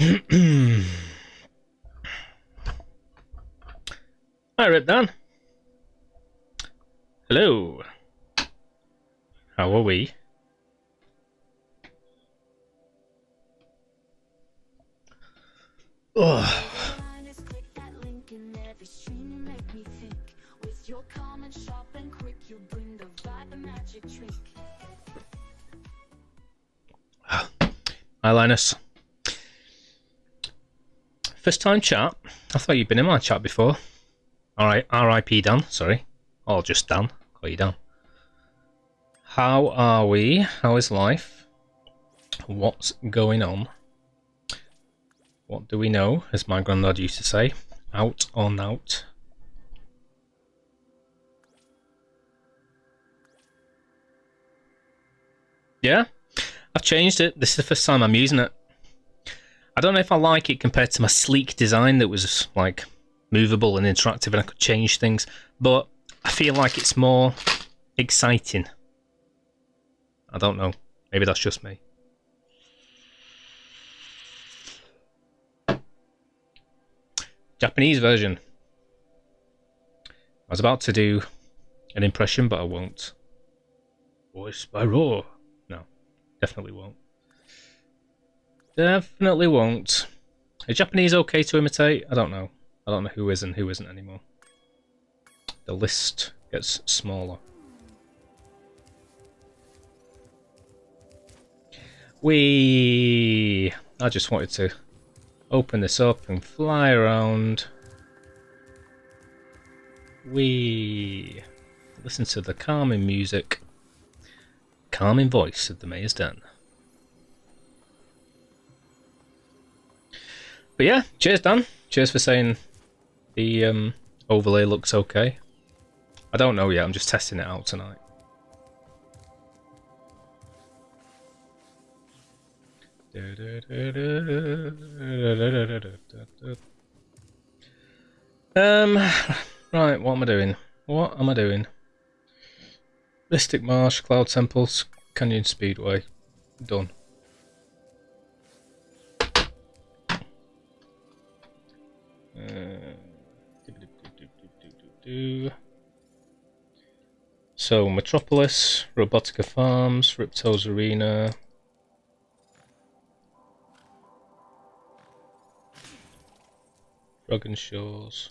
Hi, Rip Dan. Hello. How are we? Oh. Hi, Linus. First time chat? I thought you'd been in my chat before. Alright, R.I.P. Dan, sorry. Or just Dan. Call you Dan. How are we? How is life? What's going on? What do we know, as my granddad used to say? Out on out. Yeah? I've changed it. This is the first time I'm using it. I don't know if I like it compared to my sleek design that was like movable and interactive and I could change things, but I feel like it's more exciting. I don't know. Maybe that's just me. Japanese version. I was about to do an impression, but I won't. Boy, Spyro. No, definitely won't. Definitely won't. Is Japanese okay to imitate? I don't know. I don't know who is and who isn't anymore. The list gets smaller. I just wanted to open this up and fly around. Listen to the calming music. Calming voice of the Mayor's Den. But yeah, cheers Dan. Cheers for saying the overlay looks okay. I don't know yet, I'm just testing it out tonight. Right, what am I doing? What am I doing? Mystic Marsh, Cloud Temples, Canyon Speedway. Done. So, Metropolis, Robotica Farms, Ripto's Arena. Dragon Shores.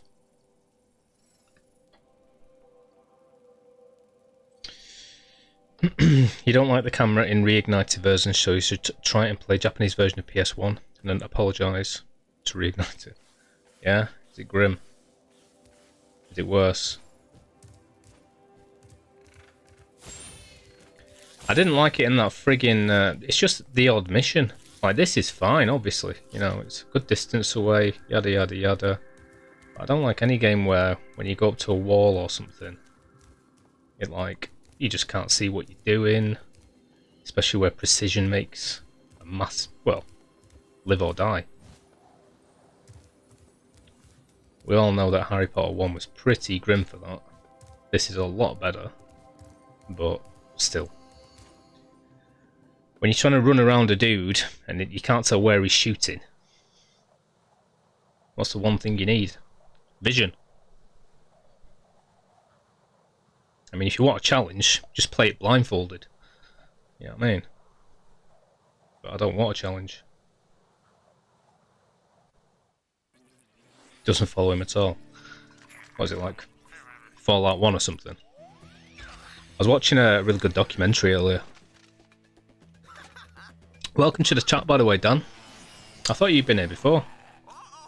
You don't like the camera in reignited version, so you should try and play Japanese version of PS1 and then apologise to reignite it. Yeah? Is it grim? Is it worse? I didn't like it in that friggin'... it's just the odd mission. Like, this is fine, obviously. You know, it's a good distance away, yada yada yada. But I don't like any game where, when you go up to a wall or something, it like, you just can't see what you're doing. Especially where precision makes a well, live or die. We all know that Harry Potter 1 was pretty grim for that. This is a lot better, but still. When you're trying to run around a dude and you can't tell where he's shooting, what's the one thing you need? Vision. I mean, if you want a challenge, just play it blindfolded. You know what I mean? But I don't want a challenge. Doesn't follow him at all. What is it like? Fallout 1 or something? I was watching a really good documentary earlier. Welcome to the chat, by the way, Dan. I thought you'd been here before.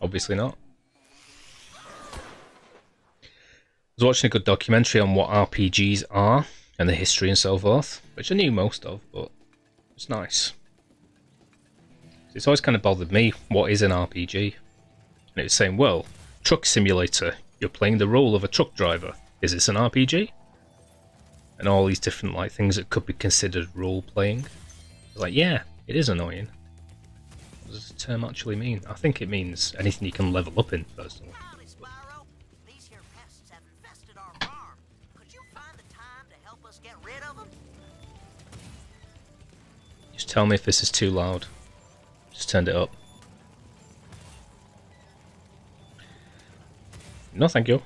Obviously not. I was watching a good documentary on what RPGs are and the history and so forth, which I knew most of, but it's nice. It's always kind of bothered me, what is an RPG? And it was saying, well, truck simulator, you're playing the role of a truck driver. Is this an RPG? And all these different like things that could be considered role-playing. Like, yeah, it is annoying. What does the term actually mean? I think it means anything you can level up in, personally. Howdy, Spyro. These here pests have infested our farm. Could you find the time to help us get rid of them? Just tell me if this is too loud. Just turned it up. No, thank you.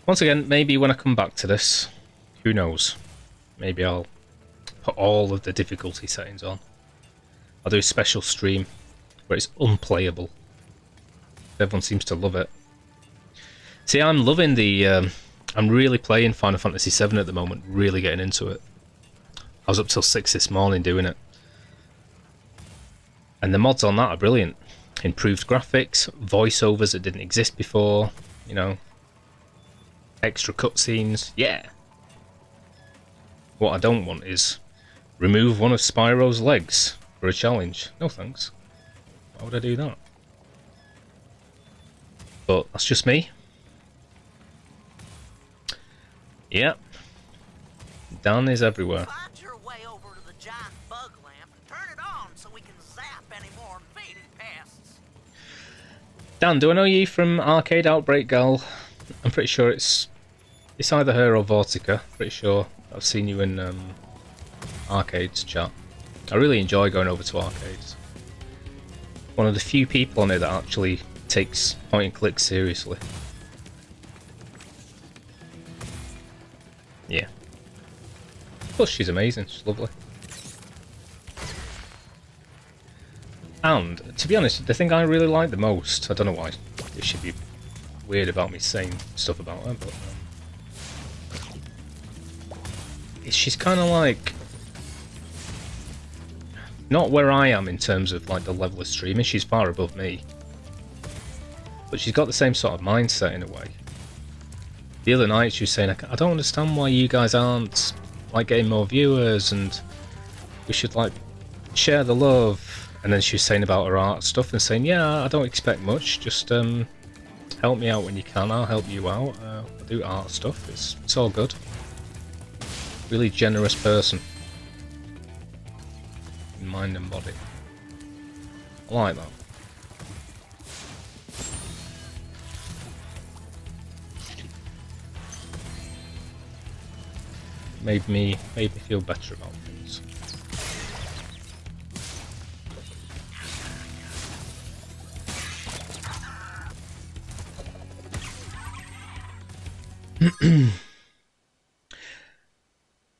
Once again, maybe when I come back to this, who knows? Maybe I'll put all of the difficulty settings on. I'll do a special stream where it's unplayable. Everyone seems to love it. See, I'm loving the... I'm really playing Final Fantasy VII at the moment, really getting into it. I was up till 6 this morning doing it. And the mods on that are brilliant. Improved graphics, voiceovers that didn't exist before, you know. Extra cutscenes, yeah. What I don't want is remove one of Spyro's legs for a challenge. No thanks. Why would I do that? But that's just me. Yep. Dan is everywhere. Find your way over to the giant bug lamp and turn it on so we can zap any more invading pests. Dan, do I know you from Arcade Outbreak Gal? I'm pretty sure it's either her or Vortica. Pretty sure I've seen you in Arcades chat. I really enjoy going over to Arcades. One of the few people on it that actually takes point and click seriously. Yeah. Plus she's amazing, she's lovely. And, to be honest, the thing I really like the most, I don't know why it should be weird about me saying stuff about her, but she's kind of like not where I am in terms of like the level of streaming. She's far above me, but she's got the same sort of mindset in a way. The other night she was saying, I don't understand why you guys aren't like getting more viewers, and we should like share the love. And then she was saying about her art stuff and saying, yeah, I don't expect much, just help me out when you can, I'll help you out. I do art stuff, it's all good. Really generous person. In mind and body. I like that. Made me feel better about things.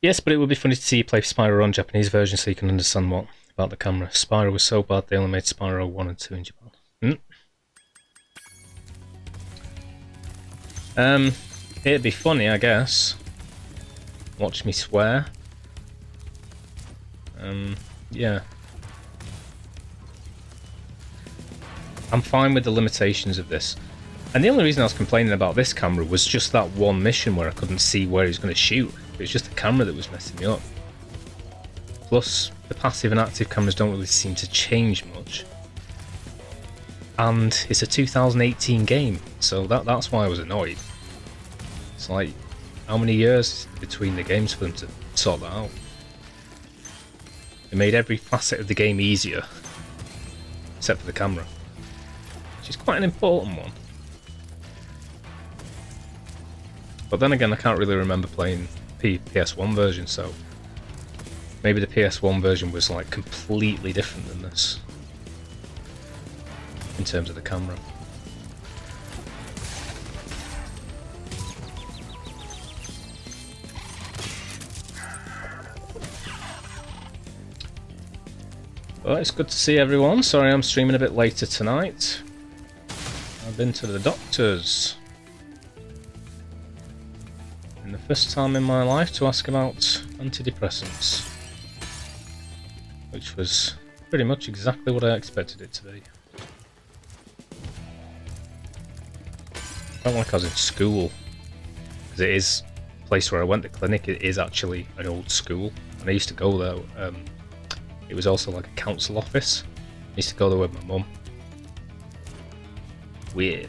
Yes, but it would be funny to see you play Spyro on Japanese version so you can understand what about the camera. Spyro was so bad they only made Spyro 1 and 2 in Japan. It'd be funny, I guess. Watch me swear. Yeah. I'm fine with the limitations of this. And the only reason I was complaining about this camera was just that one mission where I couldn't see where he was going to shoot. It was just the camera that was messing me up. Plus, the passive and active cameras don't really seem to change much. And it's a 2018 game, so that's why I was annoyed. It's like, how many years between the games for them to sort that out? It made every facet of the game easier, except for the camera, which is quite an important one. But then again, I can't really remember playing PS1 version, so maybe the PS1 version was like completely different than this in terms of the camera. Well, it's good to see everyone. Sorry I'm streaming a bit later tonight. I've been to the doctors. And the first time in my life to ask about antidepressants. Which was pretty much exactly what I expected it to be. I felt like I was in school. Because it is a place where I went to clinic, it is actually an old school. And I used to go there. It was also like a council office. I used to go there with my mum. Weird.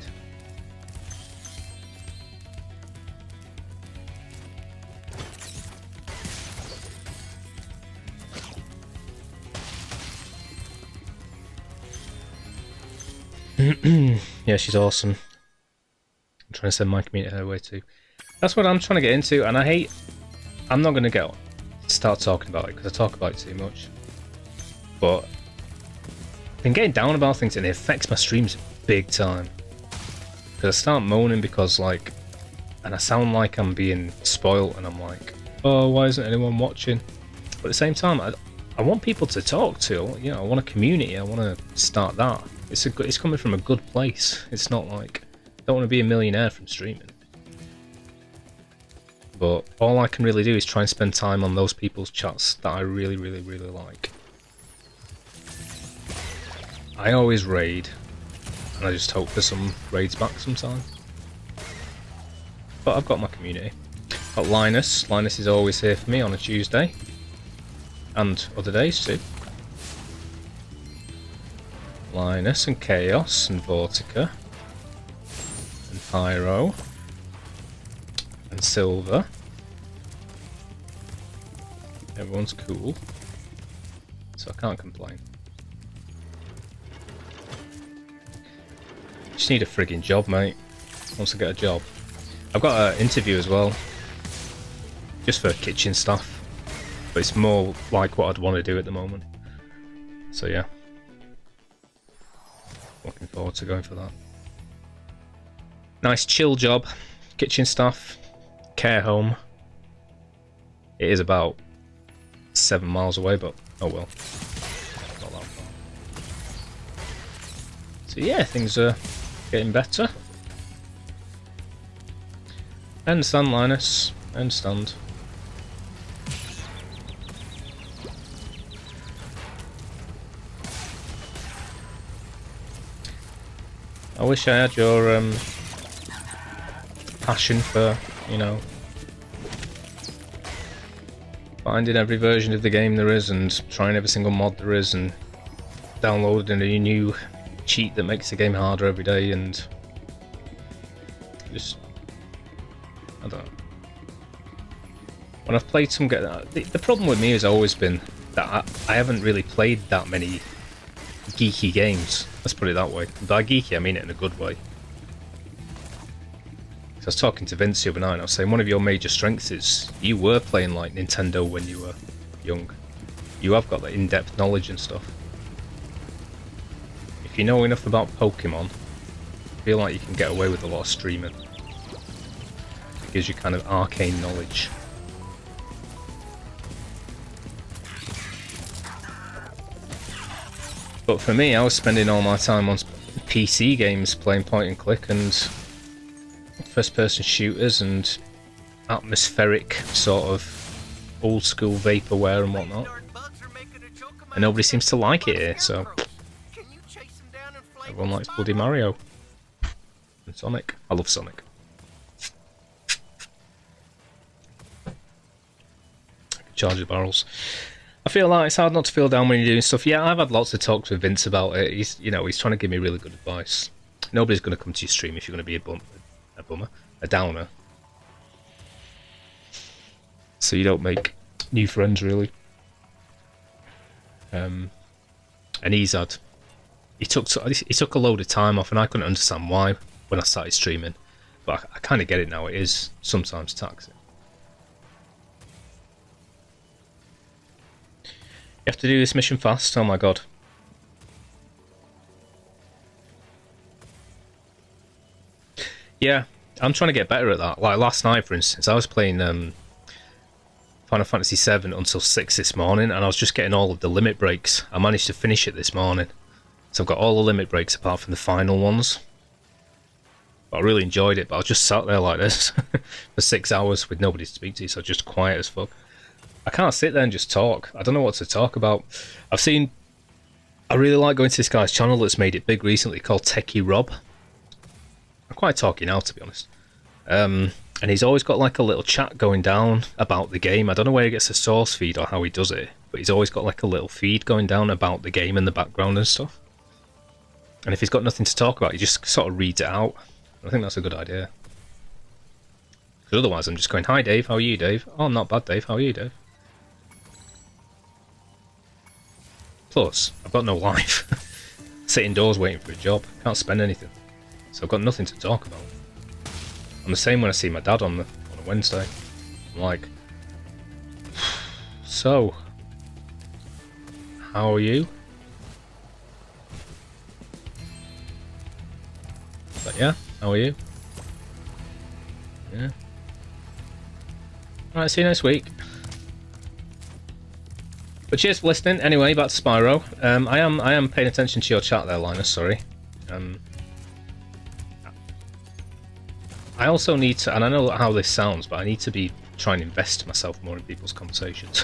Yeah, she's awesome. I'm trying to send my community her way too. That's what I'm trying to get into, and I'm not going to start talking about it because I talk about it too much. But been getting down about things, and it affects my streams big time. Because I start moaning because, like, and I sound like I'm being spoilt, and I'm like, oh, why isn't anyone watching? But at the same time, I want people to talk to. You know, I want a community. I want to start that. It's coming from a good place. It's not like I don't want to be a millionaire from streaming. But all I can really do is try and spend time on those people's chats that I really, really, really like. I always raid, and I just hope for some raids back sometime. But I've got my community. Got Linus. Linus is always here for me on a Tuesday. And other days too. Linus and Chaos and Vortica. And Pyro. And Silver. Everyone's cool. So I can't complain. Just need a frigging job, mate. Once I get a job. I've got an interview as well. Just for kitchen stuff. But it's more like what I'd want to do at the moment. So yeah. Looking forward to going for that. Nice chill job. Kitchen staff. Care home. It is about 7 miles away, but oh well. Not that far. So yeah, things are getting better. I understand, Linus. I understand. I wish I had your passion for, you know, finding every version of the game there is and trying every single mod there is and downloading a new cheat that makes the game harder every day and just, I don't know. When I've played some, the problem with me has always been that I haven't really played that many geeky games. Let's put it that way. By geeky, I mean it in a good way. So I was talking to Vince the other night, and I was saying one of your major strengths is you were playing like Nintendo when you were young. You have got that in-depth knowledge and stuff. If you know enough about Pokemon, I feel like you can get away with a lot of streaming. It gives you kind of arcane knowledge. But for me, I was spending all my time on PC games, playing point and click and first-person shooters and atmospheric sort of old-school vaporware and whatnot. And nobody seems to like it here, so everyone likes bloody Mario and Sonic. I love Sonic. I can charge the barrels. I feel like it's hard not to feel down when you're doing stuff. Yeah, I've had lots of talks with Vince about it. He's, you know, he's trying to give me really good advice. Nobody's going to come to your stream if you're going to be a downer. So you don't make new friends, really. And he took a load of time off, and I couldn't understand why when I started streaming. But I kind of get it now. It is sometimes taxing. You have to do this mission fast. Oh my god. Yeah, I'm trying to get better at that. Like last night, for instance, I was playing Final Fantasy VII until 6 this morning, and I was just getting all of the limit breaks. I managed to finish it this morning. So I've got all the limit breaks apart from the final ones. But I really enjoyed it, but I was just sat there like this for 6 hours with nobody to speak to, so just quiet as fuck. I can't sit there and just talk. I don't know what to talk about. I really like going to this guy's channel that's made it big recently called Techie Rob. I'm quite talky now, to be honest. And he's always got like a little chat going down about the game. I don't know where he gets the source feed or how he does it, but he's always got like a little feed going down about the game in the background and stuff. And if he's got nothing to talk about, he just sort of reads it out. I think that's a good idea. Because otherwise I'm just going, hi Dave, how are you, Dave? Oh, I'm not bad, Dave, how are you, Dave? Plus, I've got no life. Sit indoors waiting for a job. Can't spend anything. So I've got nothing to talk about. I'm the same when I see my dad on a Wednesday. I'm like, so, how are you? Yeah? How are you? Yeah. Alright, see you next week. But cheers for listening. Anyway, back to Spyro. I am paying attention to your chat there, Linus, sorry. I also need to, and I know how this sounds, but I need to be trying to invest myself more in people's conversations.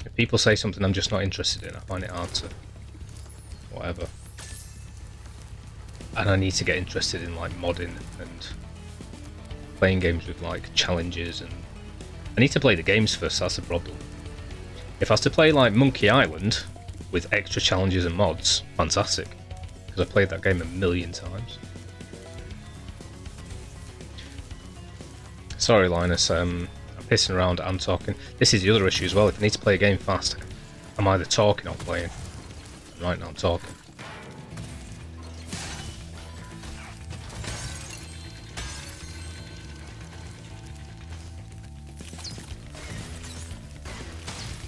If people say something I'm just not interested in, I find it hard to whatever. And I need to get interested in like modding and playing games with like challenges, and I need to play the games first, that's the problem. If I was to play like Monkey Island with extra challenges and mods, fantastic. Because I played that game a million times. Sorry Linus, I'm pissing around and talking. This is the other issue as well, if I need to play a game fast, I'm either talking or playing. Right now I'm talking.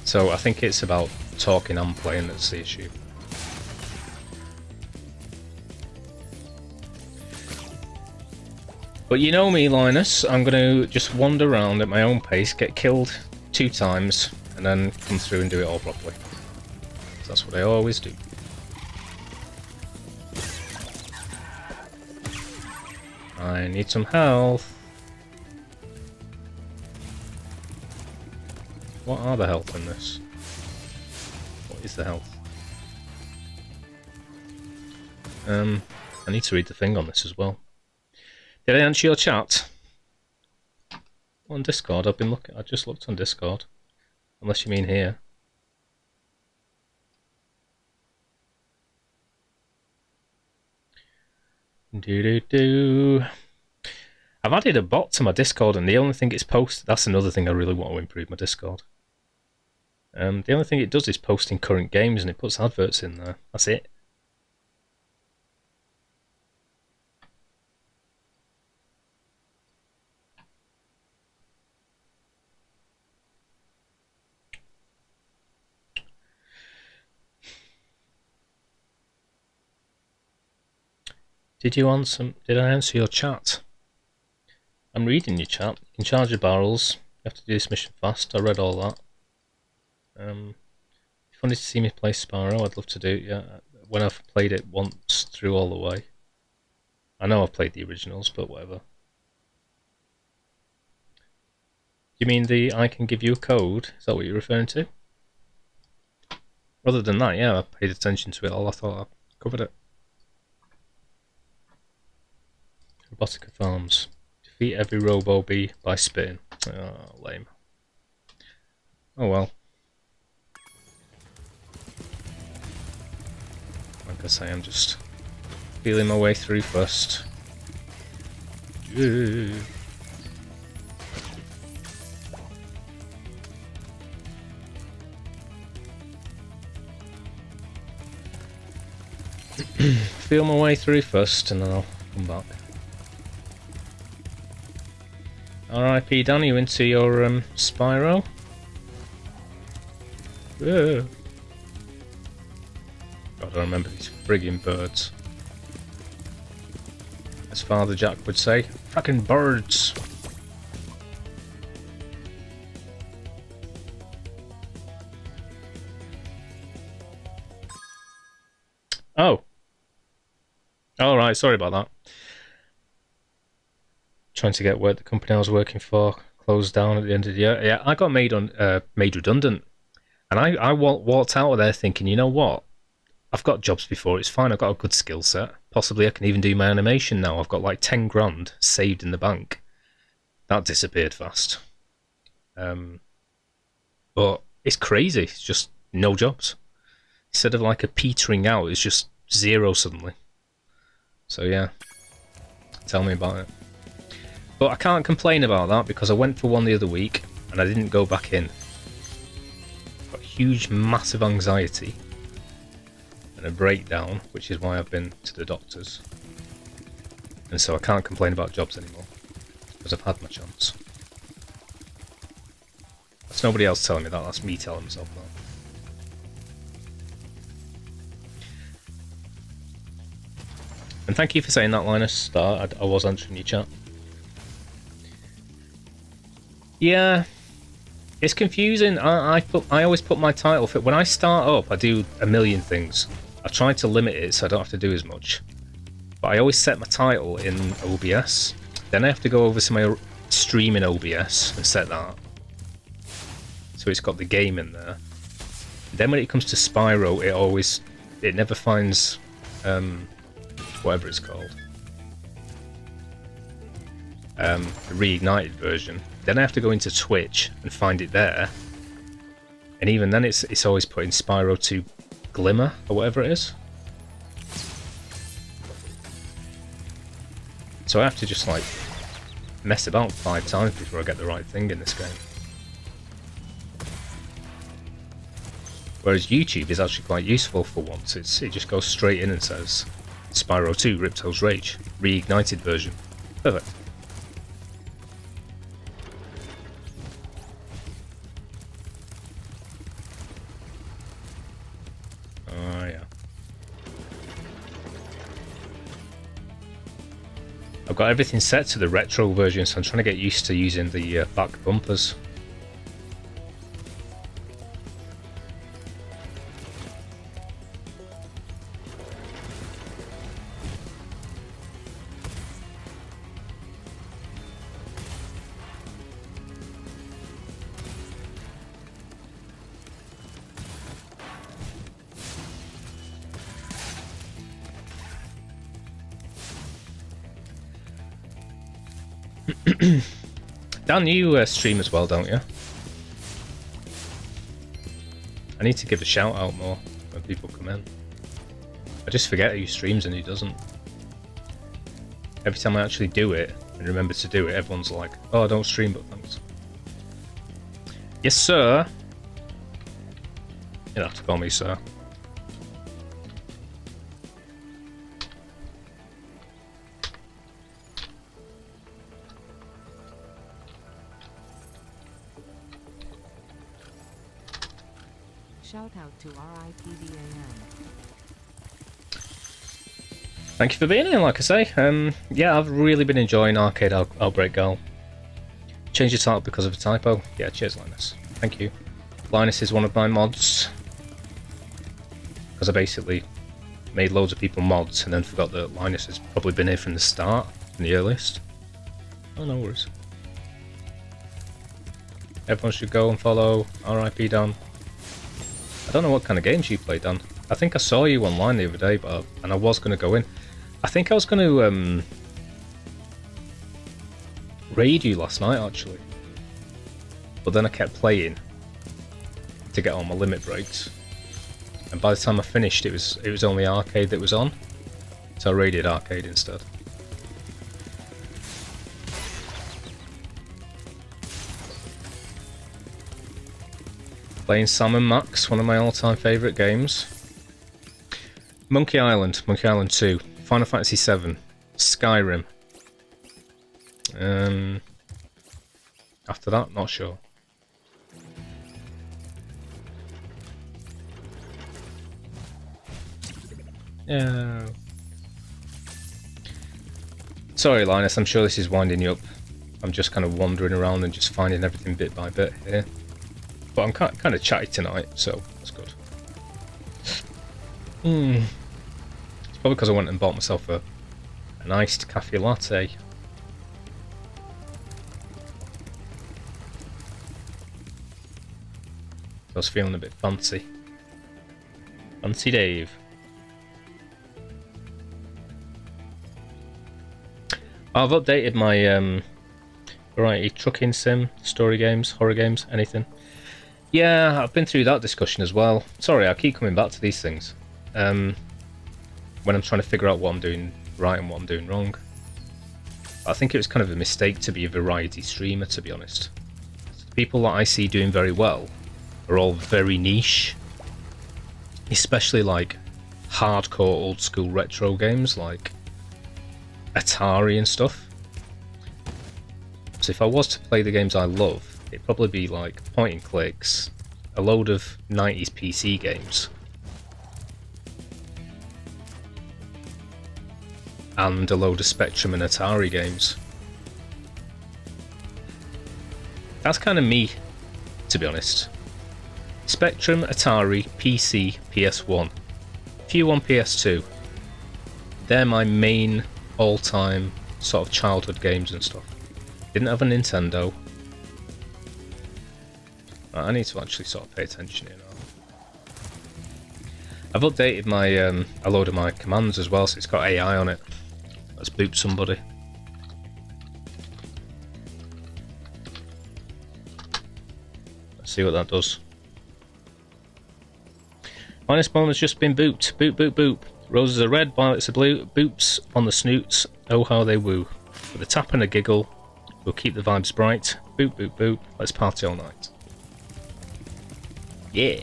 So I think it's about talking and playing that's the issue. But you know me, Linus, I'm going to just wander around at my own pace, get killed 2 times, and then come through and do it all properly. That's what I always do. I need some health. What are the health in this? What is the health? I need to read the thing on this as well. Did I answer your chat? On Discord, I've been looking. I just looked on Discord. Unless you mean here. Do. I've added a bot to my Discord, and the only thing it's posted. That's another thing I really want to improve my Discord. The only thing it does is posting current games, and it puts adverts in there. That's it. Did I answer your chat? I'm reading your chat. You can charge your barrels. You have to do this mission fast. I read all that. If you wanted to see me play Spyro, I'd love to do it, yeah. When I've played it once through all the way. I know I've played the originals, but whatever. You mean the I can give you a code? Is that what you're referring to? Other than that, yeah, I paid attention to it all. I thought I covered it. Robotica Farms. Defeat every Robo Bee by spitting. Oh, lame. Oh well. Like I say, I'm just feeling my way through first. Yeah. Feel my way through first, and then I'll come back. R.I.P. Dan, you into your Spyro? Yeah. God, I remember these friggin' birds. As Father Jack would say, fucking birds! Oh. Alright, sorry about that. Trying to get where the company I was working for closed down at the end of the year. Yeah, I got made redundant. And I walked out of there thinking, you know what? I've got jobs before, it's fine, I've got a good skill set. Possibly I can even do my animation now. I've got like 10 grand saved in the bank. That disappeared fast. But it's crazy, it's just no jobs. Instead of like a petering out, it's just 0 suddenly. So yeah, tell me about it. But I can't complain about that because I went for one the other week and I didn't go back in. Got huge, massive anxiety and a breakdown, which is why I've been to the doctors. And so I can't complain about jobs anymore because I've had my chance. That's nobody else telling me that, that's me telling myself that. And And thank you for saying that, Linus. That I was answering your chat. Yeah, it's confusing. I always put my title for when I start up. I do a million things. I try to limit it so I don't have to do as much. But I always set my title in OBS. Then I have to go over to my stream in OBS and set that. So it's got the game in there. Then when it comes to Spyro, it never finds whatever it's called. The reignited version. Then I have to go into Twitch and find it there. And even then it's always put in Spyro 2 Glimmer or whatever it is. So I have to just like mess about 5 times before I get the right thing in this game. Whereas YouTube is actually quite useful for once. It just goes straight in and says Spyro 2 Ripto's Rage, reignited version. Perfect. Oh yeah. I've got everything set to the retro version, so I'm trying to get used to using the back bumpers. Dan, you stream as well, don't you? I need to give a shout out more when people come in. I just forget who streams and who doesn't. Every time I actually do it and remember to do it, everyone's like, "Oh, I don't stream, but thanks." Yes, sir. You don't have to call me sir. Shout out to RIPDAM. Thank you for being here, like I say. Yeah, I've really been enjoying Arcade Outbreak Girl. Changed the title because of a typo. Yeah, cheers, Linus. Thank you. Linus is one of my mods. Because I basically made loads of people mods and then forgot that Linus has probably been here from the start, from the earliest. Oh, no worries. Everyone should go and follow RIP Dan. I don't know what kind of games you play, Dan. I think I saw you online the other day, and I was going to go in. I think I was going to raid you last night, actually. But then I kept playing to get all my limit breaks. And by the time I finished, it was only Arcade that was on. So I raided Arcade instead. Playing Sam & Max, one of my all-time favourite games. Monkey Island 2, Final Fantasy 7, Skyrim. After that, not sure. Yeah. Sorry, Linus, I'm sure this is winding you up. I'm just kind of wandering around and just finding everything bit by bit here. But I'm kind of chatty tonight, so that's good. It's probably because I went and bought myself an iced cafe latte. I was feeling a bit fancy. Fancy Dave. I've updated my variety trucking sim, story games, horror games, anything. Yeah, I've been through that discussion as well. Sorry, I keep coming back to these things. When I'm trying to figure out what I'm doing right and what I'm doing wrong. I think it was kind of a mistake to be a variety streamer, to be honest. The people that I see doing very well are all very niche. Especially like hardcore old school retro games like Atari and stuff. So if I was to play the games I love, it'd probably be like point and clicks, a load of 90s PC games. and a load of Spectrum and Atari games. That's kind of me, to be honest. Spectrum, Atari, PC, PS1. Few on PS2. They're my main all-time sort of childhood games and stuff. Didn't have a Nintendo. I need to actually sort of pay attention here now. I've updated my a load of my commands as well, so it's got AI on it. Let's boot somebody. Let's see what that does. Minus bomb has just been booped. Boop, boop, boop. Roses are red, violets are blue. Boops on the snoots. Oh, how they woo. With a tap and a giggle, we'll keep the vibes bright. Boop, boop, boop. Let's party all night. Yeah.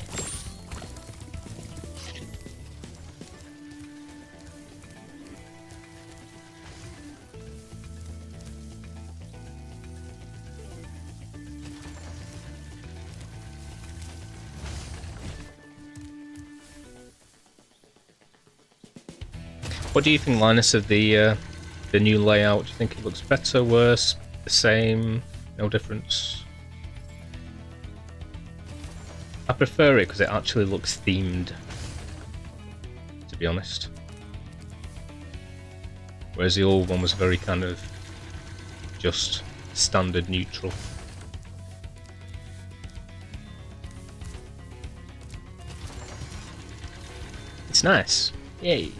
What do you think, Linus, of the new layout? Do you think it looks better, worse, the same, no difference? I prefer it because it actually looks themed, to be honest. Whereas the old one was very kind of just standard neutral. It's nice. Yay.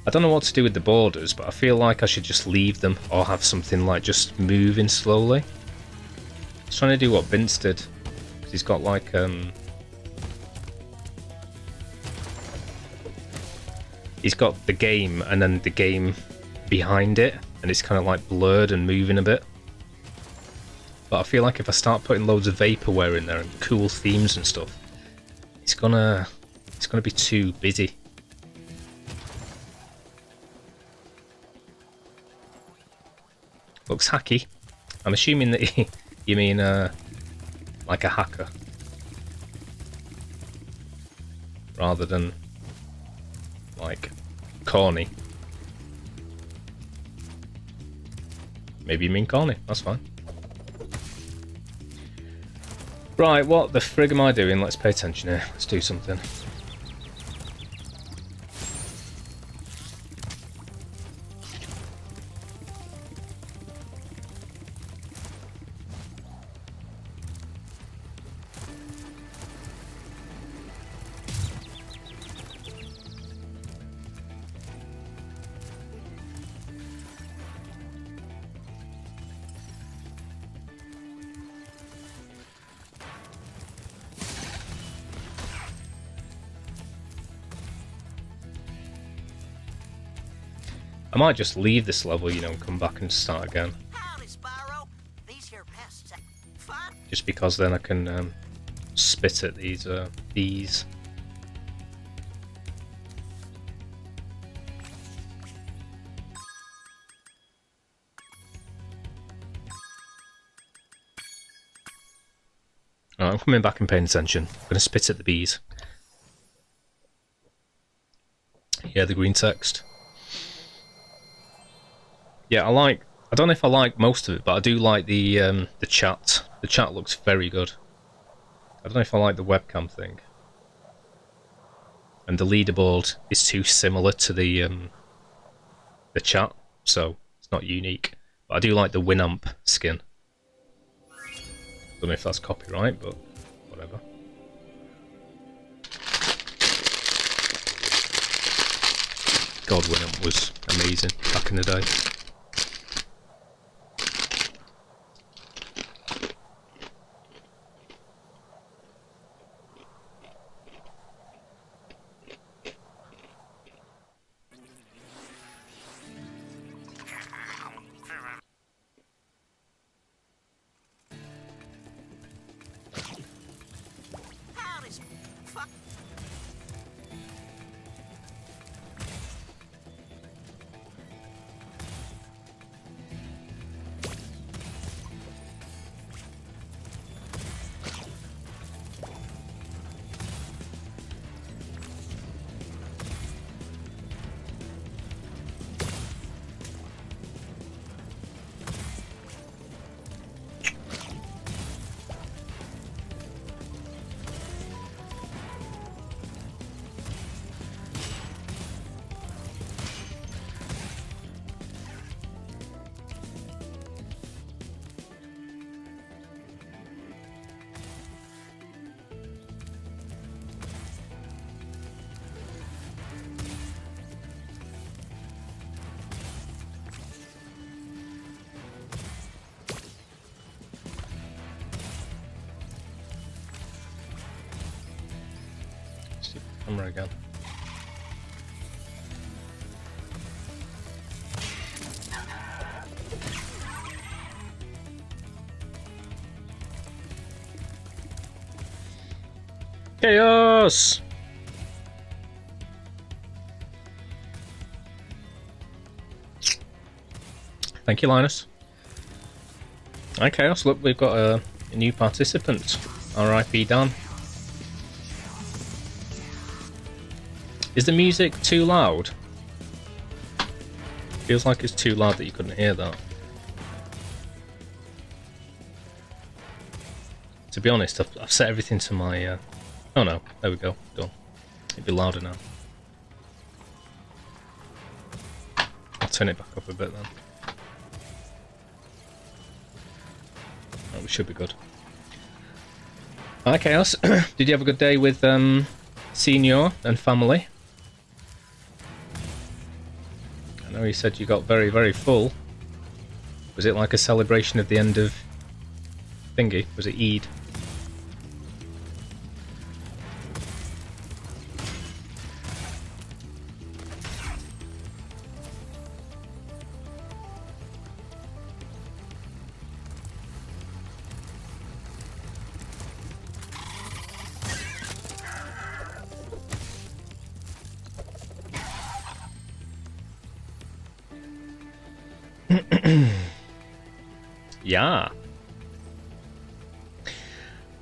I don't know what to do with the borders, but I feel like I should just leave them or have something like just moving slowly. I was trying to do what Vince did. He's got like he's got the game and then the game behind it, and it's kind of like blurred and moving a bit. But I feel like if I start putting loads of vaporware in there and cool themes and stuff, it's gonna be too busy. Looks hacky. I'm assuming that you mean like a hacker rather than like corny. Maybe you mean corny, that's fine. Right, what the frig am I doing? Let's pay attention here. Let's do something. I might just leave this level, you know, and come back and start again. Howdy, Spyro. These here pests have fun. Just because then I can spit at these bees. Right, I'm coming back and paying attention. I'm going to spit at the bees. Yeah, the green text. Yeah, I don't know if I like most of it, but I do like the chat. The chat looks very good. I don't know if I like the webcam thing. And the leaderboard is too similar to the chat, so it's not unique. But I do like the Winamp skin. Don't know if that's copyright, but whatever. God, Winamp was amazing back in the day. Howdy, fuck. camera again. Chaos! Thank you, Linus. Hi, Chaos. Look, we've got a new participant. R.I.P. Dan. Is the music too loud? Feels like it's too loud that you couldn't hear that. To be honest, I've set everything to my... Oh no, there we go, done. It'd be louder now. I'll turn it back up a bit then. Oh, we should be good. Hi Chaos, did you have a good day with Senior and family? I know you said you got very, very full. Was it like a celebration of the end of thingy? Was it Eid? Yeah.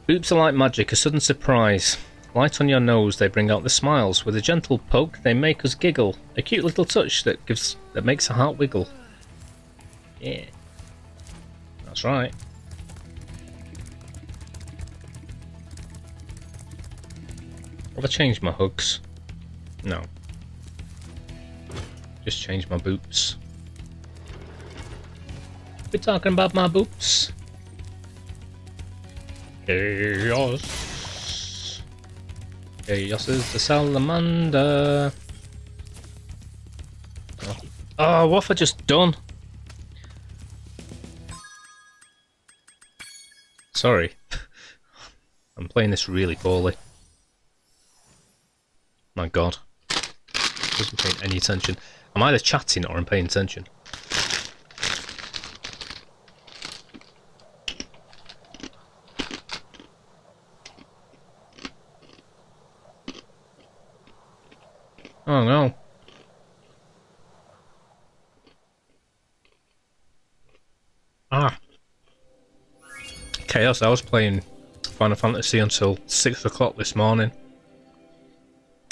Boops are like magic, a sudden surprise. Light on your nose, they bring out the smiles. With a gentle poke, they make us giggle. A cute little touch that makes a heart wiggle. Yeah. That's right. Have I changed my hugs? No. Just changed my boots. We're talking about my boots. Chaos. Chaos is the salamander. Oh, what have I just done? Sorry. I'm playing this really poorly. My god. Wasn't paying any attention. I'm either chatting or I'm paying attention. Oh no. Ah. Chaos, I was playing Final Fantasy until 6 o'clock this morning.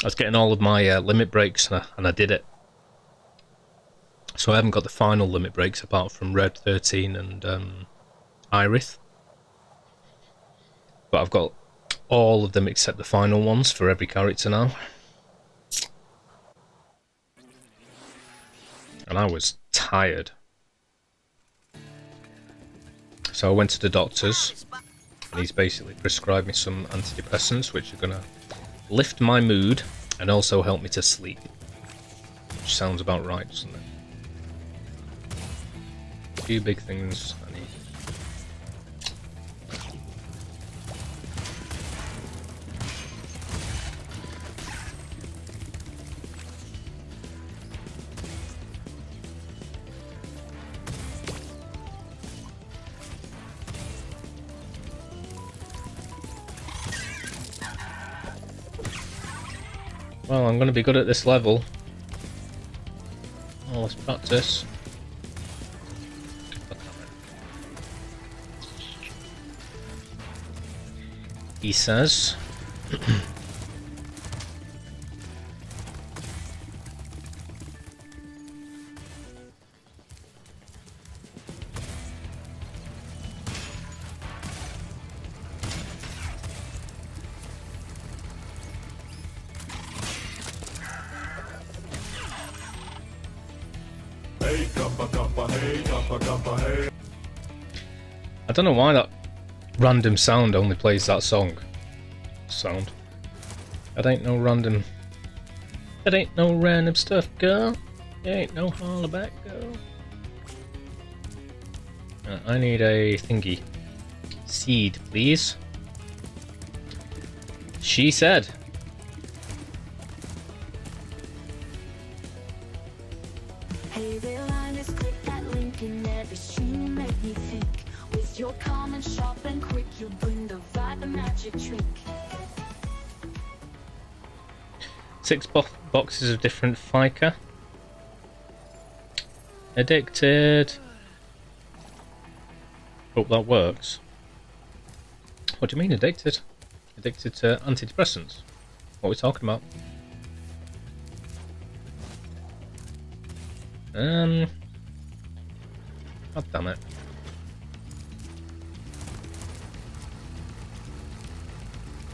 I was getting all of my limit breaks and I did it. So I haven't got the final limit breaks apart from Red 13 and Iris. But I've got all of them except the final ones for every character now. And I was tired. So I went to the doctor's and he's basically prescribed me some antidepressants which are going to lift my mood and also help me to sleep. Which sounds about right, doesn't it? Two big things I need. Well, I'm going to be good at this level. Well, let's practice. He says. I don't know why that random sound only plays that song. Sound. That ain't no random. That ain't no random stuff, girl. It ain't no hollaback, girl. I need a thingy. Seed, please. She said. You're calm and sharp and quick. You bring the vibe, the magic trick. 6 boxes of different FICA. Addicted. Hope that works. What do you mean addicted? Addicted to antidepressants? What are we talking about? God damn it.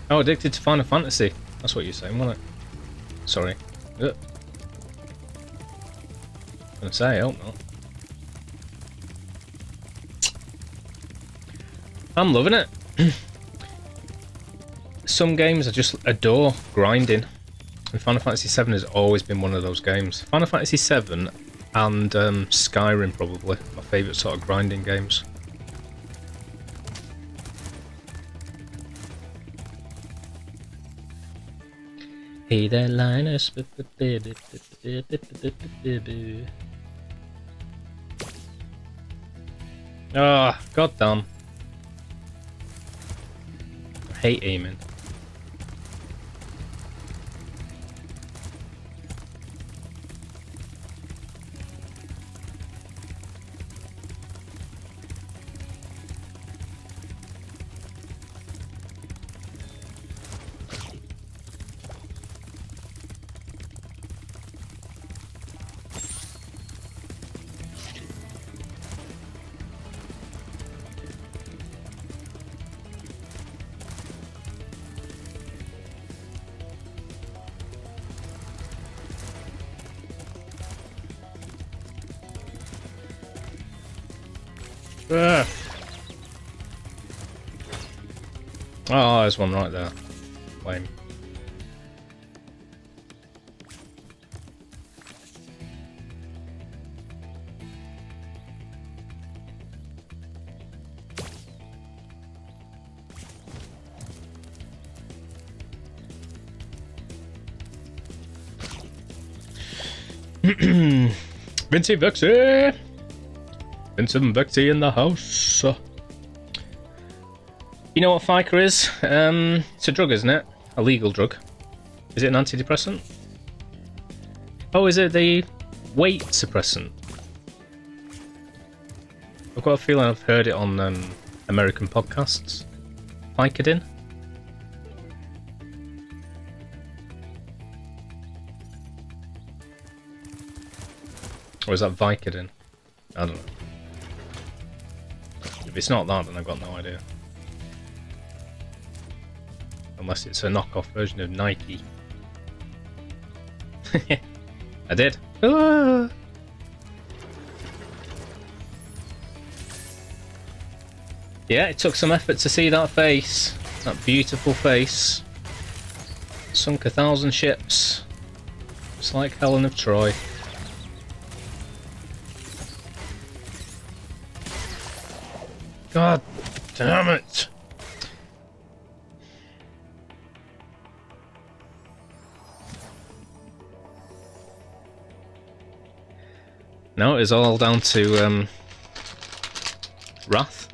Oh, addicted to Final Fantasy. That's what you're saying, wasn't it? Sorry. Ugh. I was gonna say, I hope not. I'm loving it. Some games I just adore grinding. And Final Fantasy VII has always been one of those games. Final Fantasy VII and Skyrim probably my favourite sort of grinding games. Hey there, Linus. Ah, goddamn. I hate aiming. Ugh. Oh, there's one right there. Lame. Vincey Vexy! Vincent Vexy in the house. You know what FICA is? It's a drug, isn't it? A legal drug. Is it an antidepressant? Oh, is it the weight suppressant? I've got a feeling I've heard it on American podcasts. Vicodin? Or is that Vicodin? I don't know. If it's not that, then I've got no idea. Unless it's a knockoff version of Nike. I did. Ah! Yeah, it took some effort to see that face. That beautiful face. Sunk 1,000 ships. Just like Helen of Troy. God damn it! No, it's all down to wrath.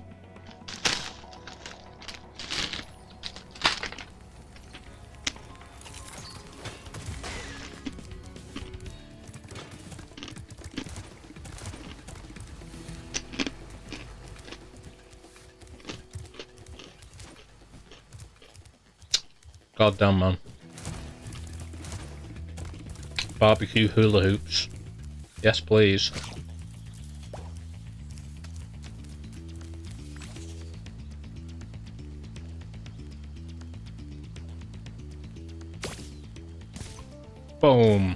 God damn, man. Barbecue hula hoops. Yes, please. Boom.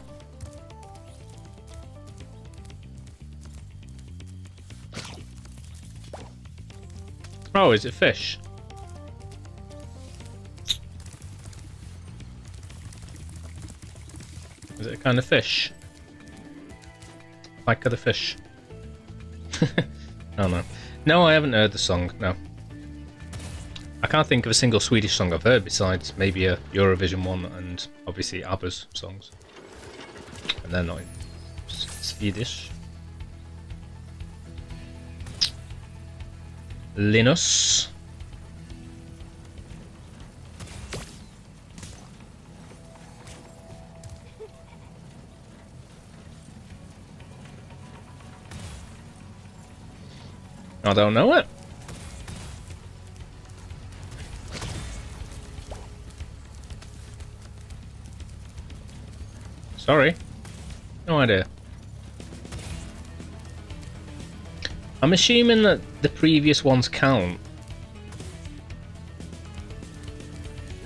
Oh, is it fish? Is it a kind of fish? Like the fish. Oh no. No, I haven't heard the song, no. I can't think of a single Swedish song I've heard besides maybe a Eurovision one and obviously ABBA's songs. And they're not Swedish. Linus. I don't know it. Sorry. No idea. I'm assuming that the previous ones count.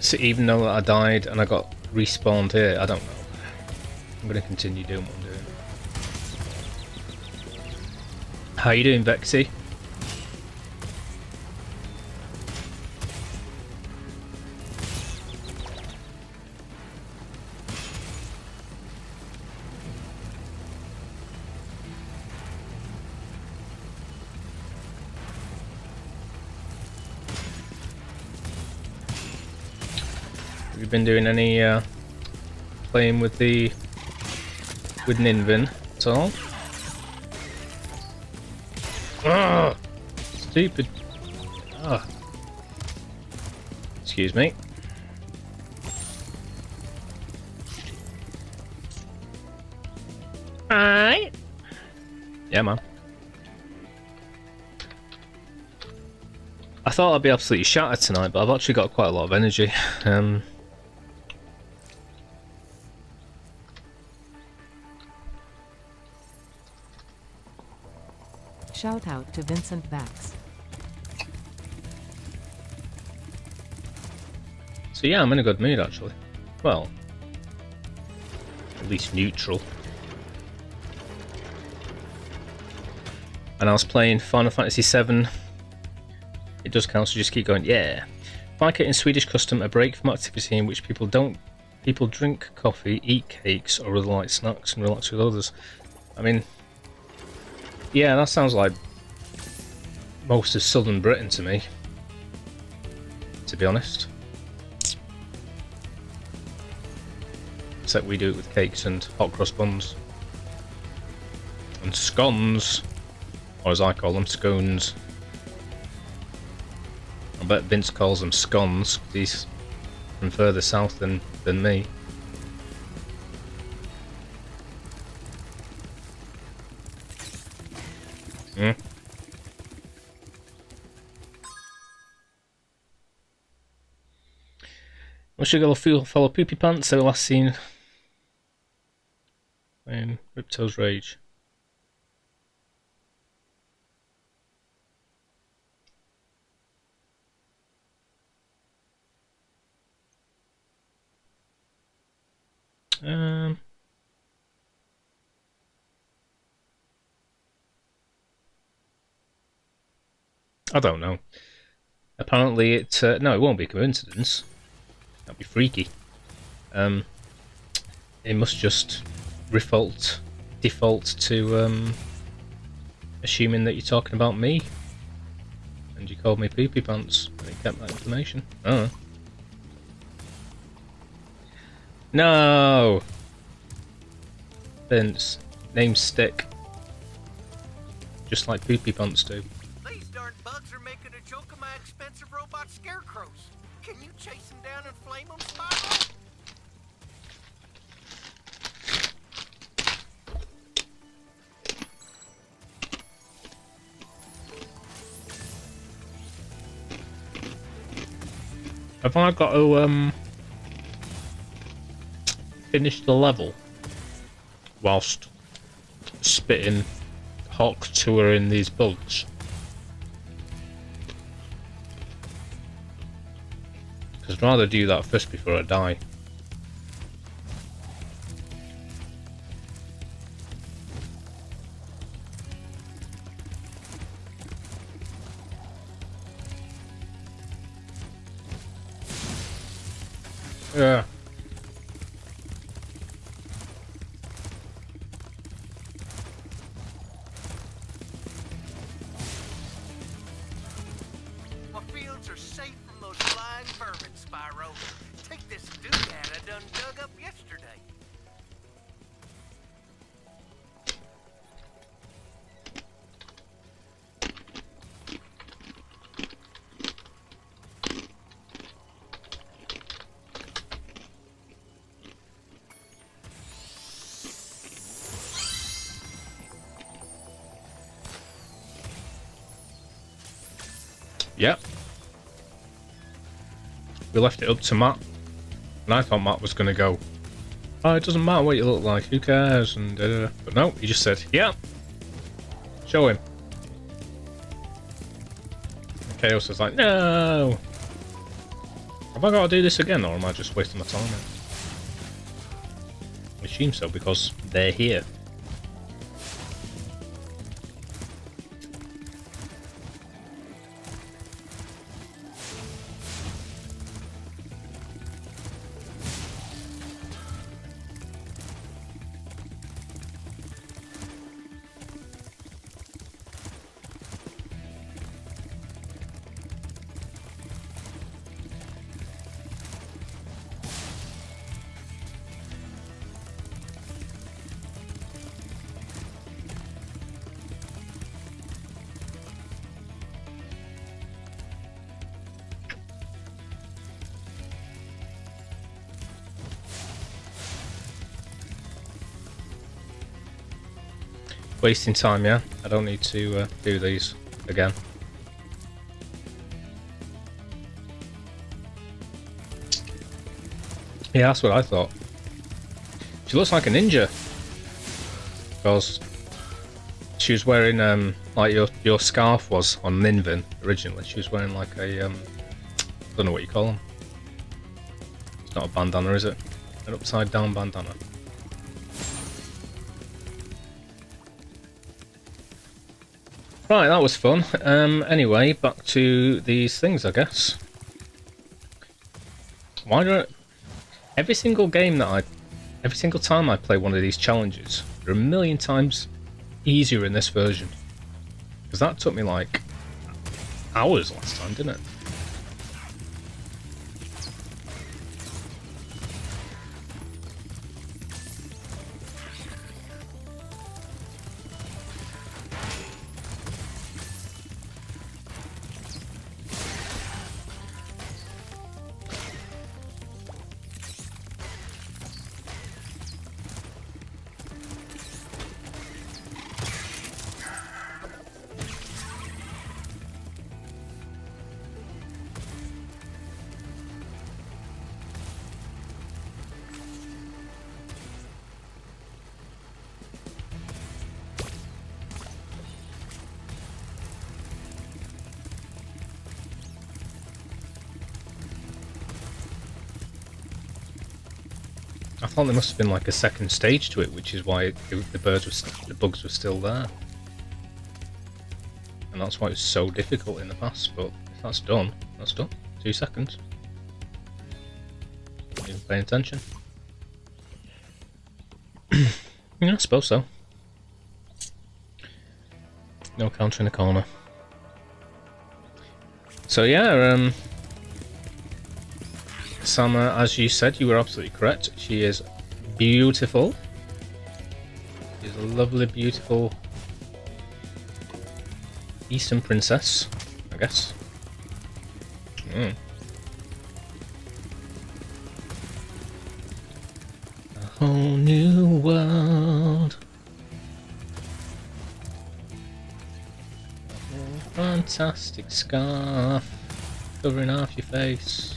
So even though I died and I got respawned here, I don't know. I'm going to continue doing what I'm doing. How you doing, Vexy? Have you been doing any playing with Ninvin at all? Ah, stupid. Ah. Excuse me. Alright. Yeah, man. I thought I'd be absolutely shattered tonight, but I've actually got quite a lot of energy. Shout out to Vincent Vax. So yeah, I'm in a good mood actually. Well, at least neutral. And I was playing Final Fantasy VII. It does count, so just keep going. Yeah. Like it in Swedish custom, a break from activity in which people drink coffee, eat cakes, or other light snacks and relax with others. I mean, yeah, that sounds like most of southern Britain to me, to be honest. Except we do it with cakes and hot cross buns. And scones, or as I call them, scones. I bet Vince calls them scones, 'cause he's from further south than me. Hmm? We should go follow Poopy Pants, so last seen in Ripto's Rage. I don't know. Apparently no, it won't be a coincidence. That'd be freaky. It must just default to assuming that you're talking about me. And you called me Poopy Pants, and it kept that information. Oh. No! Vince, names stick. Just like Poopy Pants do. These darn bugs are making a joke of my expensive robot scarecrows. Can you chase them down and flame them, Spyro? Have I got to finish the level whilst spitting hawk tour in these bugs? Because I'd rather do that first before I die. Yeah. My fields are safe from those flying vermin, Spyro. Take this doodad I done dug up yesterday. Yep. We left it up to Matt. And I thought Matt was going to go, oh, it doesn't matter what you look like, who cares? And but no, he just said, yeah. Show him. And Chaos was like, no. Have I got to do this again, or am I just wasting my time? I assume so, because they're here. Wasting time, yeah? I don't need to do these again. Yeah, that's what I thought. She looks like a ninja. Because she was wearing, like your scarf was on Ninvin originally. She was wearing like a, I don't know what you call them. It's not a bandana, is it? An upside down bandana. Right, that was fun. Anyway, back to these things, I guess. Why don't... Every single time I play one of these challenges, they're a million times easier in this version. Because that took me like hours last time, didn't it? I thought there must have been like a second stage to it, which is why the bugs were still there, and that's why it was so difficult in the past. But if that's done, that's done. 2 seconds. You paying attention? Yeah, I suppose so. No counter in the corner. So yeah, Sama, as you said, you were absolutely correct. She is beautiful. She's a lovely, beautiful Eastern princess, I guess. A whole new world. A fantastic scarf covering half your face.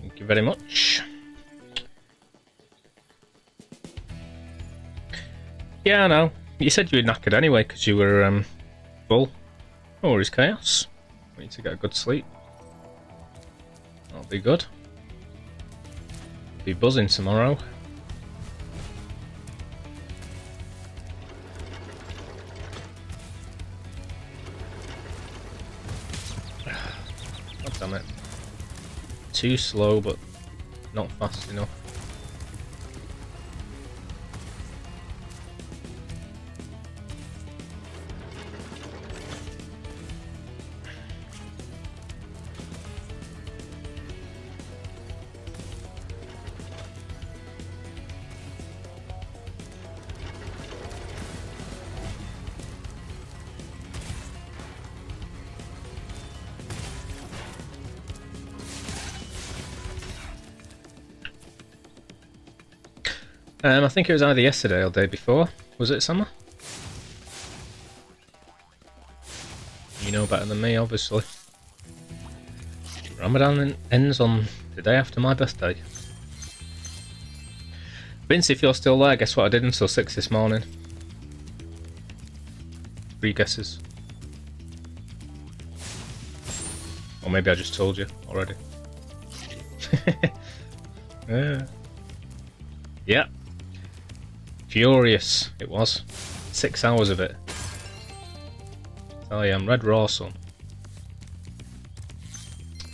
Thank you very much. Yeah, I know. You said you were knackered anyway because you were full. No worries, Chaos. We need to get a good sleep. That'll be good. Be buzzing tomorrow. God damn it. Too slow, but not fast enough. I think it was either yesterday or the day before. Was it summer? You know better than me, obviously. Ramadan ends on the day after my birthday. Vince, if you're still there, guess what I did until 6 this morning? 3 guesses. Or maybe I just told you already. Yeah. Furious, it was. 6 hours of it. Oh yeah, I'm red raw, son.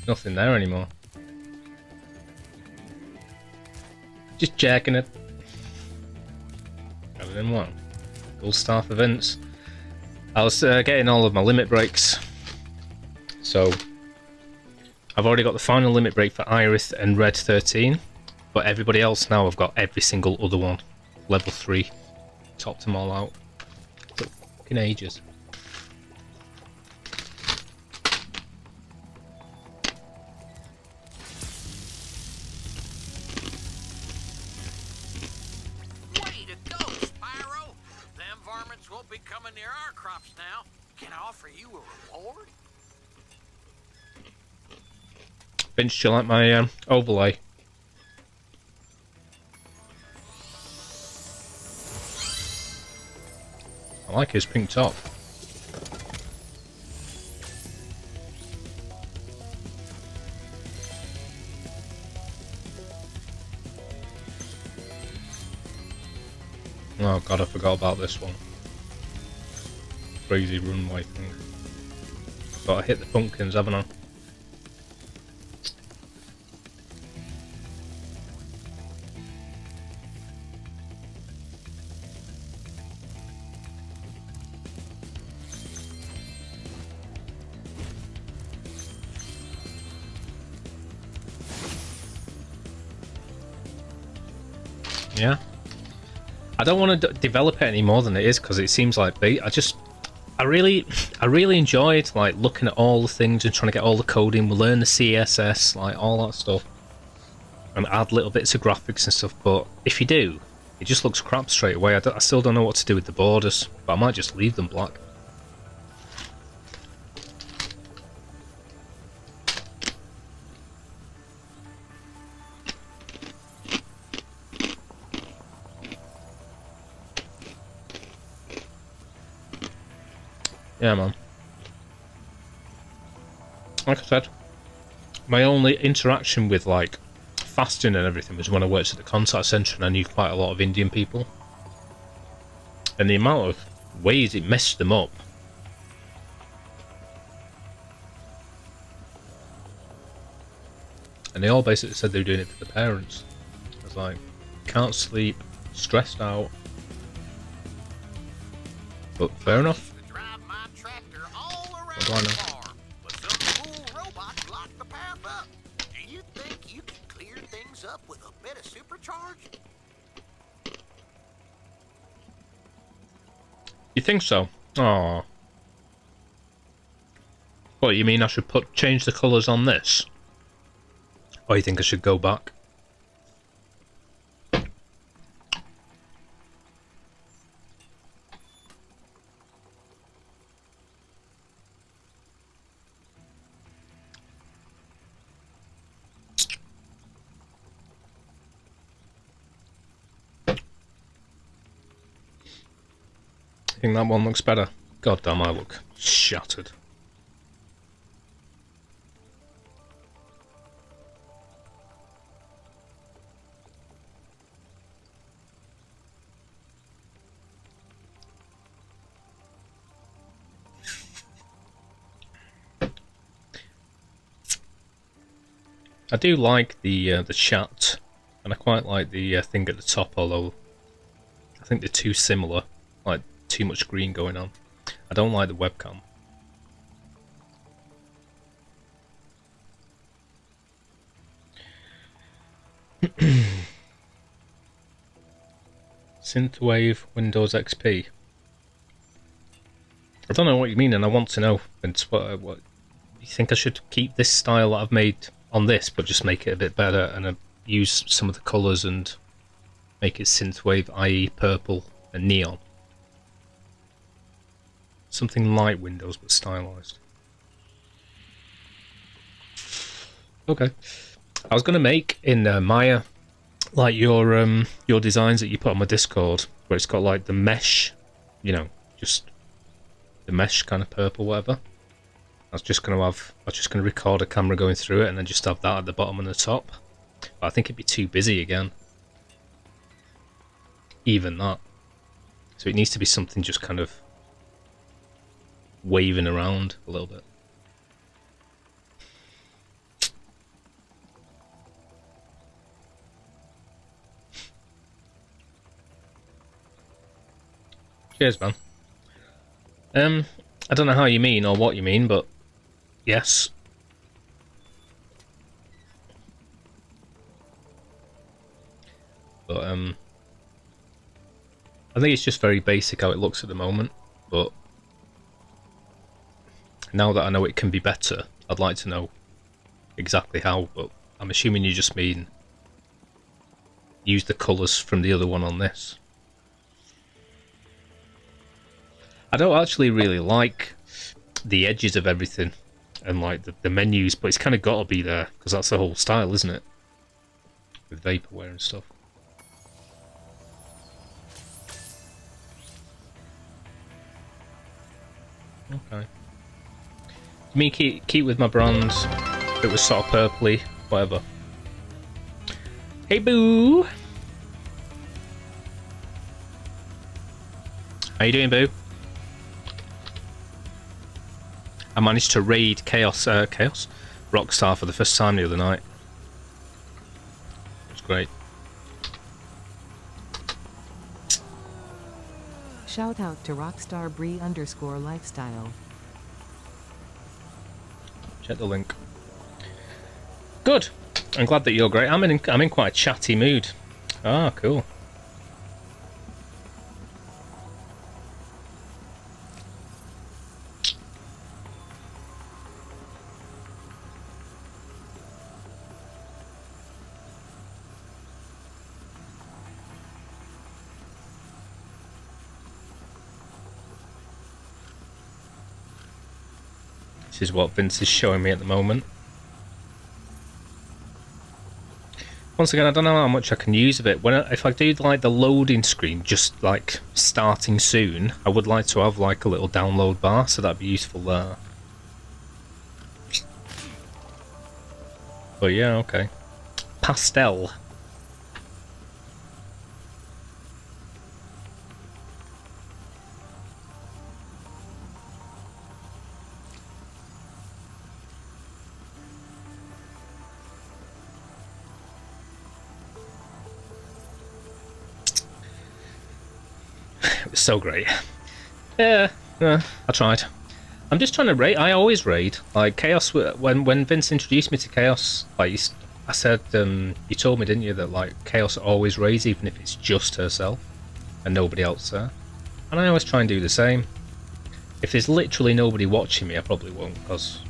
Nothing there anymore. Just checking it. Got it in one. Gold star for Vince. I was getting all of my limit breaks. So, I've already got the final limit break for Iris and Red 13. But everybody else now, I've got every single other one. Level 3. Topped them all out. Took fucking ages. Way to go, Spyro! Them varmints won't be coming near our crops now. Can I offer you a reward? Vince, do you like my overlay? I like his pink top. Oh god, I forgot about this one. Crazy runway thing. Gotta hit the pumpkins, haven't I? Yeah. I don't want to develop it any more than it is because it seems like bait. I really enjoyed like looking at all the things and trying to get all the coding. We'll learn the CSS, like all that stuff, and add little bits of graphics and stuff. But if you do, it just looks crap straight away. I still don't know what to do with the borders, but I might just leave them black. Yeah, man. Like I said, my only interaction with like fasting and everything was when I worked at the contact centre and I knew quite a lot of Indian people. And the amount of ways it messed them up. And they all basically said they were doing it for the parents. I was like, can't sleep, stressed out. But fair enough. What do I know? But some cool robots block the path up. Do you think you can clear things up with a bit of supercharge? You think so? Oh. What, you mean I should change the colours on this? Or you think I should go back? I think that one looks better. God damn, I look shattered. I do like the chat, and I quite like the thing at the top, although I think they're too similar. Like, too much green going on. I don't like the webcam. Synthwave Windows XP. I don't know what you mean, and I want to know. What you think I should keep this style that I've made on this, but just make it a bit better and use some of the colours and Make it synthwave, i.e. purple and neon. Something like Windows but stylized. Okay. I was going to make in Maya like your designs that you put on my Discord, where it's got like the mesh, you know, just the mesh kind of purple, whatever. I was just going to record a camera going through it and then just have that at the bottom and the top. But I think it'd be too busy again. Even that. So it needs to be something just kind of waving around a little bit. Cheers, man. I don't know how you mean or what you mean, but yes. But I think it's just very basic how it looks at the moment, but now that I know it can be better, I'd like to know exactly how, but I'm assuming you just mean use the colours from the other one on this. I don't actually really like the edges of everything and like the menus, but it's kind of got to be there because that's the whole style, isn't it? With vaporware and stuff. Okay. Me keep with my bronze. It was sort of purpley, whatever. Hey boo! How you doing, boo? I managed to raid Chaos Rockstar for the first time the other night. It was great. Shout out to Rockstar Bree_lifestyle. Check the link. Good. I'm glad that you're great. I'm in quite a chatty mood. Ah, cool. This is what Vince is showing me at the moment. Once again, I don't know how much I can use of it. If I do like the loading screen, just like starting soon, I would like to have like a little download bar, so that'd be useful there. But yeah, okay. Pastel. It was so great. Yeah, I tried. I'm just trying to raid. I always raid. Like Chaos. When Vince introduced me to Chaos, like I said, you told me, didn't you, that like Chaos always raids, even if it's just herself and nobody else there. And I always try and do the same. If there's literally nobody watching me, I probably won't, because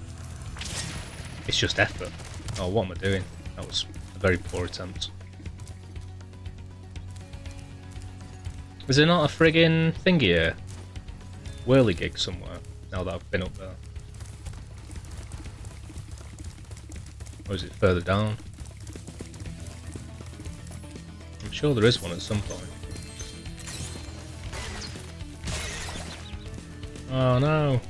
it's just effort. Oh, what am I doing? That was a very poor attempt. Is there not a friggin' thingy here? Whirligig somewhere, now that I've been up there. Or is it further down? I'm sure there is one at some point. Oh no!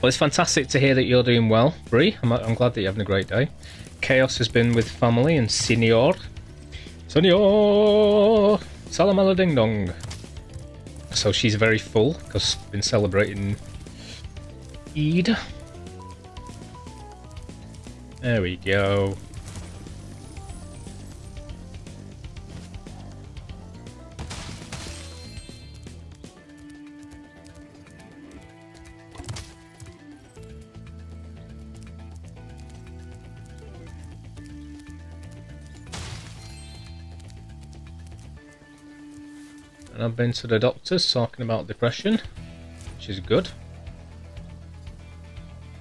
Well, it's fantastic to hear that you're doing well, Bree. I'm glad that you're having a great day. Chaos has been with family and Senior. Senior! Salamala ding dong. So she's very full because been celebrating Eid. There we go. And I've been to the doctors talking about depression, which is good.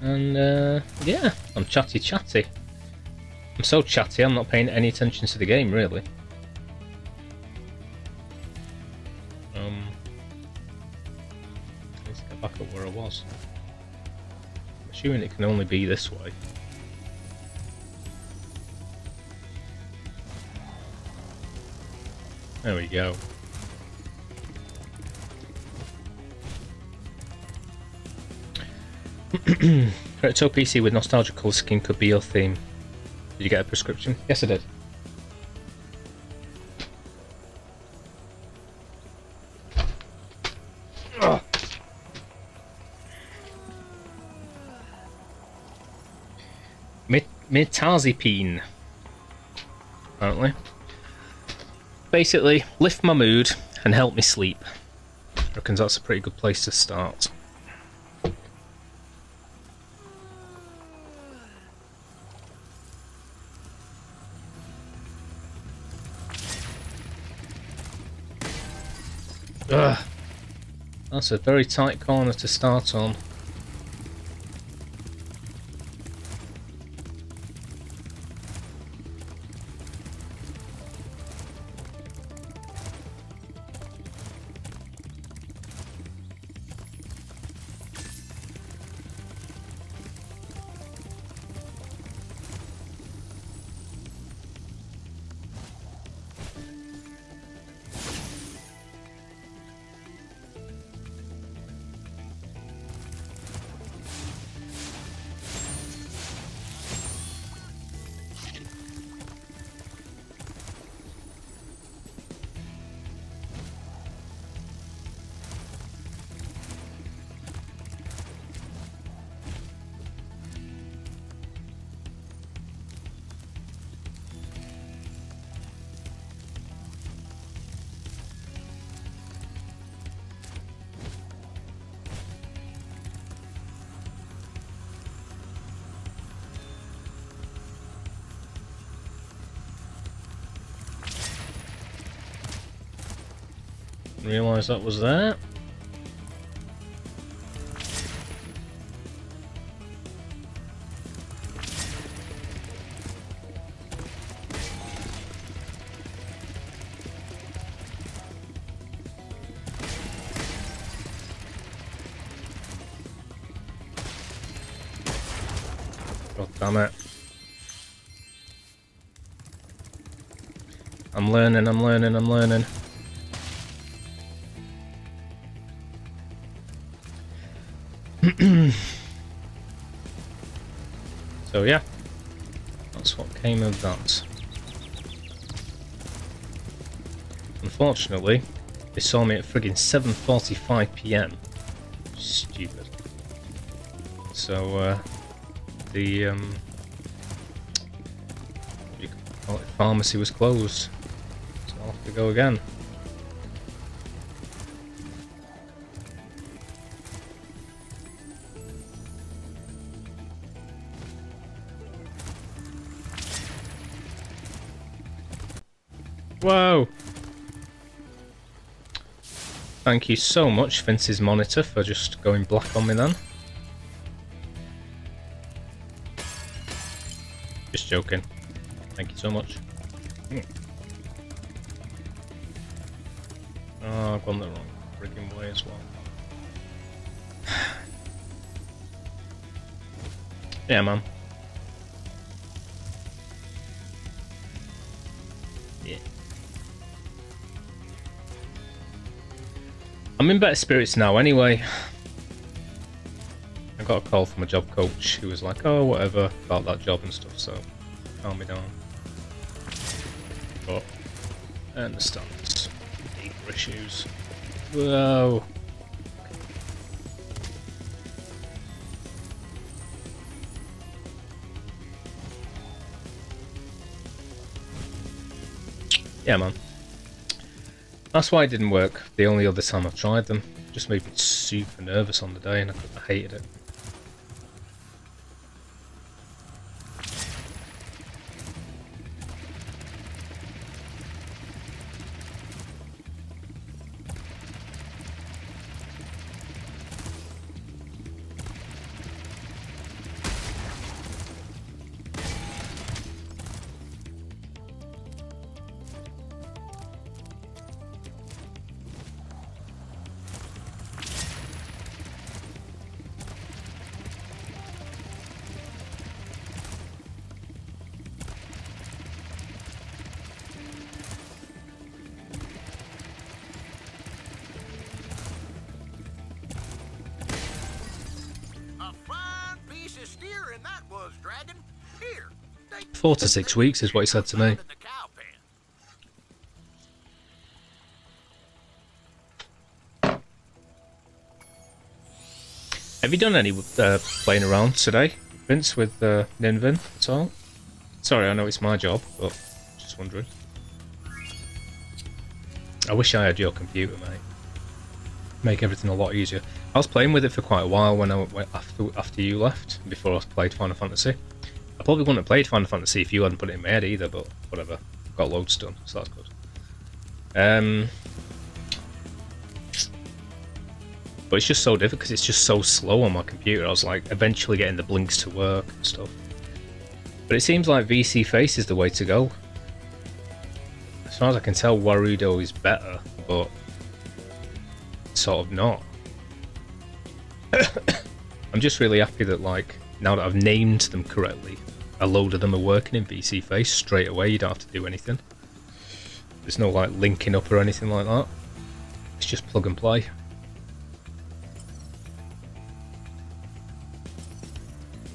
And yeah, I'm chatty. I'm so chatty, I'm not paying any attention to the game, really. Let's get back up where I was. I'm assuming it can only be this way. There we go. Retro PC with nostalgia colour skin could be your theme. Did you get a prescription? Yes, I did. Mirtazapine, apparently. Basically, lift my mood and help me sleep. I reckon that's a pretty good place to start. Ugh. That's a very tight corner to start on. Realise that was there. God damn it. I'm learning. So yeah, that's what came of that. Unfortunately, they saw me at friggin' 7:45 PM. Stupid. So the what do you call it, pharmacy was closed, so I'll have to go again. Whoa! Thank you so much, Vince's monitor, for just going black on me then. Just joking. Thank you so much. Oh, I've gone the wrong frigging way as well. Yeah, man. Yeah. I'm in better spirits now anyway. I got a call from a job coach who was like, oh, whatever, about that job and stuff, so calm me down. But I understand it's deeper issues. Whoa. Yeah, man. That's why it didn't work the only other time I've tried them. Just made me super nervous on the day and I hated it. late 4 to 6 weeks is what he said to me. in the cow pen. Have you done any playing around today, Vince, with Ninvin at all? Sorry, I know it's my job, but just wondering. I wish I had your computer, mate. Make everything a lot easier. I was playing with it for quite a while when I went after you left, before I played Final Fantasy. I probably wouldn't have played Final Fantasy if you hadn't put it in my head either, but whatever. Got loads done, so that's good. But it's just so difficult because it's just so slow on my computer. I was like eventually getting the blinks to work and stuff. But it seems like VC Face is the way to go. As far as I can tell, Warudo is better, but sort of not. I'm just really happy that, like, now that I've named them correctly, a load of them are working in VC Face straight away. You don't have to do anything. There's no like linking up or anything like that. It's just plug and play.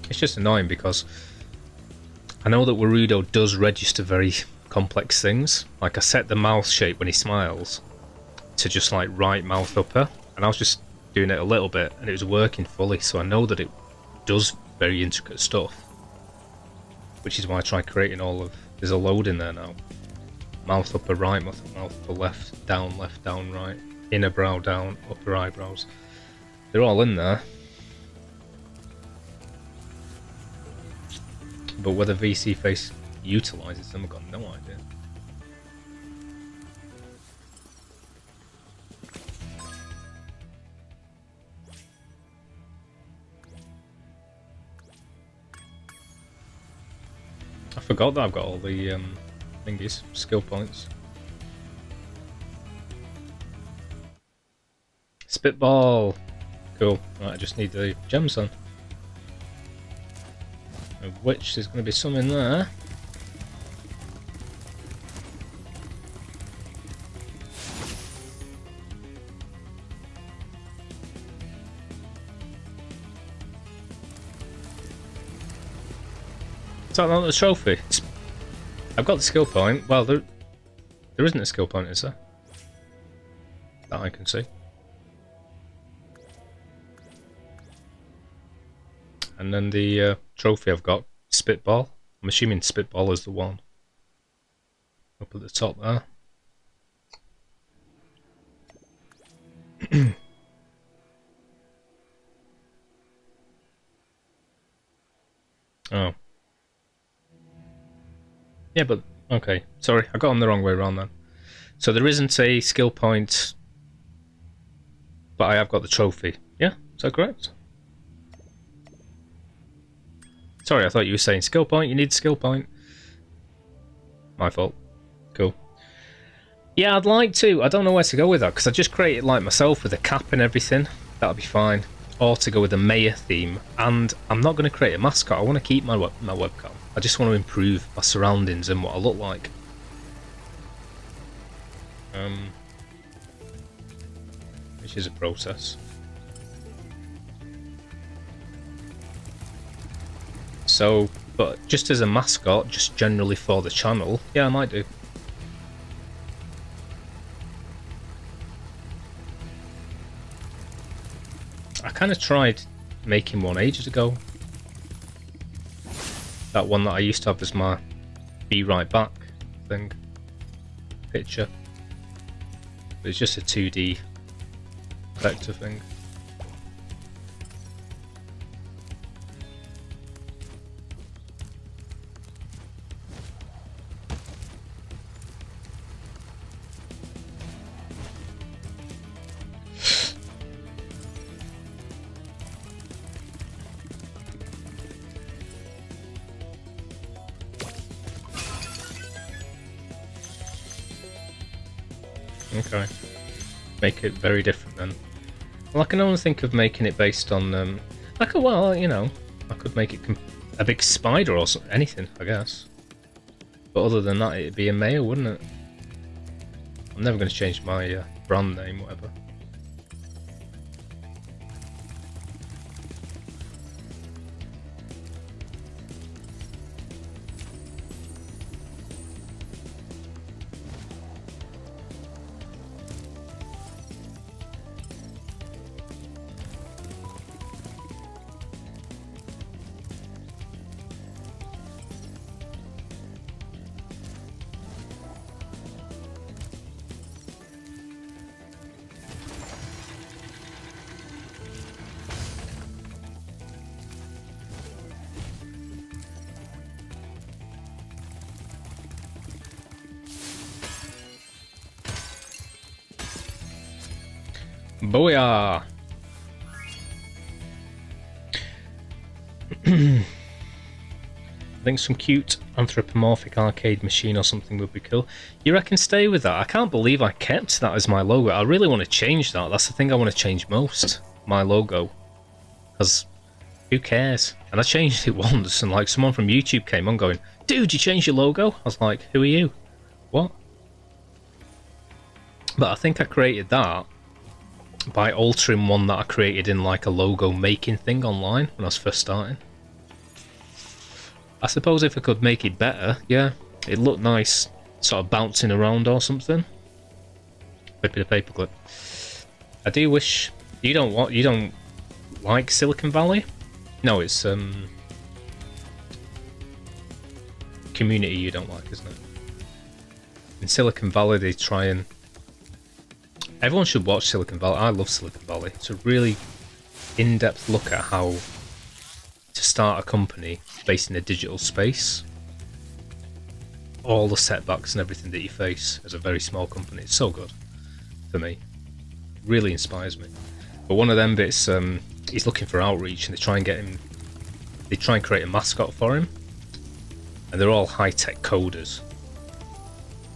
It's just annoying because I know that Warudo does register very complex things. Like, I set the mouth shape when he smiles to just like right mouth upper, and I was just doing it a little bit and it was working fully, so I know that it does very intricate stuff, which is why I try creating all of... There's a load in there now. Mouth upper right, mouth upper left, down, right, inner brow down, upper eyebrows. They're all in there. But whether VC Face utilises them, I've got no idea. I forgot that I've got all the thingies, skill points. Spitball! Cool. Right, I just need the gems then. Of which there's going to be some in there. Is that not the trophy? I've got the skill point. Well, there isn't a skill point, is there? That I can see. And then the trophy I've got, Spitball. I'm assuming Spitball is the one. Up at the top there. Oh. Yeah, but... Okay, sorry, I got them the wrong way around then. So there isn't a skill point, but I have got the trophy. Yeah, is that correct? Sorry, I thought you were saying skill point. You need a skill point. My fault. Cool. Yeah, I'd like to. I don't know where to go with that because I just created like myself with a cap and everything. That'll be fine. Or to go with the mayor theme. And I'm not going to create a mascot. I want to keep my webcam. I just want to improve my surroundings and what I look like. Which is a process. So, but just as a mascot, just generally for the channel, yeah, I might do. I kind of tried making one ages ago. That one that I used to have as my be right back thing. Picture. But it's just a 2D vector thing. Okay. Make it very different then. Well, I can only think of making it based on, like, well, you know, I could make it a big spider or something, anything, I guess. But other than that, it'd be a male, wouldn't it? I'm never going to change my brand name, whatever. Booyah! I think some cute anthropomorphic arcade machine or something would be cool. You reckon stay with that? I can't believe I kept that as my logo. I really want to change that. That's the thing I want to change most. My logo. Because who cares? And I changed it once and like someone from YouTube came on going, dude, you changed your logo? I was like, who are you? What? But I think I created that by altering one that I created in like a logo making thing online when I was first starting. I suppose if I could make it better, yeah, it looked nice, sort of bouncing around or something. Rip it a paperclip. I do wish you don't like Silicon Valley? No, it's Community you don't like, isn't it? In Silicon Valley they try and everyone should watch Silicon Valley. I love Silicon Valley. It's a really in-depth look at how to start a company based in a digital space. All the setbacks and everything that you face as a very small company. It's so good for me. Really inspires me. But one of them bits, he's looking for outreach and they try and get him. They try and create a mascot for him, and they're all high-tech coders.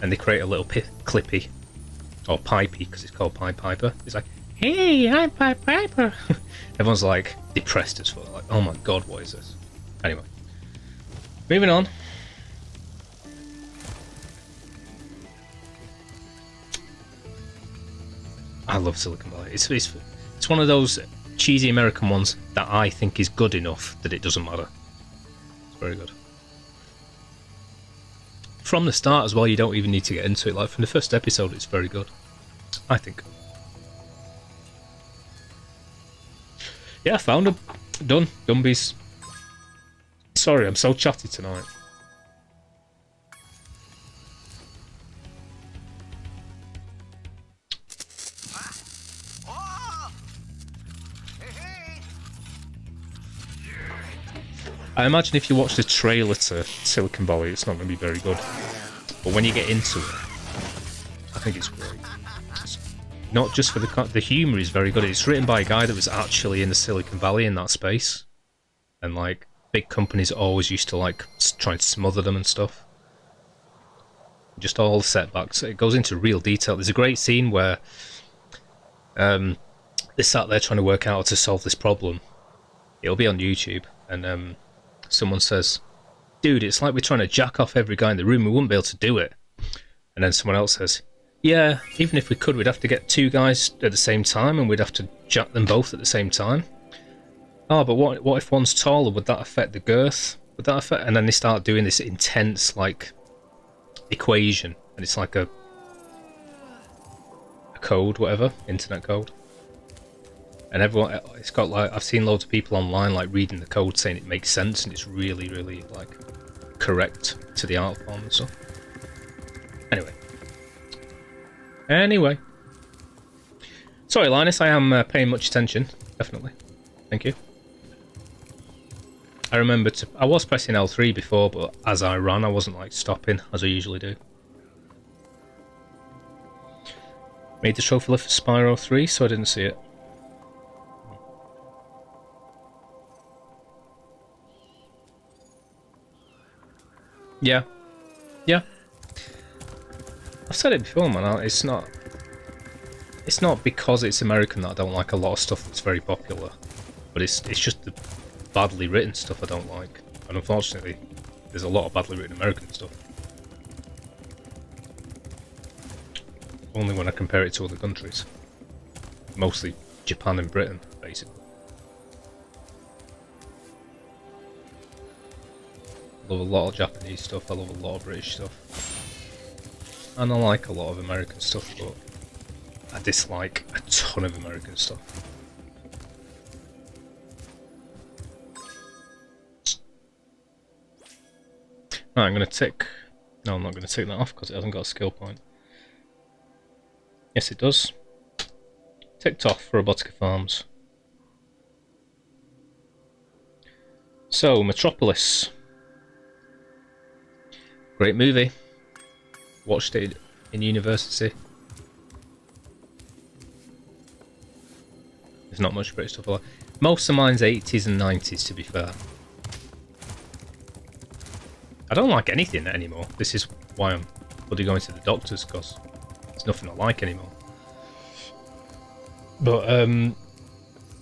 And they create a little Clippy. Or Pipey, because it's called Pied Piper. He's like, hey, I'm Pied Piper. Everyone's like depressed as fuck. Like, oh my god, what is this? Anyway, moving on. I love Silicon Valley. It's one of those cheesy American ones that I think is good enough that it doesn't matter. It's very good. From the start as well, you don't even need to get into it. Like from the first episode, it's very good, I think. Yeah, I found them. Done. Dumbies. Sorry, I'm so chatty tonight. I imagine if you watch the trailer to Silicon Valley, it's not going to be very good. But when you get into it, I think it's great. It's not just for the humour is very good. It's written by a guy that was actually in the Silicon Valley in that space, and like big companies always used to like try and smother them and stuff. Just all the setbacks. It goes into real detail. There's a great scene where they sat there trying to work out how to solve this problem. It'll be on YouTube, and someone says, dude, it's like we're trying to jack off every guy in the room, we wouldn't be able to do it. And then someone else says, yeah, even if we could, we'd have to get two guys at the same time and we'd have to jack them both at the same time. Oh, but what if one's taller? Would that affect the girth? Would that affect? And then they start doing this intense like equation, and it's like a code, whatever, internet code. And everyone, it's got like, I've seen loads of people online like reading the code saying it makes sense and it's really, really like correct to the art form and stuff. Anyway. Sorry, Linus, I am paying much attention. Definitely. Thank you. I remember I was pressing L3 before, but as I ran, I wasn't like stopping as I usually do. Made the trophy lift for Spyro 3, so I didn't see it. Yeah. Yeah. I've said it before, man. It's not because it's American that I don't like a lot of stuff that's very popular. But it's just the badly written stuff I don't like. And unfortunately, there's a lot of badly written American stuff. Only when I compare it to other countries. Mostly Japan and Britain, basically. I love a lot of Japanese stuff, I love a lot of British stuff. And I like a lot of American stuff, but I dislike a ton of American stuff. Right, I'm going to tick... No, I'm not going to tick that off because it hasn't got a skill point. Yes, it does. Ticked off for Robotica Farms. So, Metropolis. Great movie. Watched it in university. There's not much British stuff I like. Most of mine's 80s and 90s, to be fair. I don't like anything anymore. This is why I'm bloody going to the doctors, because there's nothing I like anymore. But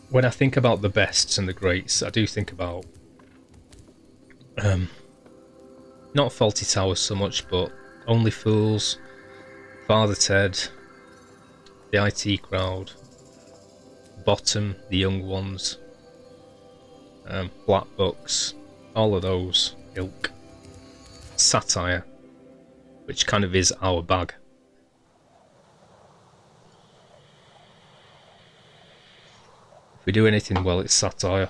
when I think about the bests and the greats, I do think about not Faulty Towers so much, but Only Fools, Father Ted, The IT Crowd, Bottom, The Young Ones, Black Books, all of those ilk. Satire, which kind of is our bag. If we do anything well, it's satire.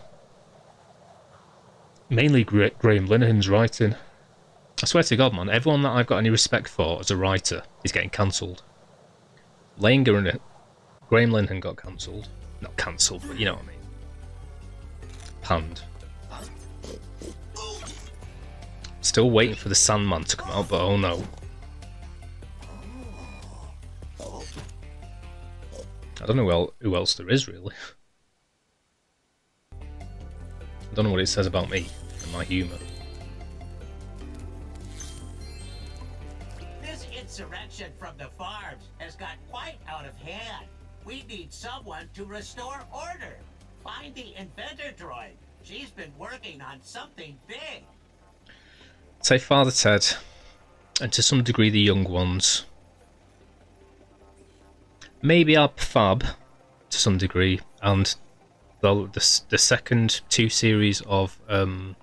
Mainly Graham Linehan's writing. I swear to God, man, everyone that I've got any respect for as a writer is getting cancelled. Langer and Graham Linehan got cancelled. Not cancelled, but you know what I mean. Panned. Still waiting for the Sandman to come out, but oh no. I don't know who else there is, really. I don't know what it says about me and my humour. This insurrection from the farms has got quite out of hand. We need someone to restore order. Find the inventor droid. She's been working on something big. Say Father Ted, and to some degree the Young Ones. Maybe Ab Fab, to some degree, and the second two series of one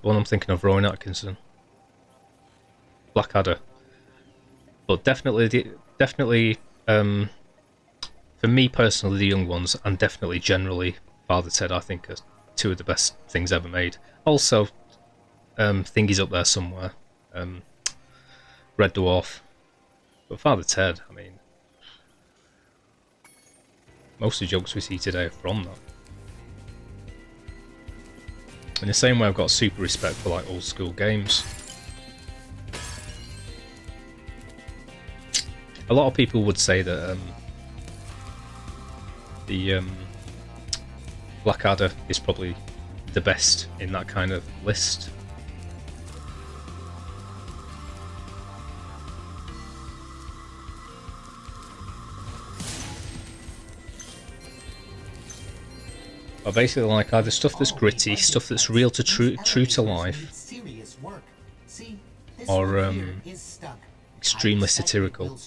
I'm thinking of, Rowan Atkinson, Blackadder. But definitely, for me personally, the Young Ones, and definitely generally Father Ted, I think are two of the best things ever made. Also, Thingy's up there somewhere. Red Dwarf. But Father Ted, I mean, most of the jokes we see today are from that. In the same way, I've got super respect for like old school games. A lot of people would say that the Blackadder is probably the best in that kind of list. I basically like either stuff that's gritty, stuff that's real to true to life, or extremely satirical.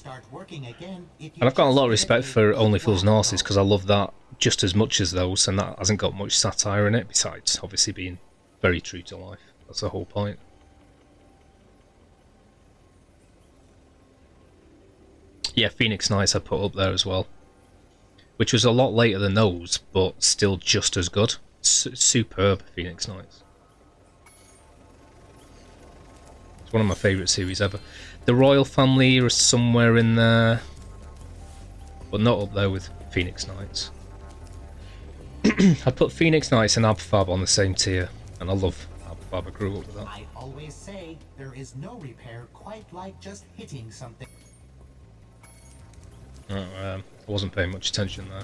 And I've got a lot of respect for Only Fools and Horses because I love that just as much as those, and that hasn't got much satire in it, besides obviously being very true to life. That's the whole point. Yeah, Phoenix Nights I put up there as well, which was a lot later than those, but still just as good. Superb, Phoenix Nights. It's one of my favourite series ever. The Royal Family is somewhere in there, but not up there with Phoenix Nights. I put Phoenix Nights and Ab Fab on the same tier, and I love Ab Fab. I grew up with that. I always say there is no repair quite like just hitting something. I wasn't paying much attention there.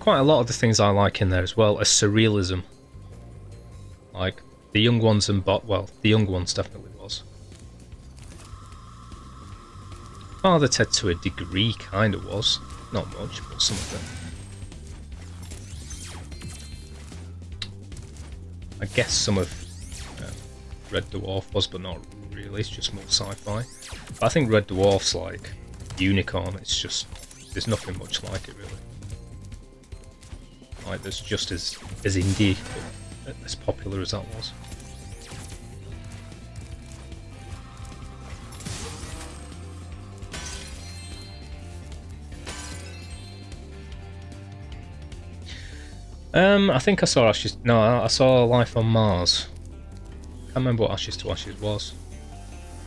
Quite a lot of the things I like in there as well are surrealism. Like the Young Ones and well, the Young Ones definitely was. Father Ted to a degree kind of was. Not much, but some of it. I guess some of Red Dwarf was, but not really. It's just more sci-fi. But I think Red Dwarf's like Unicorn. It's just, there's nothing much like it really. Like there's just as indie, but as popular as that was. I think I saw I saw Life on Mars. can't remember what Ashes to Ashes was.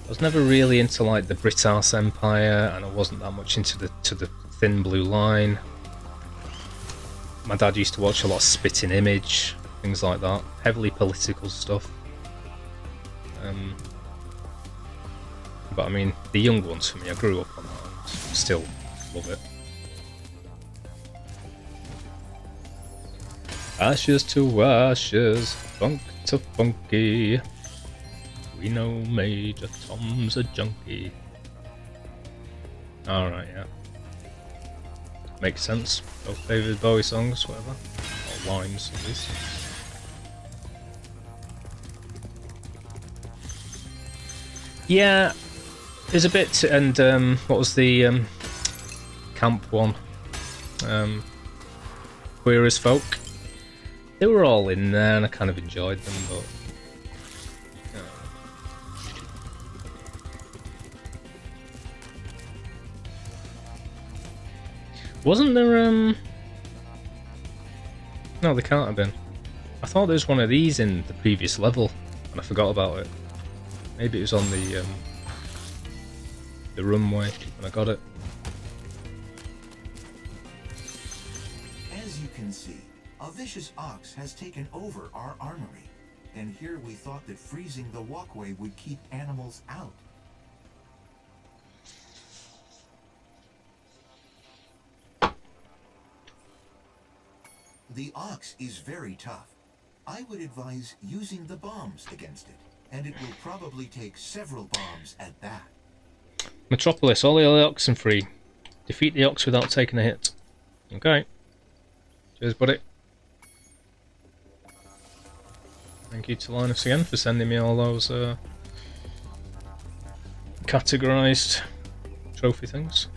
I was never really into like the Britas Empire, and I wasn't that much into the Thin Blue Line. My dad used to watch a lot of Spitting Image, things like that, heavily political stuff. But I mean, the young ones for me, I grew up on that and still love it. Ashes to ashes, funk to funky. We know Major Tom's a junkie. Alright, yeah. Makes sense. Both favourite Bowie songs, whatever. Or lines, at least. Yeah, there's a bit, and what was the camp one? Queer as Folk. They were all in there, and I kind of enjoyed them, but wasn't there, no, they can't have been. I thought there was one of these in the previous level, and I forgot about it. Maybe it was on the runway, and I got it. As you can see, a vicious ox has taken over our armory, and here we thought that freezing the walkway would keep animals out. The ox is very tough. I would advise using the bombs against it, and it will probably take several bombs at that. Metropolis, all the oxen free. Defeat the ox without taking a hit. Okay. Cheers, buddy. Thank you to Linus again for sending me all those categorised trophy things.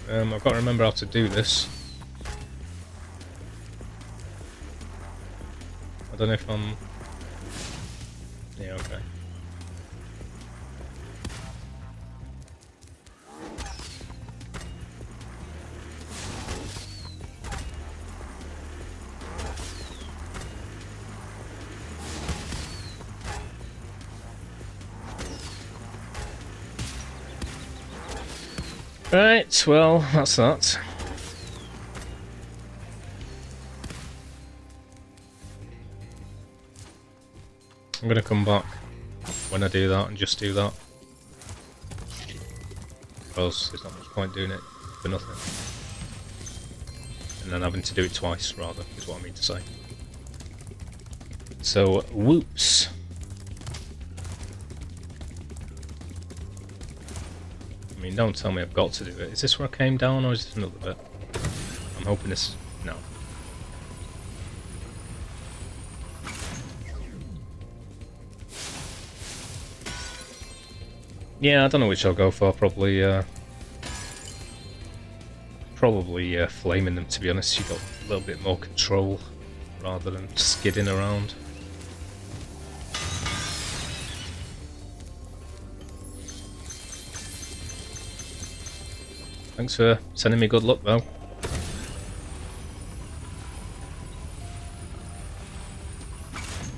I've got to remember how to do this. I don't know if I'm... Yeah, okay. Right, well, that's that. I'm gonna come back when I do that and just do that. Because there's not much point doing it for nothing. And then having to do it twice, rather, is what I mean to say. So, whoops. I mean, don't tell me I've got to do it. Is this where I came down, or is this another bit? I'm hoping this... no. Yeah, I don't know which I'll go for. Probably flaming them, to be honest. You've got a little bit more control, rather than skidding around. Thanks for sending me good luck, though.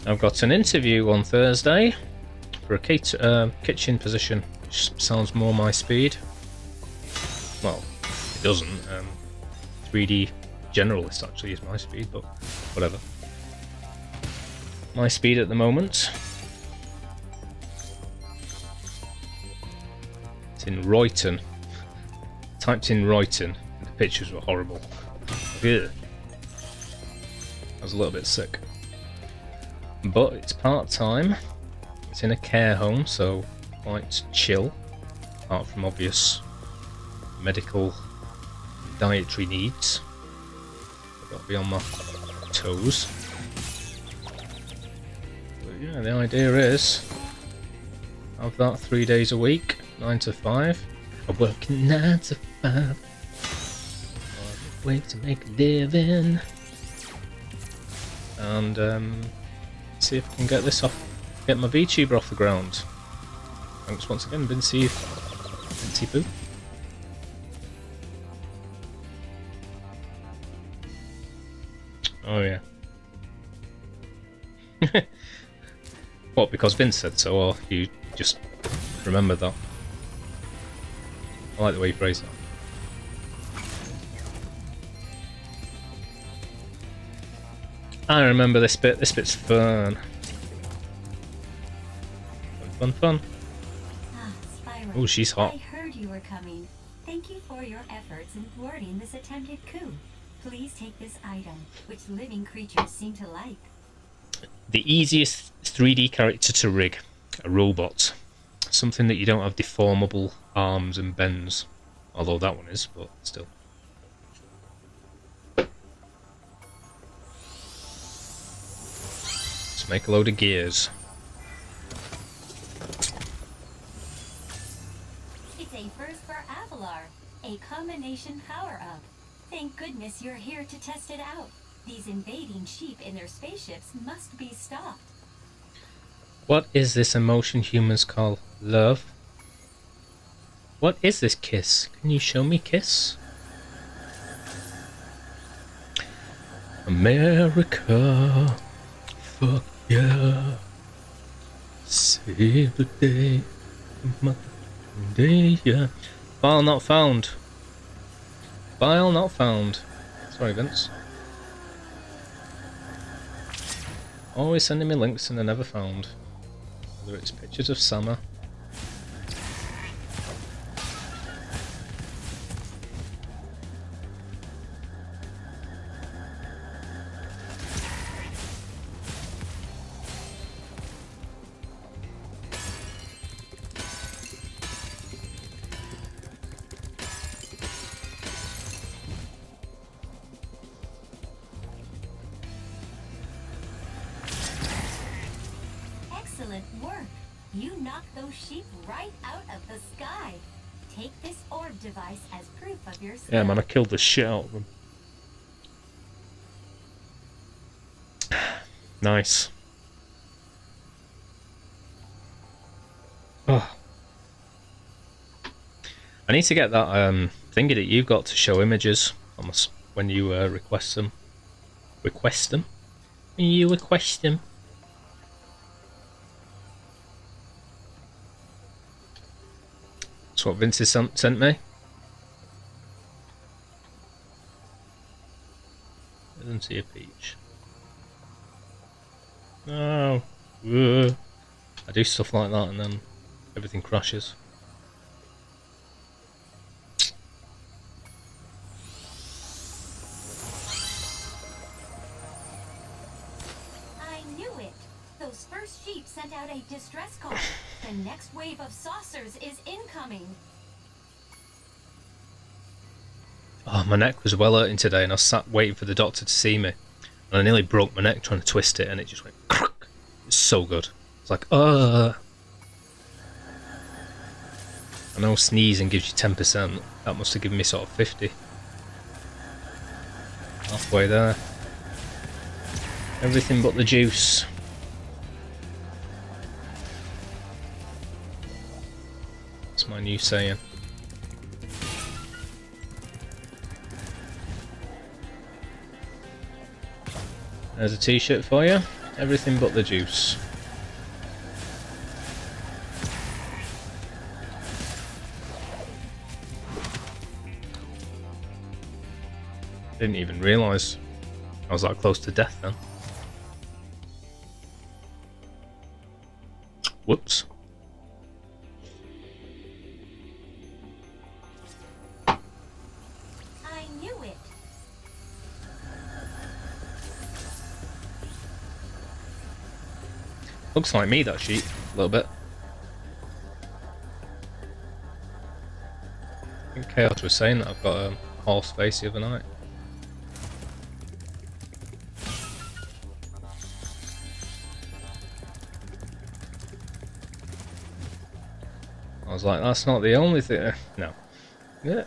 I've got an interview on Thursday for a kitchen position, which sounds more my speed. Well, it doesn't. 3D generalist actually is my speed, but whatever. My speed at the moment. It's in Royton. Typed in Royton, and the pictures were horrible. Ugh. I was a little bit sick. But it's part-time. It's in a care home, so quite chill. Apart from obvious medical dietary needs. I've got to be on my toes. But yeah, the idea is have that 3 days a week, 9 to 5. I'm working 9 to 5. Way to make a living. And see if I can get this off, get my VTuber off the ground. Thanks once again, Vinci Poo. Oh yeah. What, because Vince said so, or you just remember that? I like the way you phrase that. I remember this bit. This bit's fun. Fun. Ah, Spyro. Oh, she's hot. I heard you were coming. Thank you for your efforts in thwarting this attempted coup. Please take this item, which living creatures seem to like. The easiest 3D character to rig. A robot. Something that you don't have deformable arms and bends. Although that one is, but still. Let's make a load of gears. It's a first for Avalar, a combination power-up. Thank goodness you're here to test it out. These invading sheep in their spaceships must be stopped. What is this emotion humans call love? What is this kiss? Can you show me kiss? America, fuck yeah. Save the day, yeah. File not found. File not found. Sorry, Vince. Always sending me links and they're never found. Whether it's pictures of summer. Excellent work. You knocked those sheep right out of the sky. Take this orb device as proof of your skill. Yeah, man, I killed the shit out of them. Nice. Oh. I need to get that thingy that you've got to show images almost when you request them. Request them? When you request them. That's what Vince has sent me. Doesn't see a peach. No. Ugh. I do stuff like that and then everything crashes. I knew it. Those first sheep sent out a distress call. The next wave of saucers is incoming. Oh, my neck was well hurting today and I sat waiting for the doctor to see me. And I nearly broke my neck trying to twist it and it just went crack. It's so good. It's like, I know sneezing gives you 10%. That must have given me sort of 50. Halfway there. Everything but the juice. That's my new saying. There's a t-shirt for you. Everything but the juice. Didn't even realise I was that close to death then. Whoops. I knew it. Looks like me, that sheep, a little bit. I think Chaos was saying that I've got a horse face the other night. I was like, that's not the only thing. No. Yeah.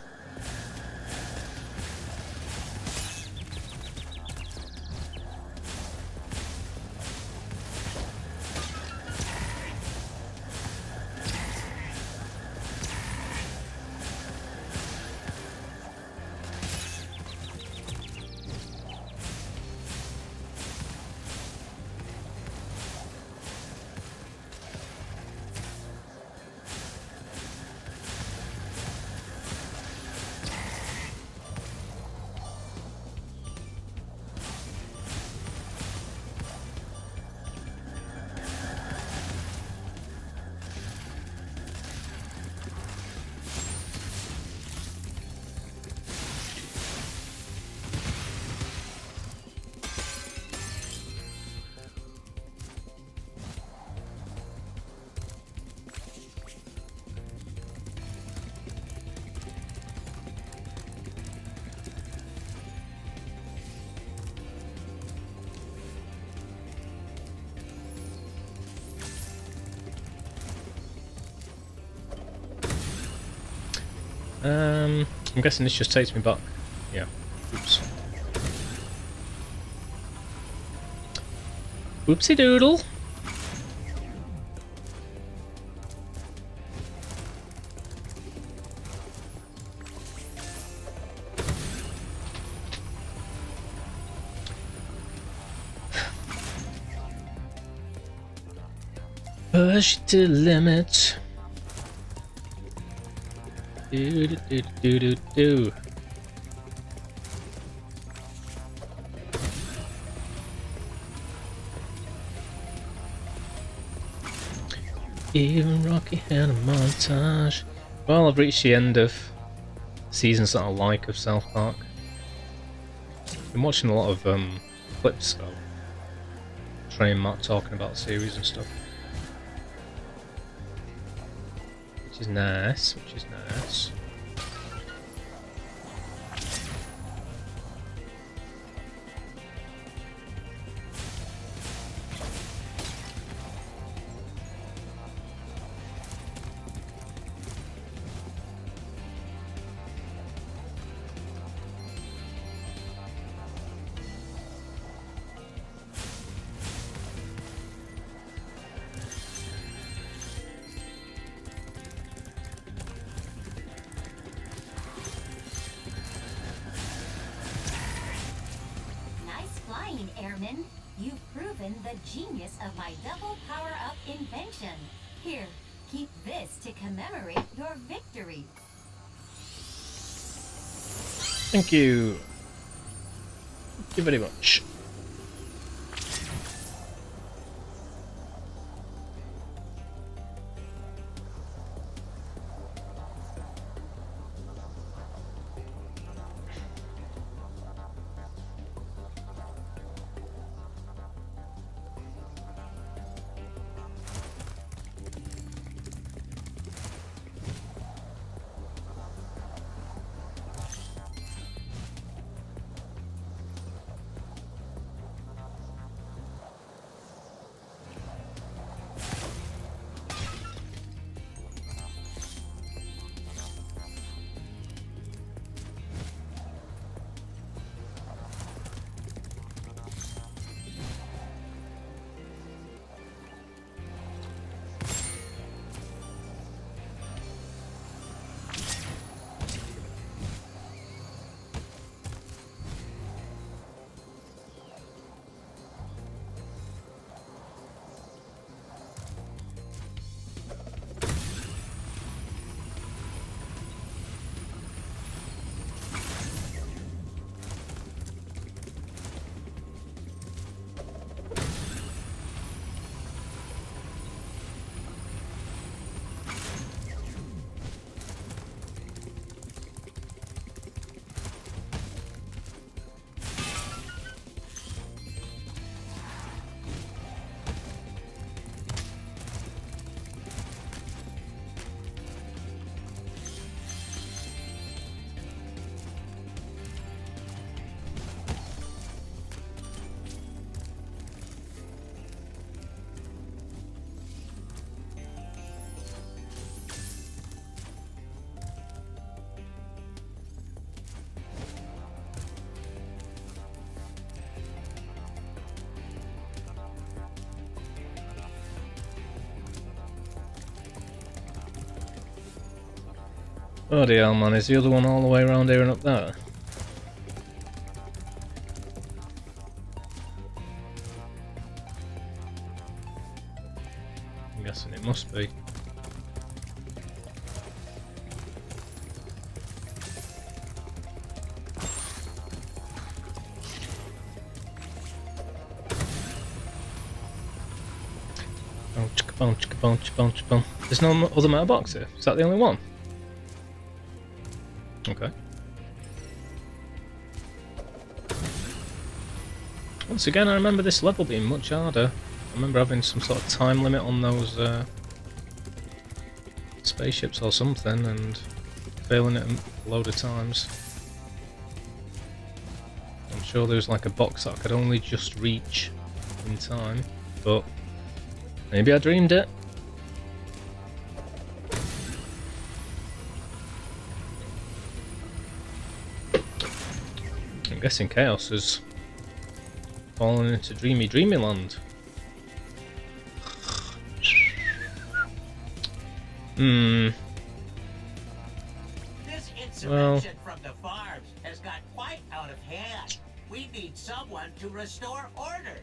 I'm guessing this just takes me back. Yeah. Oops. Oopsie doodle. Push to the limit. Do do do do do do. Even Rocky had a montage. Well, I've reached the end of seasons that I like of South Park. Been watching a lot of clips though. Trey and Matt talking about the series and stuff. Which is nice, which is nice. Nice flying, Airman. You've proven the genius of my double power-up invention. Here, keep this to commemorate your victory. Thank you. Thank you very much. Bloody hell, man, is the other one all the way around here and up there? I'm guessing it must be. Oh, chicka boom, chicka boom, chicka boom, chicka boom. There's no other mailbox here. Is that the only one? Okay. Once again, I remember this level being much harder. I remember having some sort of time limit on those spaceships or something and failing it a load of times. I'm sure there's like a box that I could only just reach in time, but maybe I dreamed it. I'm guessing Chaos has fallen into dreamy, dreamy land. Hmm. This insurrection from the farms has got quite out of hand. We need someone to restore order.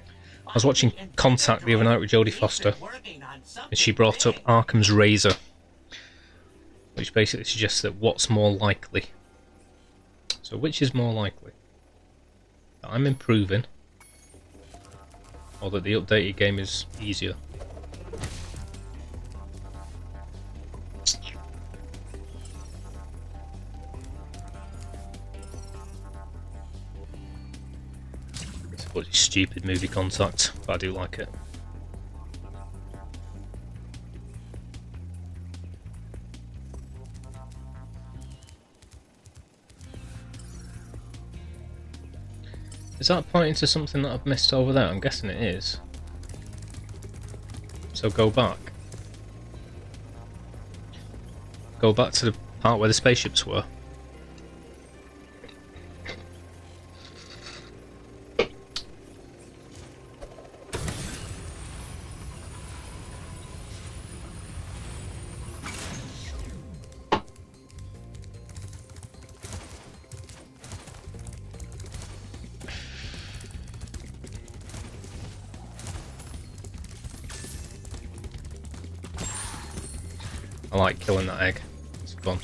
I was watching Contact the other night with Jodie Foster, and she brought up Arkham's Razor, which basically suggests that what's more likely. So which is more likely? That I'm improving, or that the updated game is easier? It's a bloody stupid movie, Contact, but I do like it. Is that pointing to something that I've missed over there? I'm guessing it is. So go back. Go back to the part where the spaceships were. I like killing that egg. It's fun.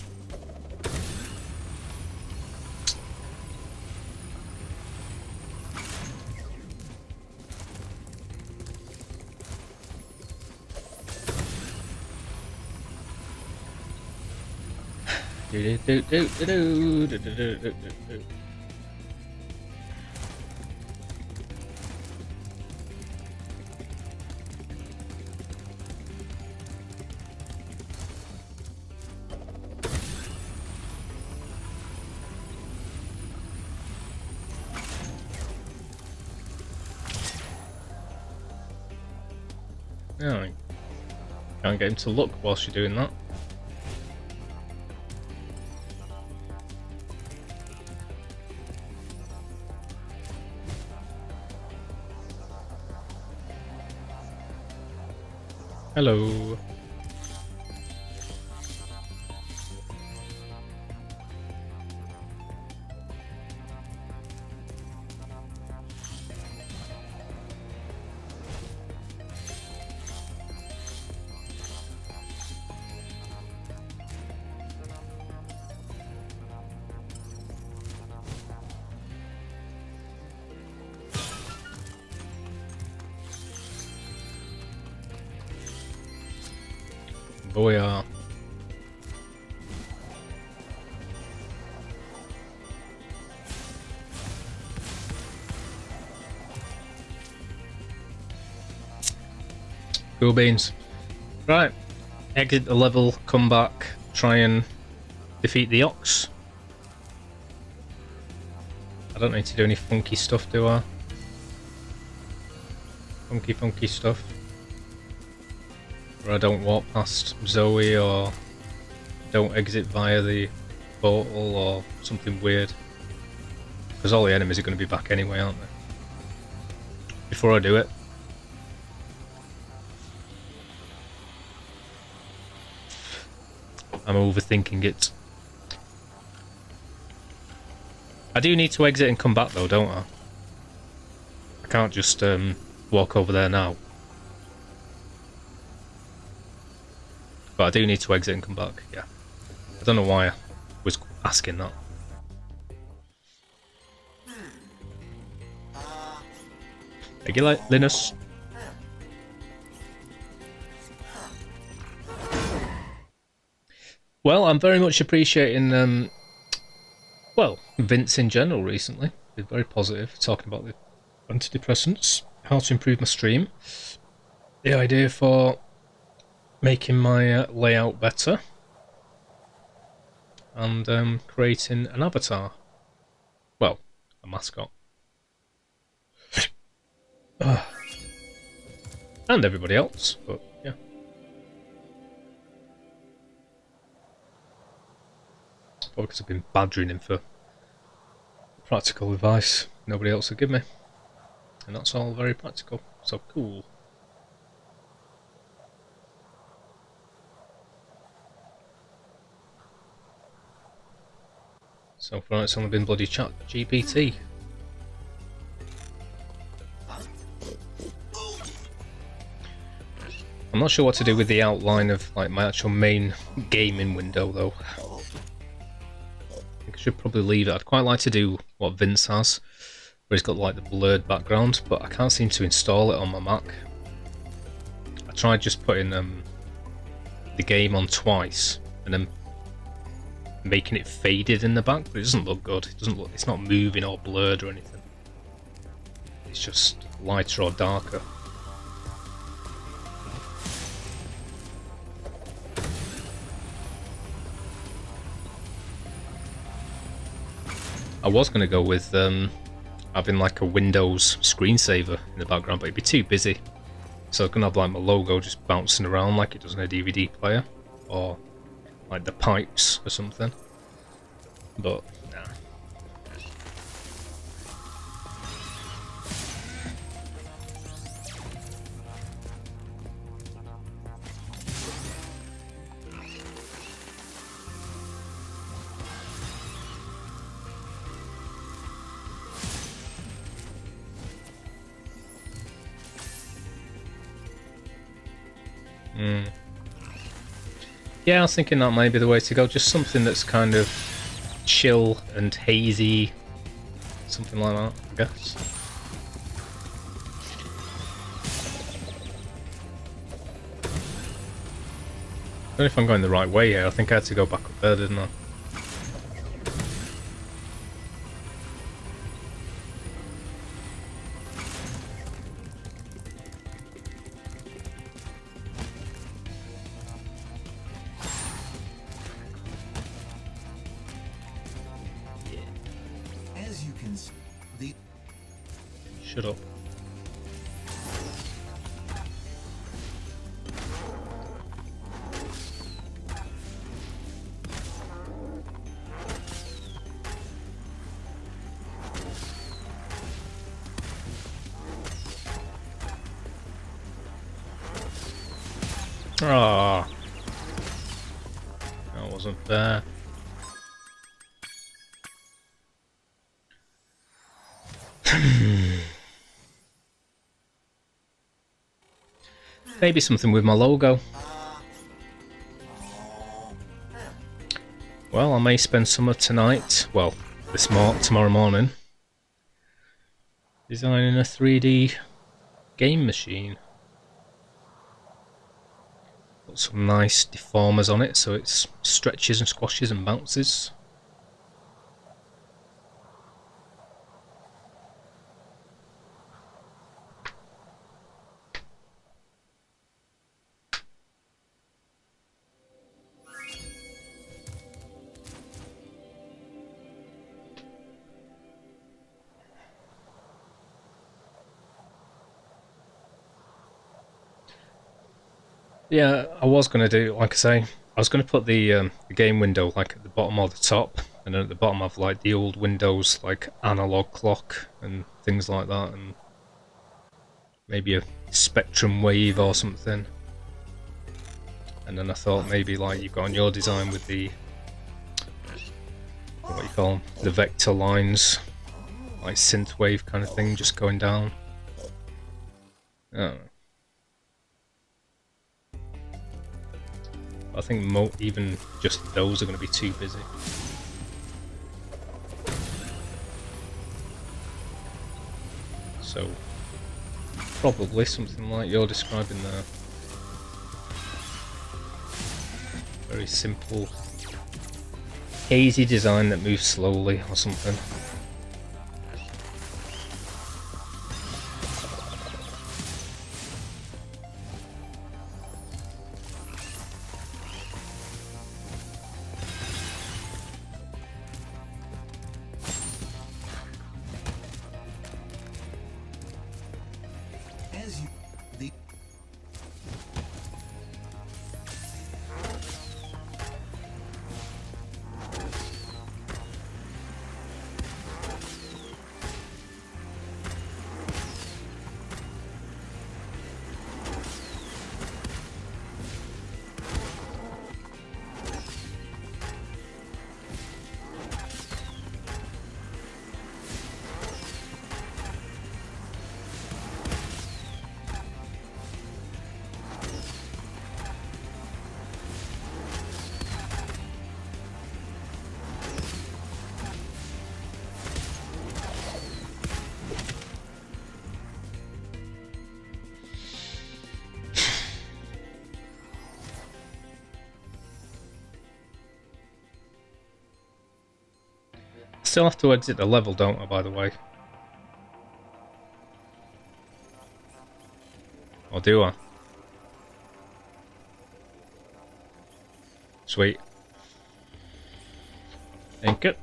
No, can't get him to look whilst you're doing that. Hello. Booyah. Cool beans. Right. Exit the level, come back, try and defeat the Ox. I don't need to do any funky stuff, do I? Funky stuff. Or I don't walk past Zoe, or don't exit via the portal, or something weird. Because all the enemies are going to be back anyway, aren't they? Before I do it. I'm overthinking it. I do need to exit and come back though, don't I? I can't just walk over there now. But I do need to exit and come back, yeah. I don't know why I was asking that. Thank you, Linus. Well, I'm very much appreciating, well, Vince in general recently. Been very positive, talking about the antidepressants, how to improve my stream. The idea for making my layout better, and creating an avatar. Well, a mascot. And everybody else, but yeah. Probably because I've been badgering him for practical advice nobody else would give me. And that's all very practical. So cool. So far it's only been bloody chat GPT. I'm not sure what to do with the outline of like my actual main gaming window though. I think I should probably leave it. I'd quite like to do what Vince has, where he's got like the blurred background, but I can't seem to install it on my Mac. I tried just putting the game on twice and then making it faded in the back, but it doesn't look good. It doesn't look. It's not moving or blurred or anything. It's just lighter or darker. I was going to go with having like a Windows screensaver in the background, but it'd be too busy. So I'm going to have like my logo just bouncing around like it does in a DVD player, or like the pipes or something. But nah. Yeah, I was thinking that might be the way to go. Just something that's kind of chill and hazy. Something like that, I guess. I don't know if I'm going the right way here. I think I had to go back up there, didn't I? Shut up. Ah, that wasn't fair. Maybe something with my logo. Well, I may spend some of tonight, well, tomorrow morning, designing a 3D game machine. Put some nice deformers on it so it stretches and squashes and bounces. Yeah, I was going to do, like I say, I was going to put the game window like at the bottom or the top, and then at the bottom have like the old Windows like analog clock and things like that, and maybe a spectrum wave or something. And then I thought maybe like you've got on your design with the, what do you call them, the vector lines, like synthwave kind of thing just going down. I don't know. I think even just those are going to be too busy. So, probably something like you're describing there. Very simple, hazy design that moves slowly or something. still have to exit the level, don't I, by the way? Or do I? Sweet. Thank you.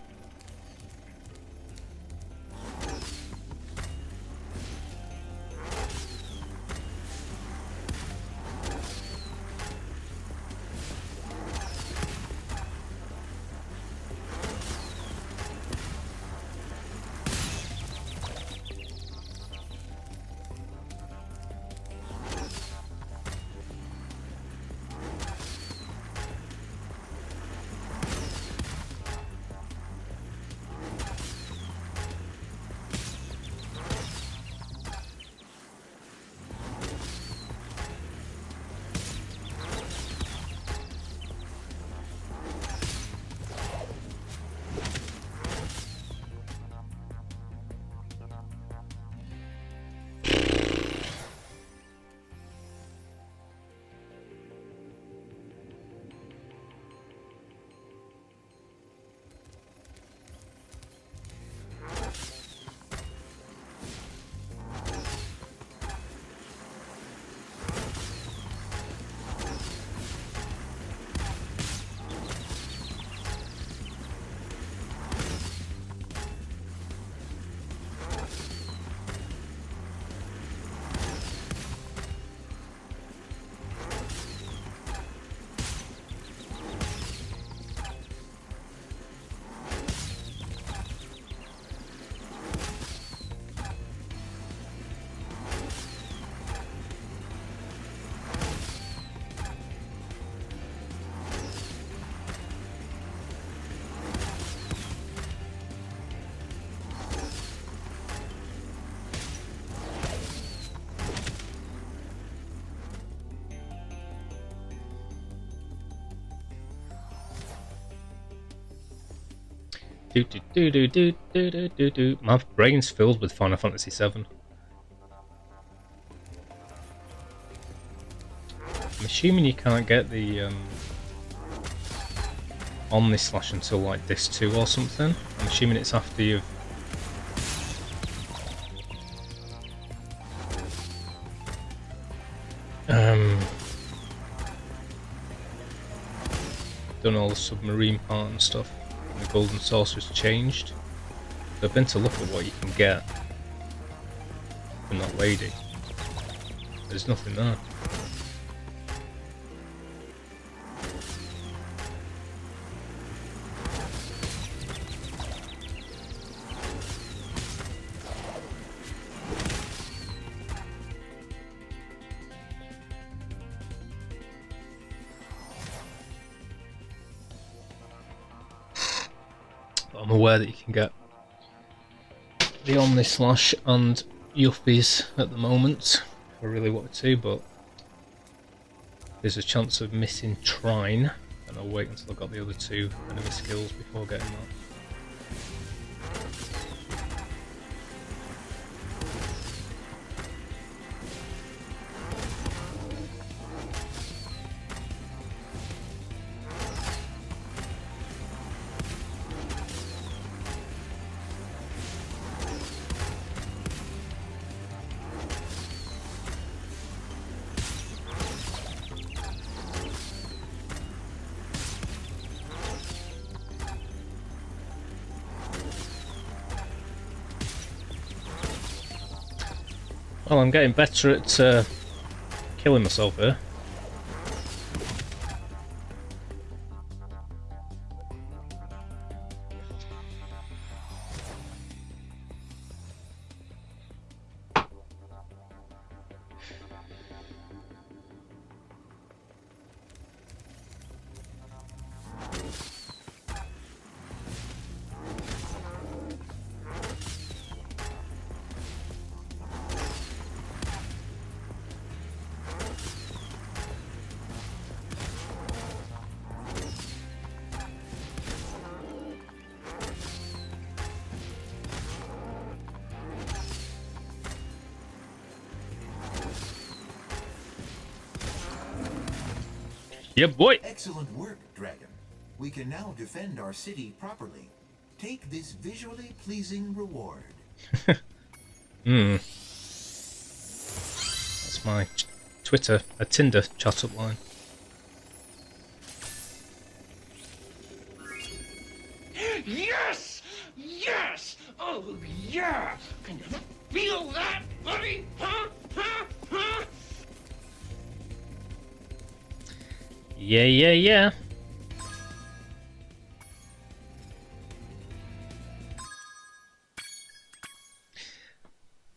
My brain's filled with Final Fantasy VII. I'm assuming you can't get the Omnislash until like this 2 or something. I'm assuming it's after you've done all the submarine part and stuff. The golden saucer's changed. So I've been to look at what you can get from that lady. There's nothing there. I'm aware that you can get the Omnislash and Yuppies at the moment if I really wanted to, but there's a chance of missing Trine, and I'll wait until I've got the other 2 enemy skills before getting that. Well, I'm getting better at killing myself here. Yeah, boy! Excellent work, Dragon. We can now defend our city properly. Take this visually pleasing reward. That's my Twitter, a Tinder chat-up line. Yes! Yes! Oh, yeah! Can you feel that, buddy? Huh? Huh? Huh? Yeah, yeah, yeah.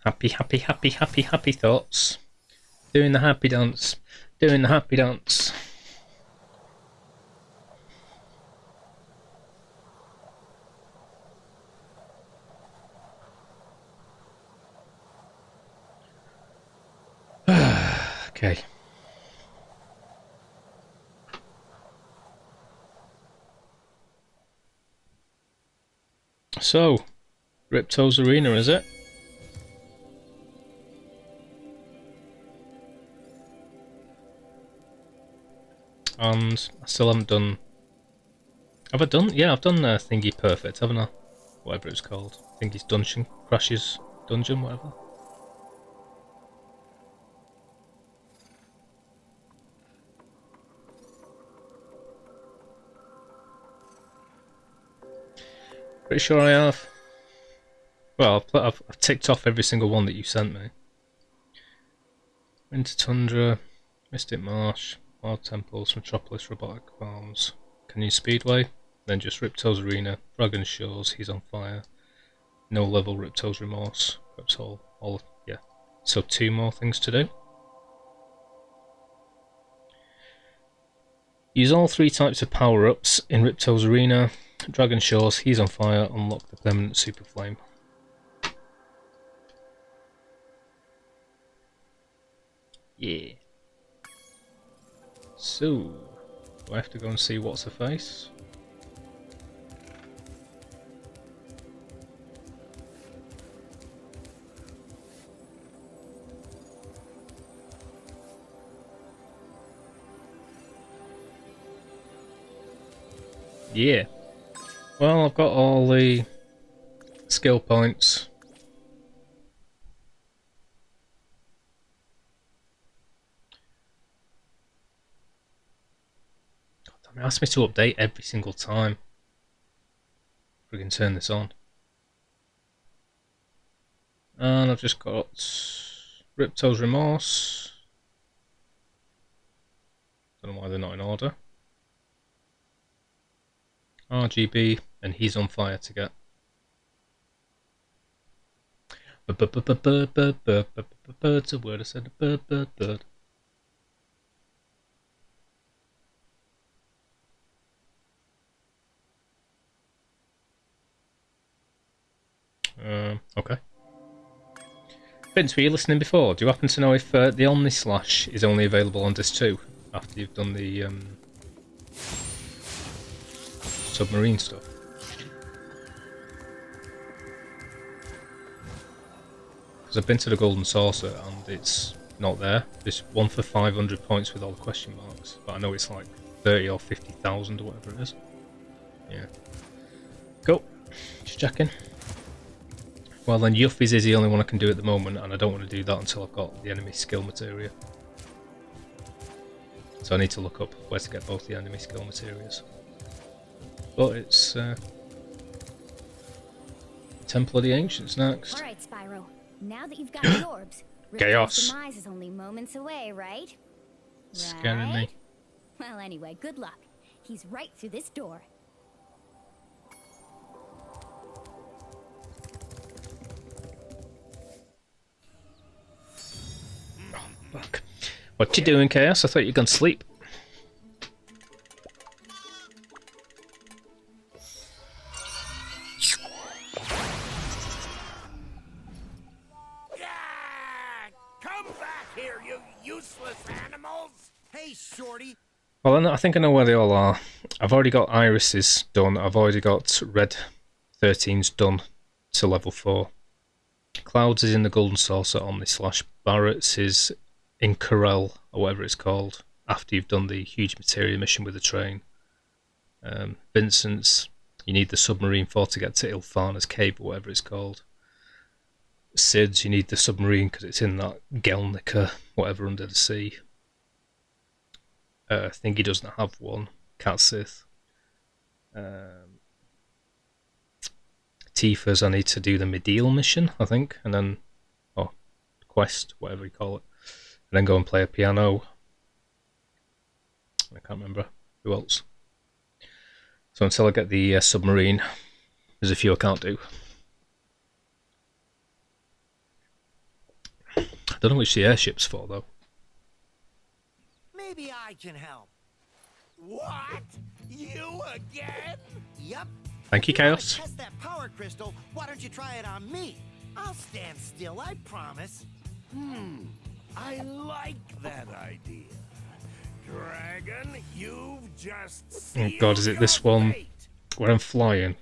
Happy, happy, happy, happy, happy thoughts. Doing the happy dance. Doing the happy dance. Okay. So, Ripto's Arena, is it? And I still haven't done... Have I done? Yeah, I've done Thingy Perfect, haven't I? Whatever it's called. Thingy's Dungeon. Crash's Dungeon, whatever. Pretty sure I have. Well, I've ticked off every single one that you sent me. Winter Tundra, Mystic Marsh, Wild Temples, Metropolis, Robotic Farms, Canyon Speedway, then just Ripto's Arena, Dragon Shores, He's on Fire, No Level, Ripto's Remorse, perhaps all, yeah. So 2 more things to do. Use all 3 types of power-ups in Ripto's Arena, Dragon Shores, He's on Fire, unlock the permanent Super Flame. Yeah. So, do I have to go and see what's her face? Yeah. Well, I've got all the skill points. God damn it, ask me to update every single time. If we can turn this on. And I've just got Ripto's Remorse. Don't know why they're not in order. RGB, and He's on Fire to get. Bird's a word, I said bird. Okay. Vince, were you listening before? Do you happen to know if the Omnislash is only available on disc 2 after you've done the submarine stuff? Because I've been to the Golden Saucer and it's not there. There's one for 500 points with all the question marks, but I know it's like 30 or 50,000 or whatever it is. Yeah. Cool. Just checking. Well then, Yuffie's is the only one I can do at the moment, and I don't want to do that until I've got the enemy skill materia. So I need to look up where to get both the enemy skill materials. But it's Temple of the Ancients next. All right, Spyro. Now that you've got the orbs, Chaos. Ripto's demise is only moments away, right? Scaring me. Well, anyway, good luck. He's right through this door. Fuck. What you doing, Chaos? I thought you were going to sleep. Come back here, you useless animals! Hey, Shorty. Well, I think I know where they all are. I've already got Iris's done. I've already got Red 13's done to level 4. Clouds is in the Golden Saucer Omnislash. Barrett's is in Corel, or whatever it's called, after you've done the huge materia mission with the train. Vincent's You need the submarine for to get to Ilfana's cave or whatever it's called. Sid's, you need the submarine because it's in that Gelnica, whatever, under the sea. I think he doesn't have one. Cat Sith. Tifa's, I need to do the Medial mission, I think, and then, quest, whatever you call it, and then go and play a piano. I can't remember who else. So until I get the submarine, there's a few I can't do. I don't know which the airship's for though. Maybe I can help. What? You again? Yep. Thank you, Chaos. Test that power crystal. Why don't you try it on me? I'll stand still, I promise. I like that idea. Dragon, you've just Oh god, is it this one where I'm flying?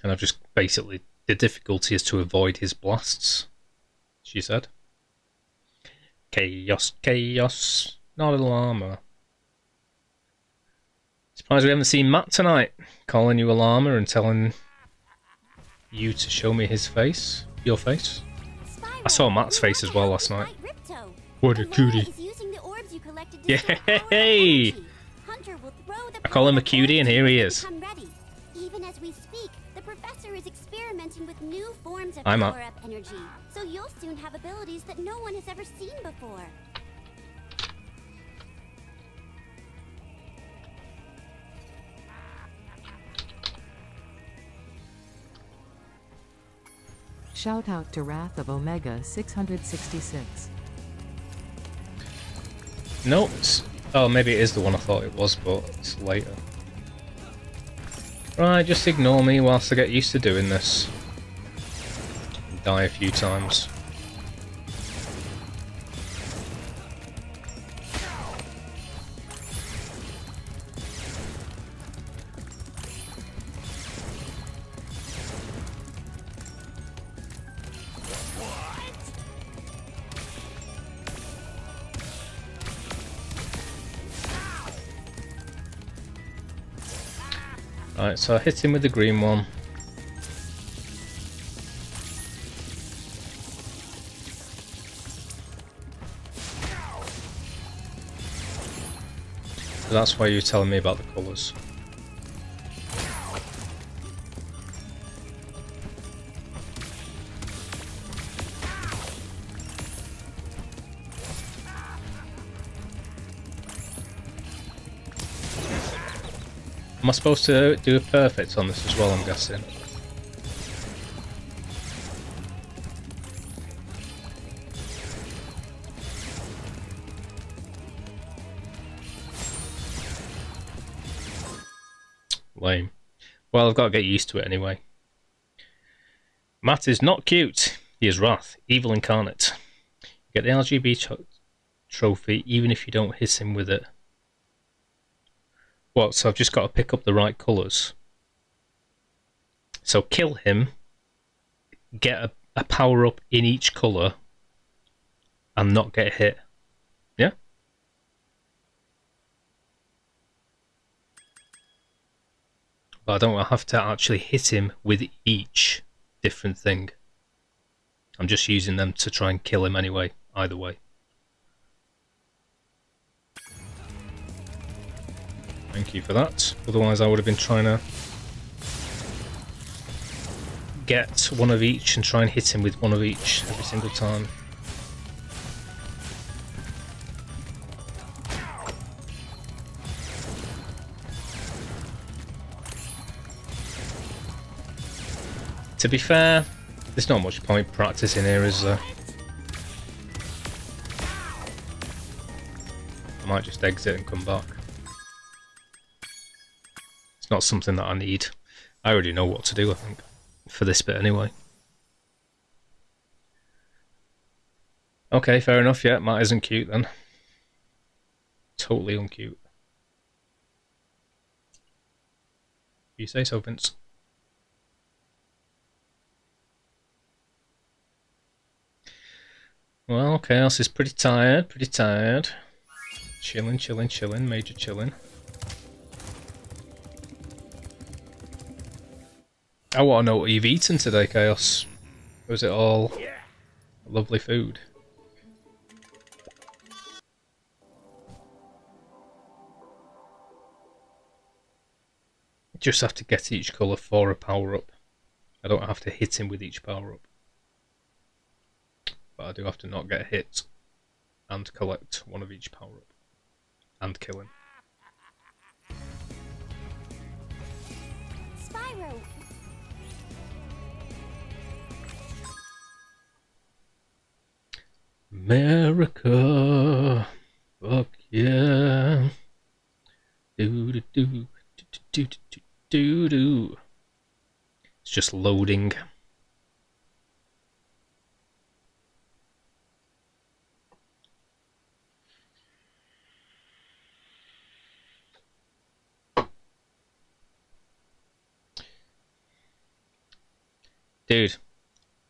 And I've just basically, the difficulty is to avoid his blasts, she said. Chaos, chaos, not a llama. Surprised we haven't seen Matt tonight. Calling you a llama and telling you to show me his face. Your face. Spyro, I saw Matt's face as well last night. Ripto. What a cutie. Is using the orbs you collected to store power and Yay! energy. Hunter will throw the I call him a power cutie and here he orbs is. become ready. Even as we speak, the professor is experimenting with new forms of I'm up. power-up energy. So you'll soon have abilities that no one has ever seen before. Shout out to Wrath of Omega 666. No, oh, maybe it is the one I thought it was, but it's later. Right, just ignore me whilst I get used to doing this. Die a few times. Right, so I hit him with the green one. So that's why you're telling me about the colours. Am I supposed to do a perfect on this as well, I'm guessing? Lame. Well, I've got to get used to it anyway. Matt is not cute. He is Wrath, evil incarnate. You get the RGB trophy even if you don't hit him with it. What, so I've just got to pick up the right colours. So kill him, get a power up in each colour, and not get hit. Yeah? But I don't have to actually hit him with each different thing. I'm just using them to try and kill him anyway, either way. Thank you for that. Otherwise I would have been trying to get one of each and try and hit him with one of each every single time. To be fair, there's not much point practicing here, is there? I might just exit and come back. It's not something that I need. I already know what to do, I think, for this bit anyway. Okay, fair enough, yeah, Matt isn't cute then. Totally uncute. You say so, Vince. Well, Chaos is pretty tired, pretty tired. Chilling, chilling, chilling. Major chilling. I want to know what you've eaten today, Chaos. Or is it all lovely food? Just have to get each colour for a power-up. I don't have to hit him with each power-up. But I do have to not get hit and collect one of each power-up. And kill him. Spyro! America! Fuck yeah! Do do do do do do do do. It's just loading. Dude,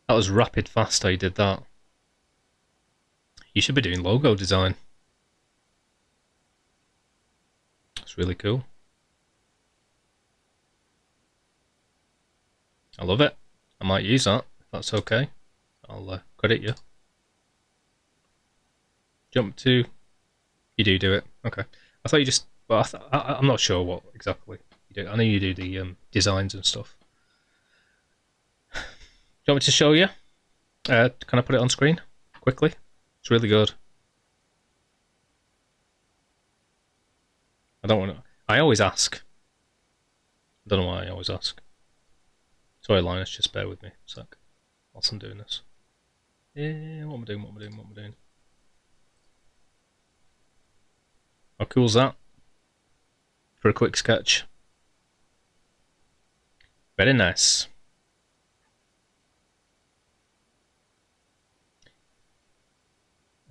that was rapid fast how you did that. You should be doing logo design. That's really cool. I love it. I might use that, if that's okay. I'll credit you. Jump to... You do it. Okay. I thought you just... Well, I'm not sure what exactly you do. I know you do the designs and stuff. Do you want me to show you? Can I put it on screen? Quickly? It's really good. I don't want to... I always ask. I don't know why I always ask. Sorry, Linus, just bear with me a sec. Whilst I'm doing this. Yeah, what am I doing, what am I doing, what am I doing? How cool's that? For a quick sketch. Very nice.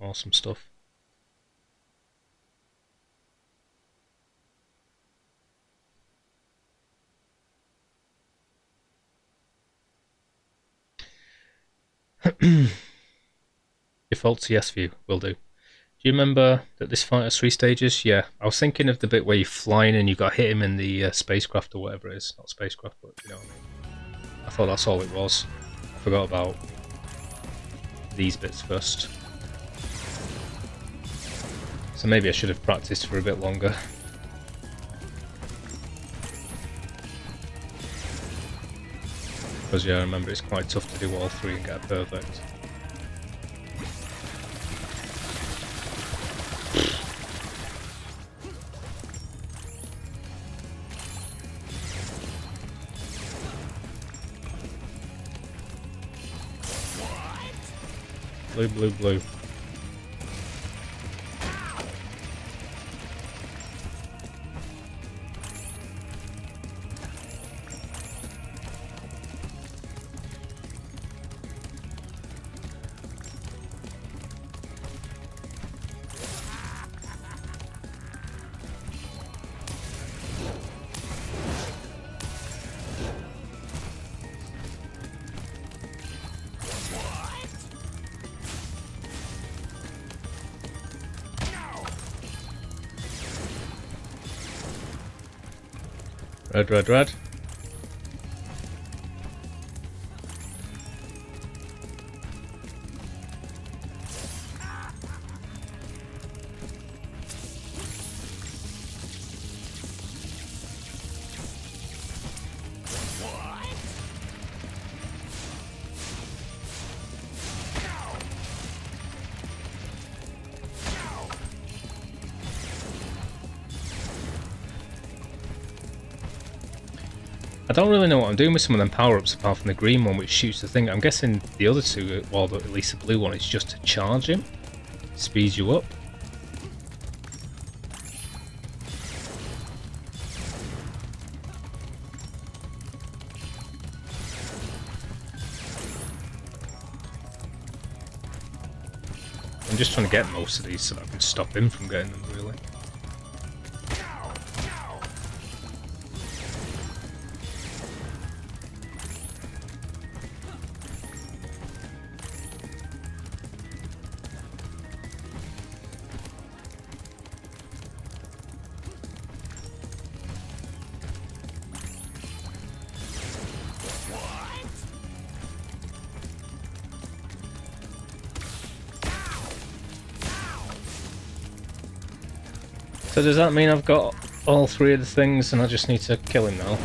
Awesome stuff. Default to yes view, will do. Do you remember that this fight has 3 stages? Yeah, I was thinking of the bit where you're flying and you got hit him in the spacecraft or whatever it is. Not spacecraft, but you know what I mean. I thought that's all it was. I forgot about these bits first. So maybe I should have practiced for a bit longer. Because yeah, I remember it's quite tough to do all 3 and get it perfect. Blue, blue, blue. Red, red, red. I don't really know what I'm doing with some of them power-ups apart from the green one which shoots the thing. I'm guessing the other 2, well at least the blue one, is just to charge him. Speeds you up. I'm just trying to get most of these so that I can stop him from getting them, really. So does that mean I've got all 3 of the things and I just need to kill him now?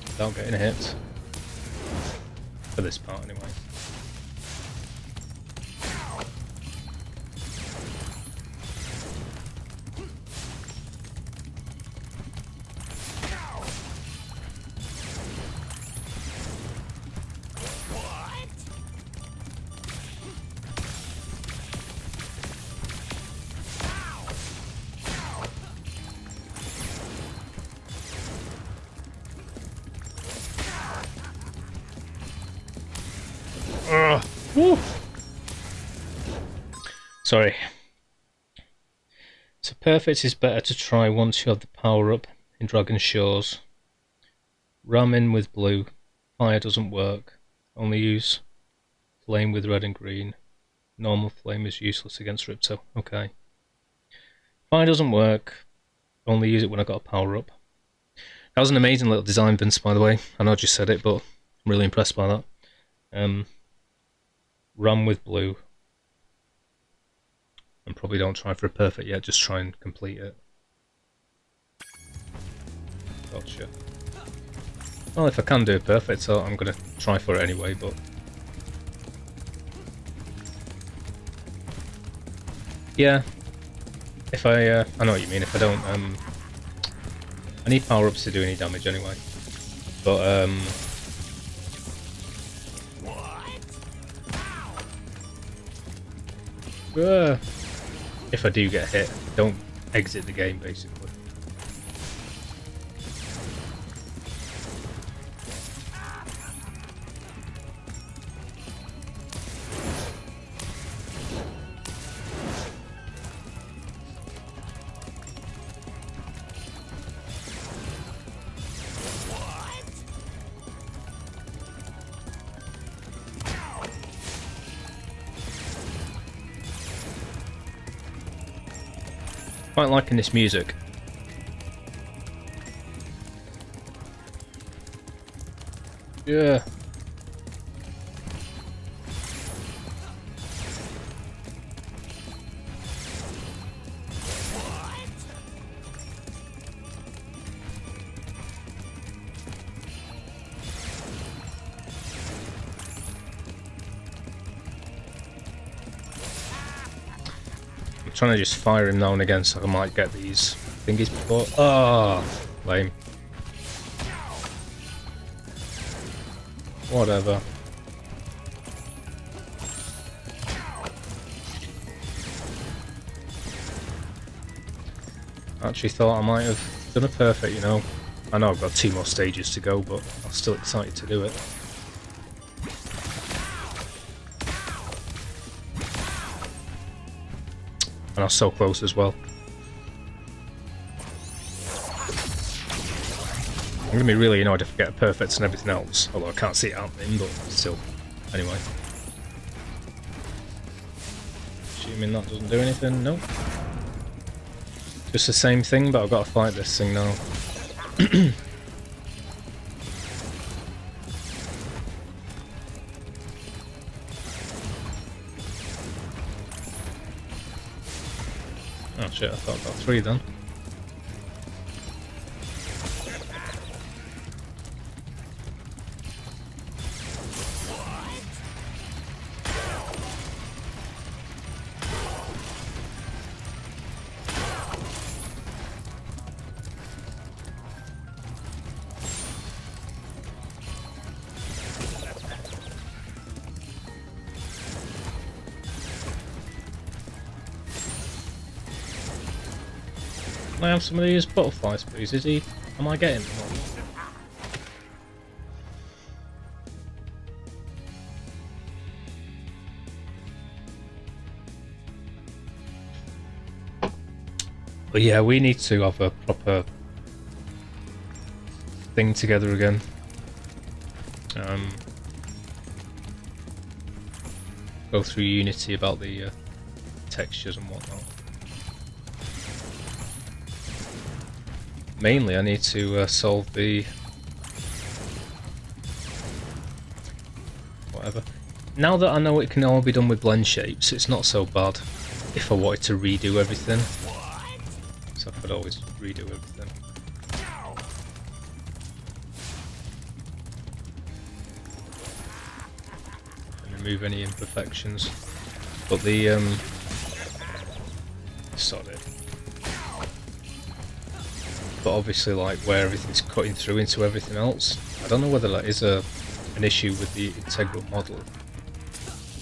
Without getting hit? For this part anyway. Woo. Sorry. So perfect is better to try once you have the power up in Dragon Shores. Ram in with blue. Fire doesn't work. Only use flame with red and green. Normal flame is useless against Ripto. Okay. Fire doesn't work. Only use it when I got a power up. That was an amazing little design, Vince, by the way. I know I just said it, but I'm really impressed by that. Run with blue. And probably don't try for a perfect yet, just try and complete it. Gotcha. Well, if I can do it perfect, so I'm going to try for it anyway, but... Yeah. If I know what you mean, if I don't, I need power-ups to do any damage anyway. But, if I do get hit, don't exit the game, basically. Quite liking this music. Yeah. Trying to just fire him now and again so I might get these thingies before. Oh, lame. Whatever. I actually thought I might have done a perfect, you know. I know I've got 2 more stages to go, but I'm still excited to do it. And I was so close as well. I'm going to be really annoyed if I get a perfect and everything else. Although I can't see it happening, but still. Anyway. Assuming that doesn't do anything. Nope. Just the same thing, but I've got to fight this thing now. Oh shit, I thought about 3 then. Can I have some of these butterflies, please? Is he... Am I getting them? But yeah, we need to have a proper thing together again. Go through Unity about the textures and whatnot. Mainly, I need to solve the... whatever. Now that I know it can all be done with blend shapes, it's not so bad if I wanted to redo everything. So could always redo everything. And remove any imperfections. But the sorry. But obviously, like where everything's cutting through into everything else, I don't know whether that is an issue with the integral model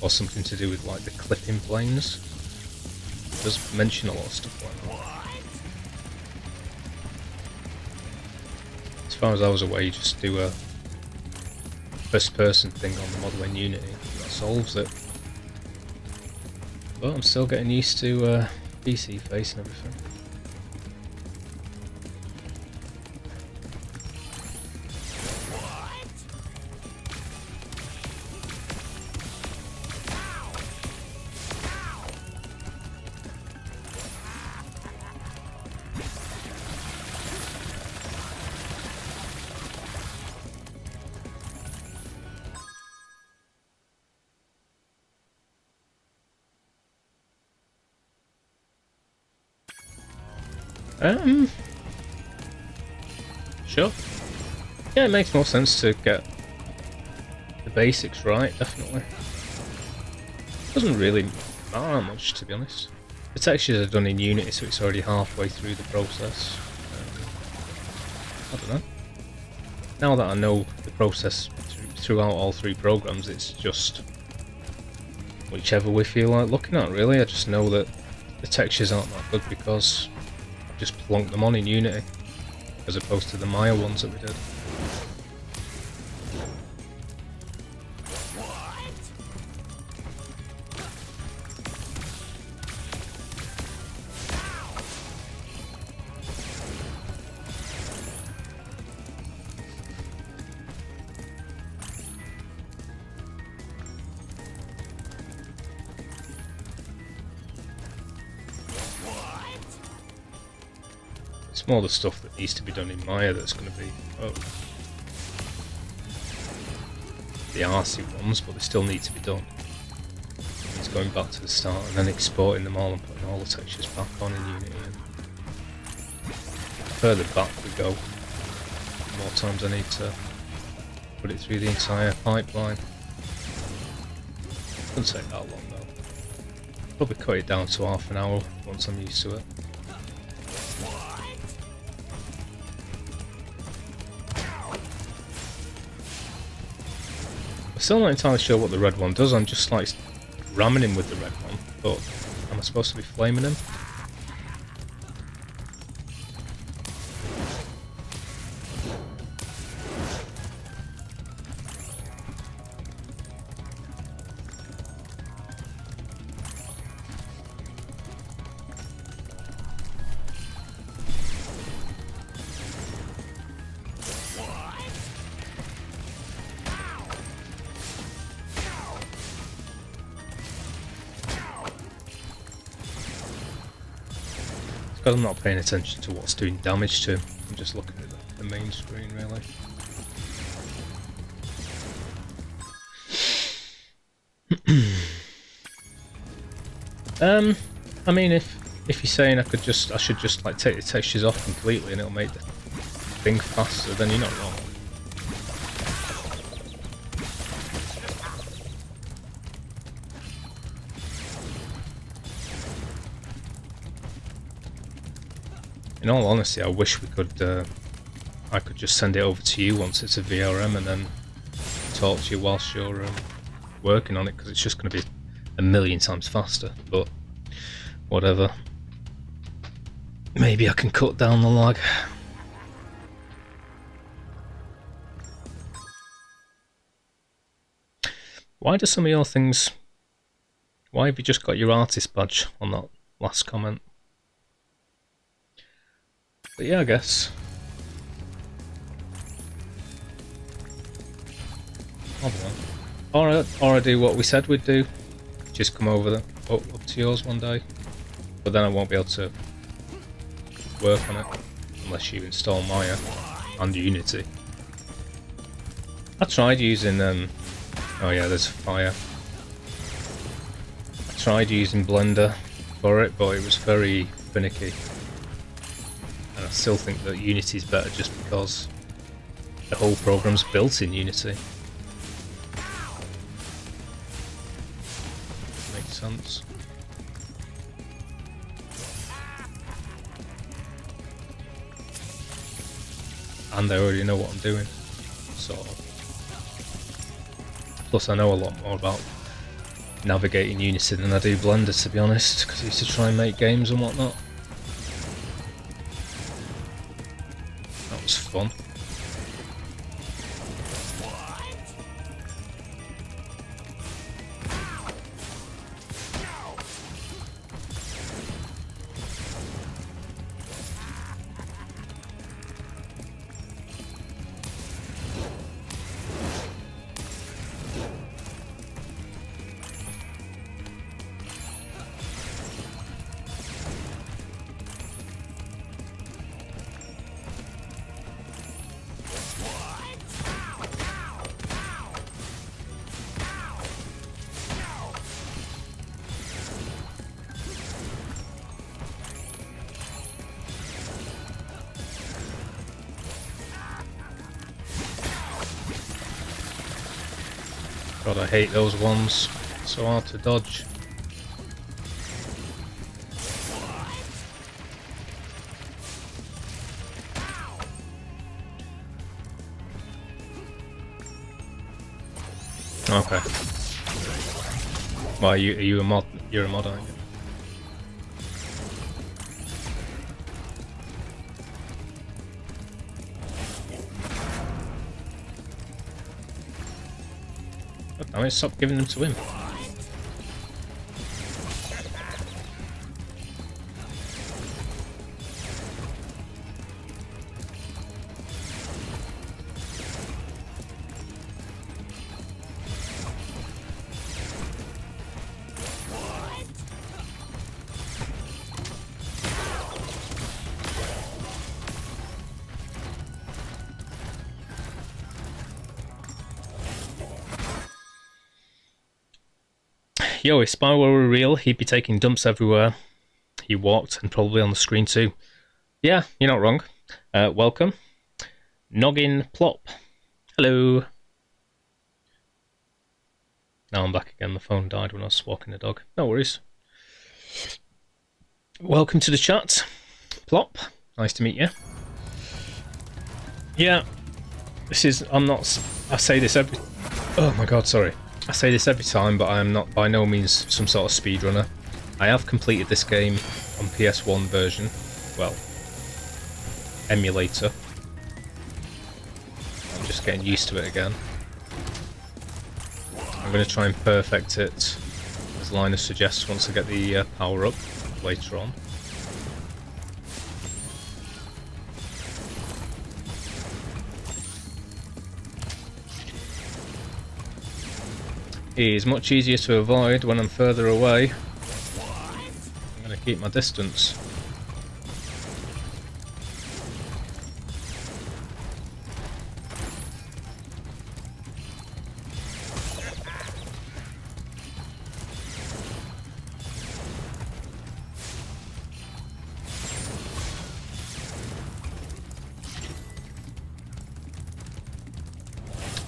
or something to do with like the clipping planes. It does mention a lot of stuff like that. As far as I was aware, you just do a first-person thing on the model in Unity, and that solves it. But I'm still getting used to PC face and everything. Sure. Yeah, it makes more sense to get the basics right, definitely. Doesn't really matter much, to be honest. The textures are done in Unity, so it's already halfway through the process. I don't know. Now that I know the process throughout all three programs, it's just whichever we feel like looking at, really. I just know that the textures aren't that good because I've just plonked them on in Unity, as opposed to the Maya ones that we did. It's more the stuff that needs to be done in Maya that's going to be the artsy ones, but they still need to be done. It's going back to the start and then exporting them all and putting all the textures back on in Unity. And the further back we go, the more times I need to put it through the entire pipeline. Doesn't take that long though. Probably cut it down to half an hour once I'm used to it. Still not entirely sure what the red one does. I'm just like ramming him with the red one, but am I supposed to be flaming him? Because I'm not paying attention to what's doing damage to him, I'm just looking at the main screen really. I mean if you're saying I should just like take the textures off completely and it'll make the thing faster, then you're not wrong. In all honesty, I wish we could. I could just send it over to you once it's a VRM and then talk to you whilst you're working on it, because it's just going to be a million times faster. But whatever. Maybe I can cut down the lag. Why do some of your things? Why have you just got your artist badge on that last comment? But yeah, I guess. I don't know. Or I do what we said we'd do. Just come over up to yours one day. But then I won't be able to work on it unless you install Maya and Unity. I tried using oh yeah, there's fire. I tried using Blender for it, but it was very finicky. still think that Unity's better just because the whole program's built in Unity. Makes sense. And I already know what I'm doing, sort of. Plus I know a lot more about navigating Unity than I do Blender, to be honest, because I used to try and make games and whatnot. That was fun. God, I hate those ones. So hard to dodge. Okay. Well, are you a mod? You're a mod, aren't you? God damn it, stop giving them to him. Yo, if Spyro were real, he'd be taking dumps everywhere he walked, and probably on the screen too. Yeah, you're not wrong. Welcome. Noggin Plop. Hello. Now I'm back again. The phone died when I was walking the dog. No worries. Welcome to the chat. Plop. Nice to meet you. Yeah. This is... I say this every... Oh my god, sorry. I say this every time, but I am not by no means some sort of speedrunner. I have completed this game on PS1 version. Well, emulator. I'm just getting used to it again. I'm going to try and perfect it, as Linus suggests, once I get the power up later on. It is much easier to avoid when I'm further away. I'm going to keep my distance.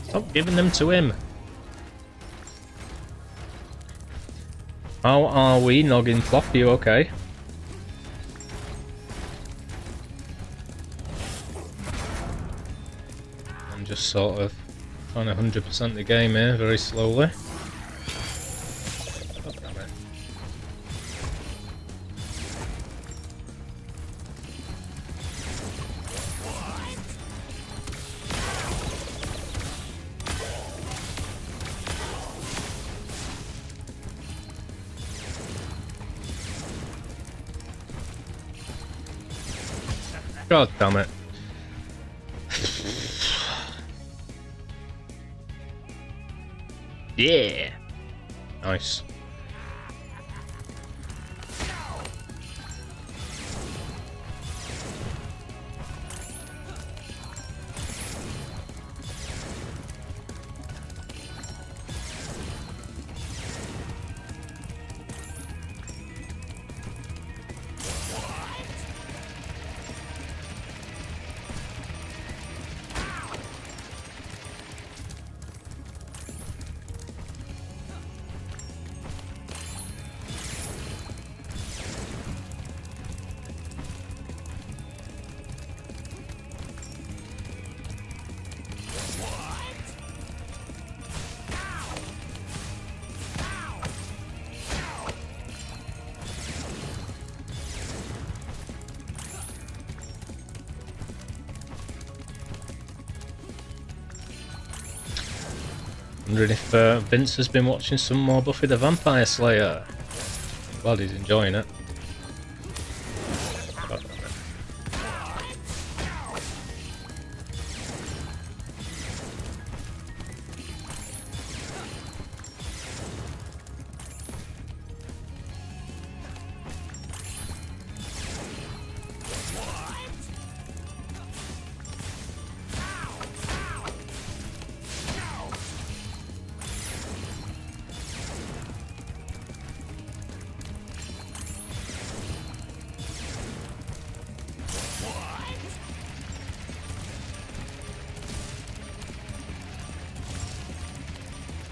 Stop giving them to him. How are we, Noggin Plop? You okay? I'm just sort of trying to 100% the game here, very slowly. Oh, damn it. God damn it. Yeah. Nice. Wondering if Vince has been watching some more Buffy the Vampire Slayer. Glad he's enjoying it. God damn it.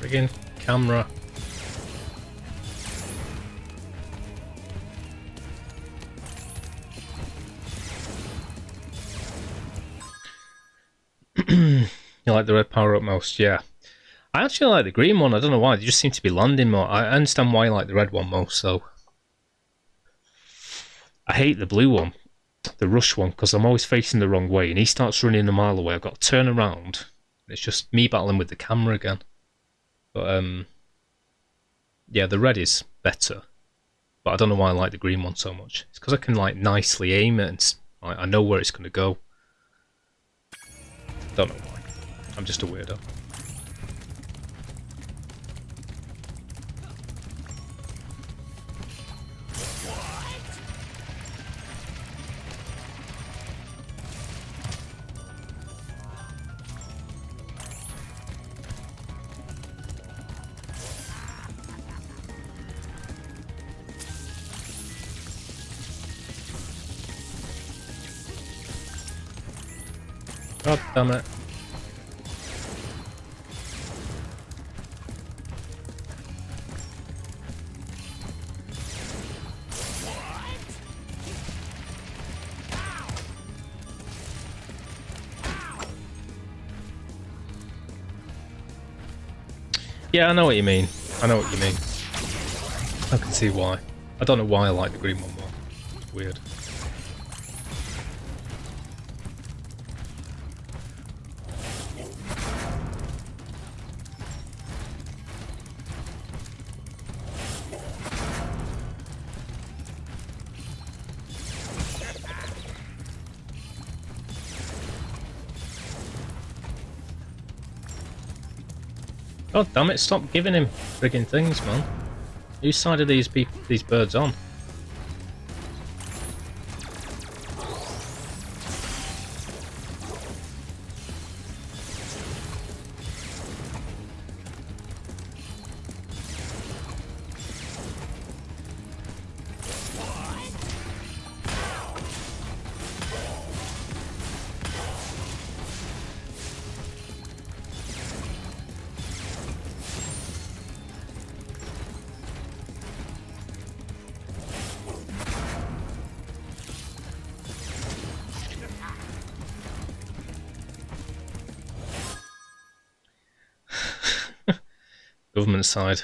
Friggin' camera. You like the red power up most? Yeah. I actually like the green one. I don't know why. They just seem to be landing more. I understand why you like the red one most, though. I hate the blue one, the rush one, because I'm always facing the wrong way, and he starts running a mile away. I've got to turn around. It's just me battling with the camera again. But, yeah, the red is better. But I don't know why I like the green one so much. It's because I can, like, nicely aim it, and I know where it's going to go. Don't know why. I'm just a weirdo. God damn it. Yeah, I know what you mean. I know what you mean. I can see why. I don't know why I like the green one more. It's weird. God damn it, stop giving him friggin' things, man. Whose side are these birds on? Government side.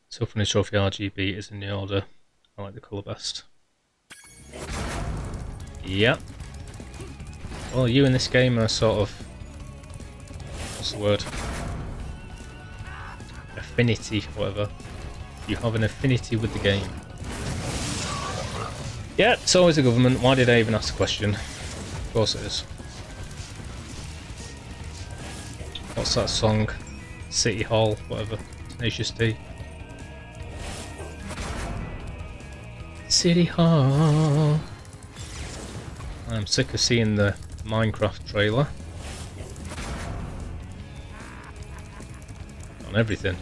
So for the trophy RGB is in the order. I like the colour best. Yep. Well, you in this game are sort of... what's the word? Affinity, whatever. You have an affinity with the game. Yeah, it's always the government. Why did I even ask the question? Of course it is. What's that song? City Hall, whatever. Tenacious D. City Hall. I'm sick of seeing the Minecraft trailer. On everything.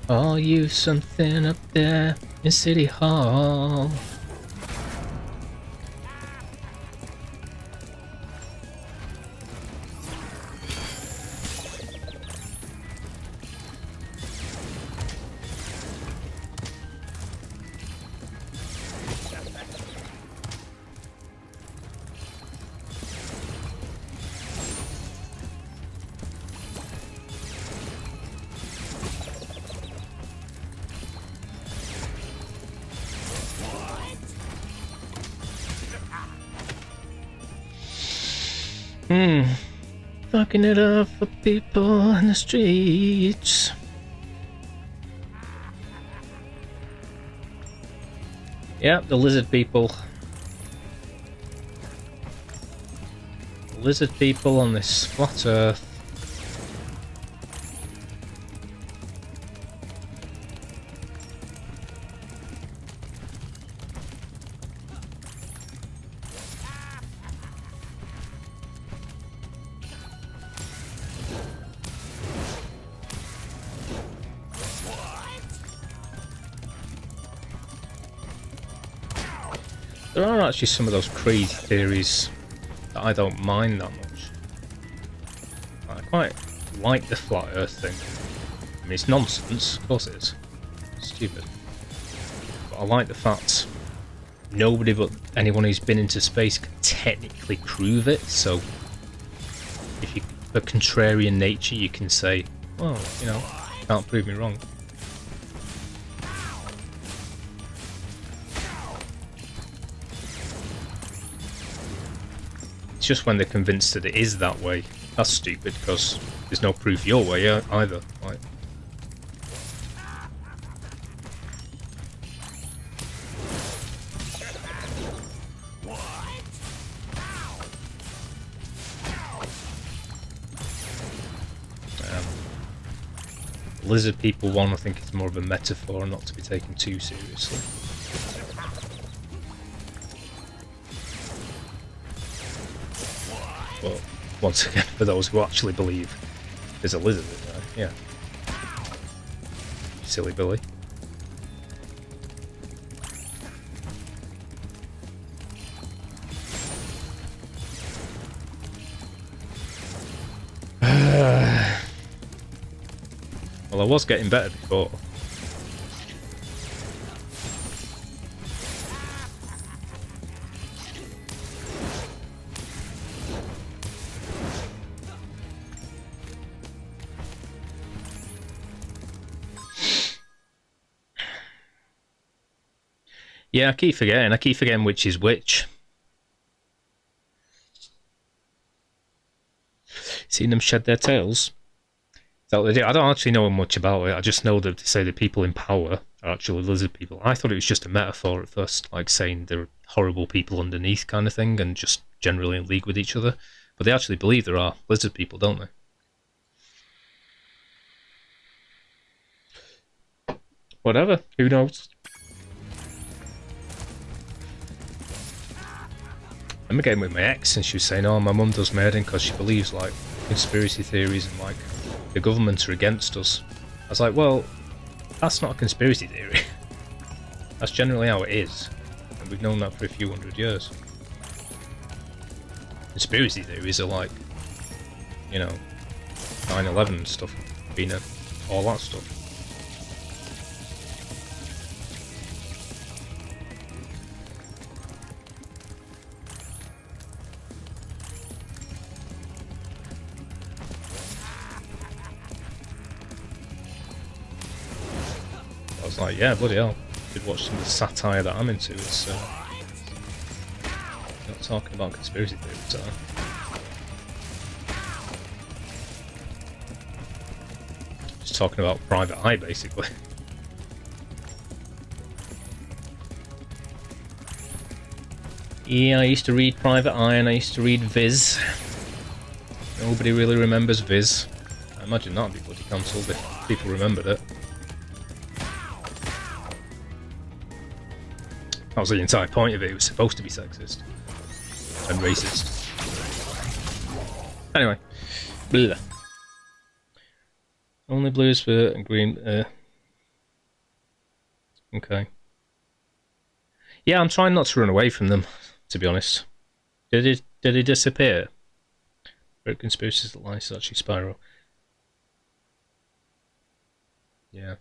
Are you something up there in City Hall? Fucking it up for people in the streets. Yep, the lizard people. The lizard people on this flat earth. There are actually some of those crazy theories that I don't mind that much. I quite like the flat earth thing. I mean, it's nonsense, of course it is. It's stupid. But I like the fact nobody but anyone who's been into space can technically prove it, so if you're a contrarian nature you can say, well, you know, can't prove me wrong. It's just when they're convinced that it is that way, that's stupid, because there's no proof your way either. Like, lizard people one, I think, is more of a metaphor and not to be taken too seriously. But once again, for those who actually believe there's a lizard in there, yeah. Silly Billy. Well, I was getting better before. Yeah, I keep forgetting which is which. Seen them shed their tails? Is that what they do? I don't actually know much about it. I just know that they say the people in power are actually lizard people. I thought it was just a metaphor at first, like saying they're horrible people underneath kind of thing and just generally in league with each other. But they actually believe there are lizard people, don't they? Whatever, who knows? I'm getting with my ex and she was saying, oh, my mum does murdering because she believes like conspiracy theories and like the government are against us. I was like, well, that's not a conspiracy theory. That's generally how it is. And we've known that for a few hundred years. Conspiracy theories are like, you know, 9/11 and stuff, all that stuff. I was like, yeah, bloody hell. Did watch some of the satire that I'm into. It's not talking about conspiracy theories, just talking about Private Eye, basically. Yeah, I used to read Private Eye and I used to read Viz. Nobody really remembers Viz. I imagine that'd be bloody cancelled if people remembered it. That was the entire point of it. It was supposed to be sexist and racist. Anyway, blah. Only blues for and green. Okay. Yeah, I'm trying not to run away from them, to be honest. Did he disappear? Great conspiracies that lies actually Spyro. Yeah.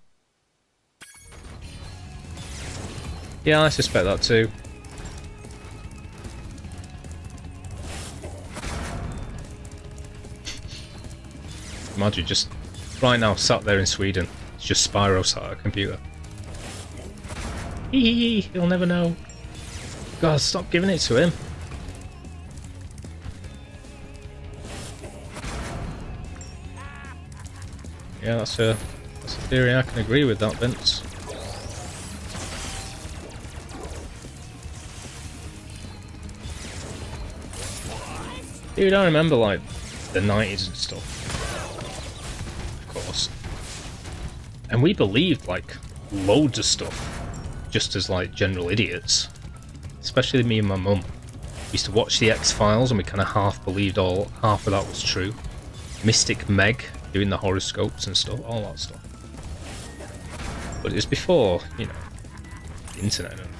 Yeah, I suspect that too. Imagine just right now sat there in Sweden. It's just Spyro sat at a computer. Hee, he'll never know. God, stop giving it to him. Yeah, that's a theory I can agree with that, Vince. Dude, I remember like the 90s and stuff. Of course. And we believed like loads of stuff just as like general idiots. Especially me and my mum. We used to watch the X-Files and we kind of half believed half of that was true. Mystic Meg doing the horoscopes and stuff, all that stuff. But it was before, you know, the internet and everything.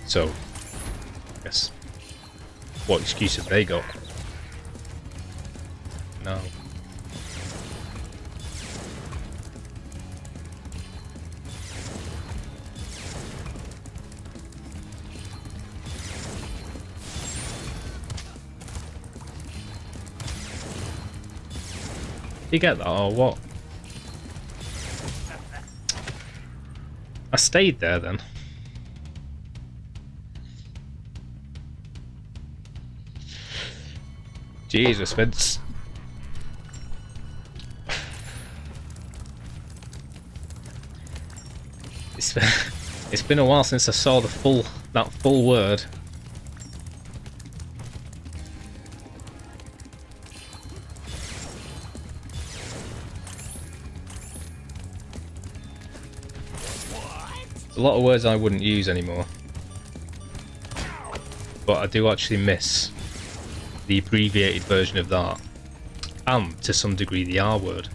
So, I guess, what excuse have they got? No. You get that or what? I stayed there then. Jesus, Vince. It's been a while since I saw that full word. There's a lot of words I wouldn't use anymore. But I do actually miss the abbreviated version of that, and to some degree the R word.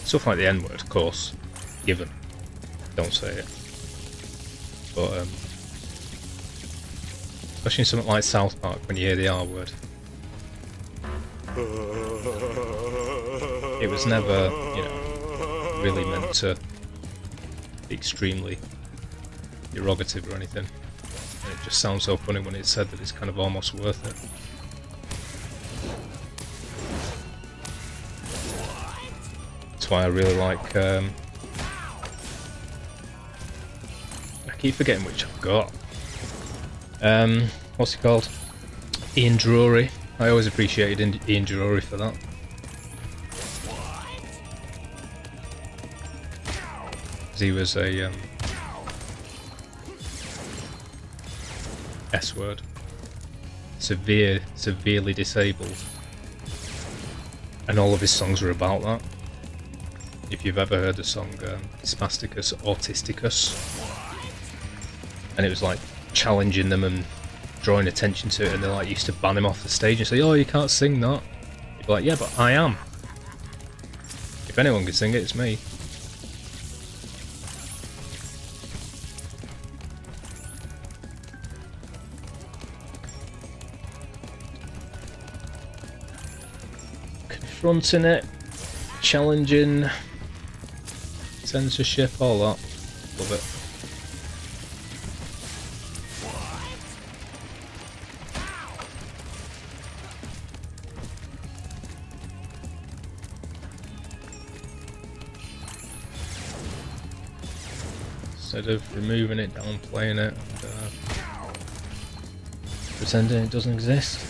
Stuff like the N word, of course, given. Don't say it. But especially in something like South Park, when you hear the R word, it was never, you know, really meant to be extremely derogative or anything. It just sounds so funny when it's said that it's kind of almost worth it. That's why I really like. I keep forgetting which I've got. What's it called? Ian Drury. I always appreciated Ian Drury for that. He was a S word. Severely disabled. And all of his songs are about that. If you've ever heard the song Spasticus Autisticus. And it was like challenging them and drawing attention to it, and they like used to ban him off the stage and say, oh, you can't sing that. You'd be like, yeah, but I am. If anyone can sing it, it's me. Confronting it, challenging, censorship, all that. Love it. Instead of removing it, downplaying it, and pretending it doesn't exist.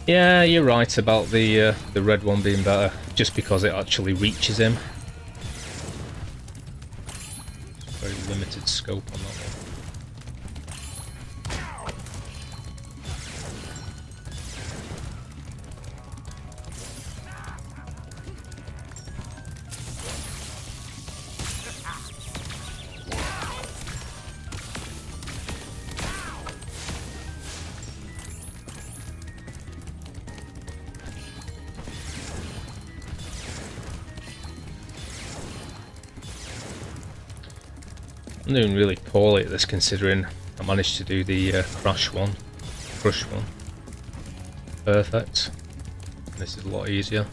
Yeah, you're right about the red one being better, just because it actually reaches him. Very limited scope on that one. I'm doing really poorly at this, considering I managed to do the crush one. Perfect. This is a lot easier.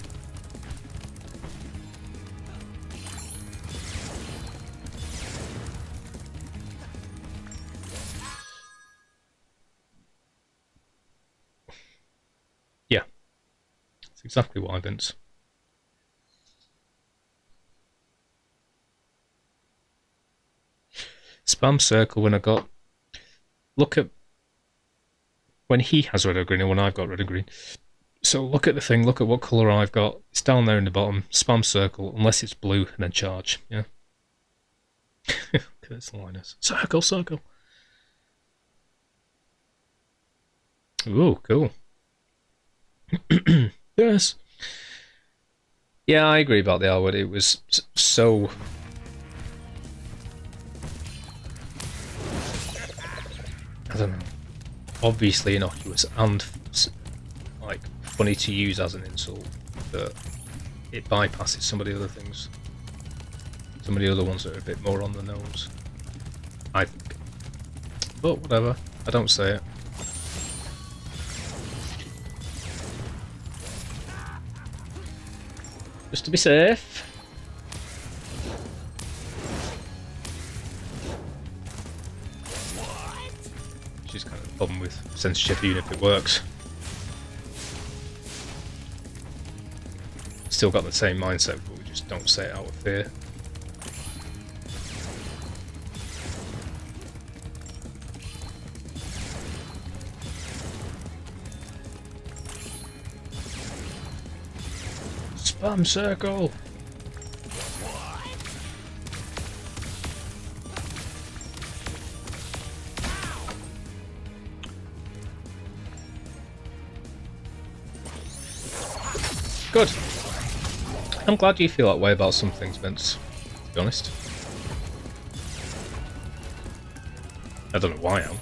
It's exactly why, Vince. Spam circle when I got... Look at... When he has red or green and when I've got red or green. So look at the thing, look at what colour I've got. It's down there in the bottom. Spam circle, unless it's blue, and then charge. Yeah. Curse Linus. Circle, circle. Ooh, cool. Yes. Yeah, I agree about the R word. It was so... I don't know. Obviously innocuous and like funny to use as an insult, but it bypasses some of the other things. Some of the other ones that are a bit more on the nose, I think. But whatever, I don't say it. Just to be safe. Which is kind of the problem with censorship, even if it works. Still got the same mindset, but we just don't say it out of fear. Spam circle! Good. I'm glad you feel that way about some things, Vince, to be honest. I don't know why I am.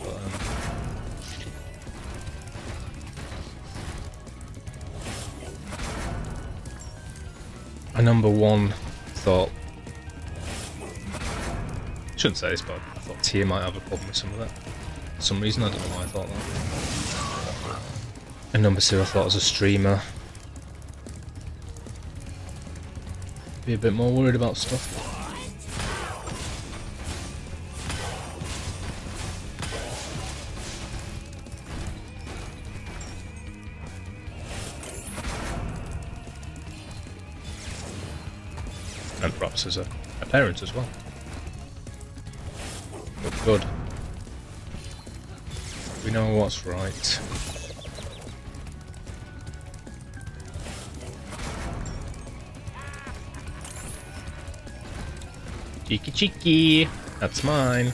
But, my number one thought... I shouldn't say this, but I thought Tia might have a problem with some of that. For some reason, I don't know why I thought that. And number two, I thought as a streamer, be a bit more worried about stuff. And perhaps as a parent as well. But good. We know what's right. Cheeky cheeky! That's mine.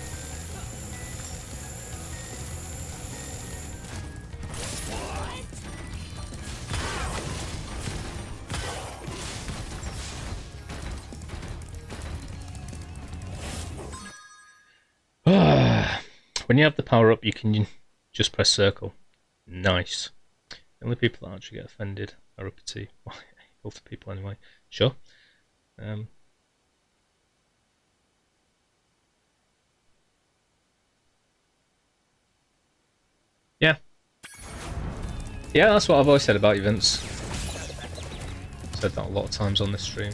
When you have the power up, you can just press circle. Nice. The only people that actually get offended are up to both people anyway. Sure. Yeah. Yeah, that's what I've always said about you, Vince. Said that a lot of times on this stream.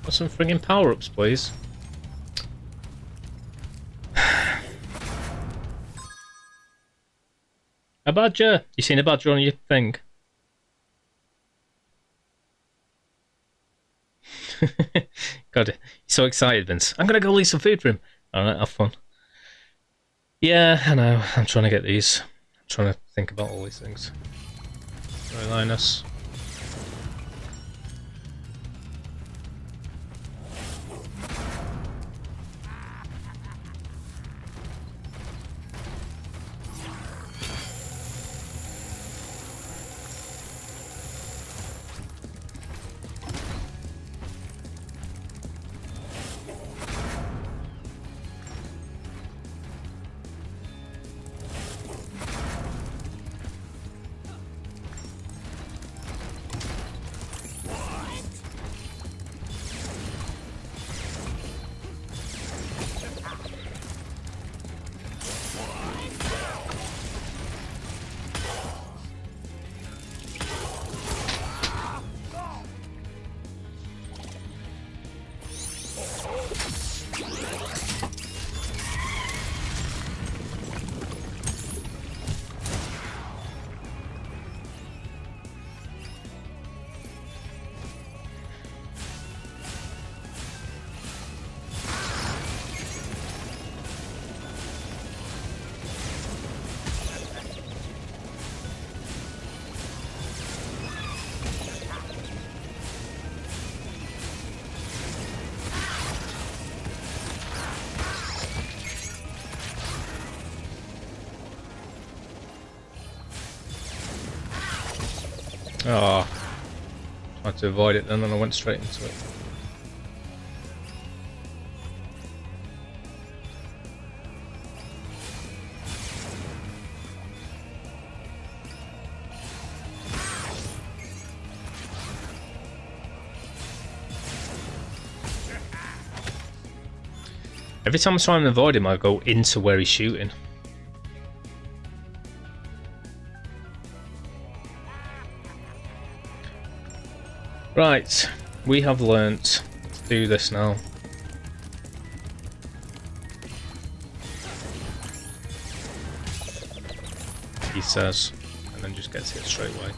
Got some friggin' power-ups, please. A badger! You seen a badger on your thing? God, you're so excited, Vince. I'm gonna go leave some food for him. Alright, have fun. Yeah, I know. I'm trying to get these. I'm trying to think about all these things. Sorry, Linus. Oh, tried to avoid it then, and I went straight into it. Every time I try and avoid him, I go into where he's shooting. Right, we have learnt to do this now. He says, and then just gets hit straight away.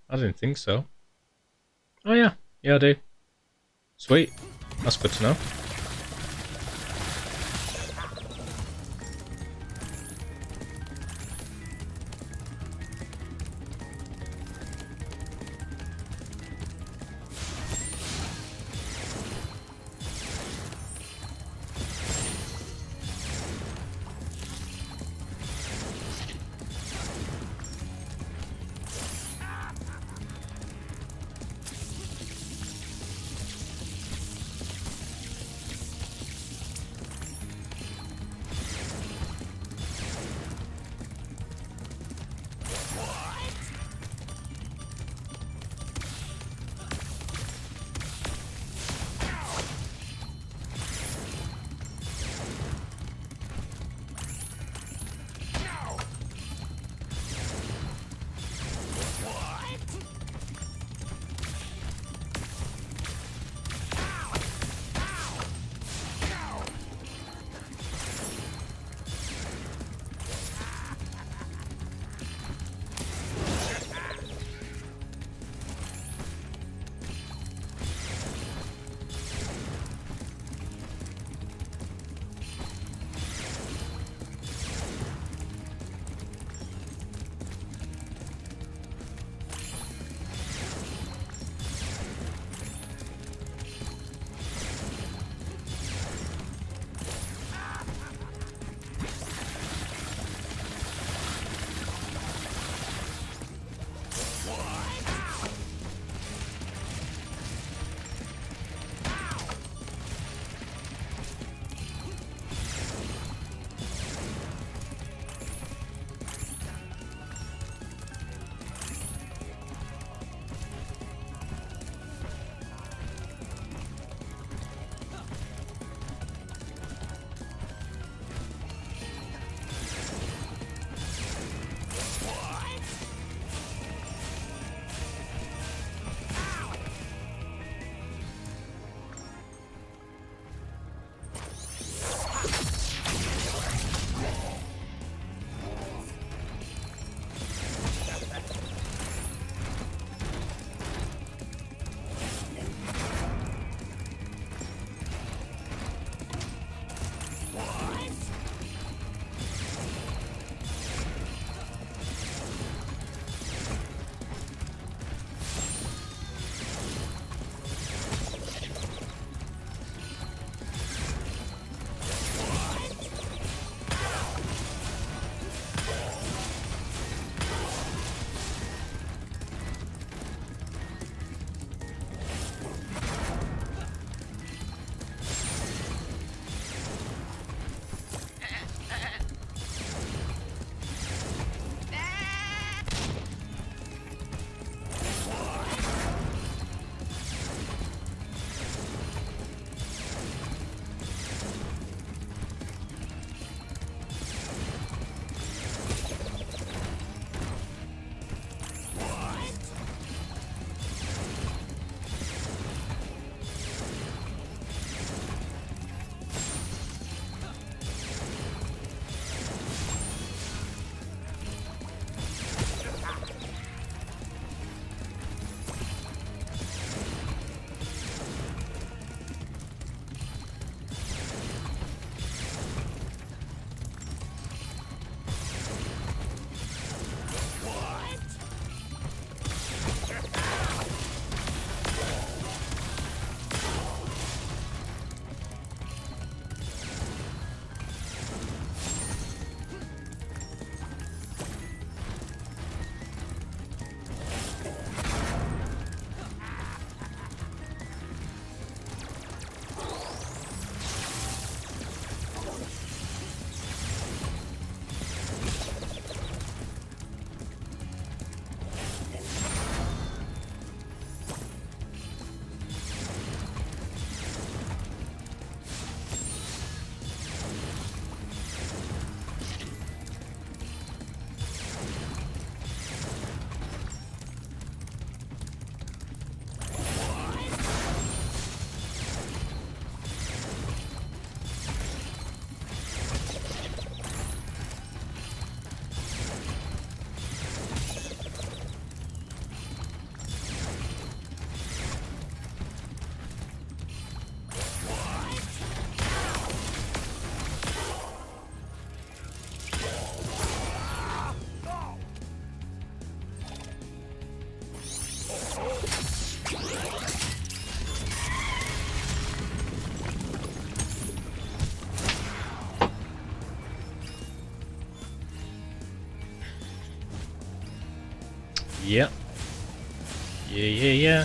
I didn't think so. Oh yeah, I do. Sweet, that's good to know. Yep. Yeah.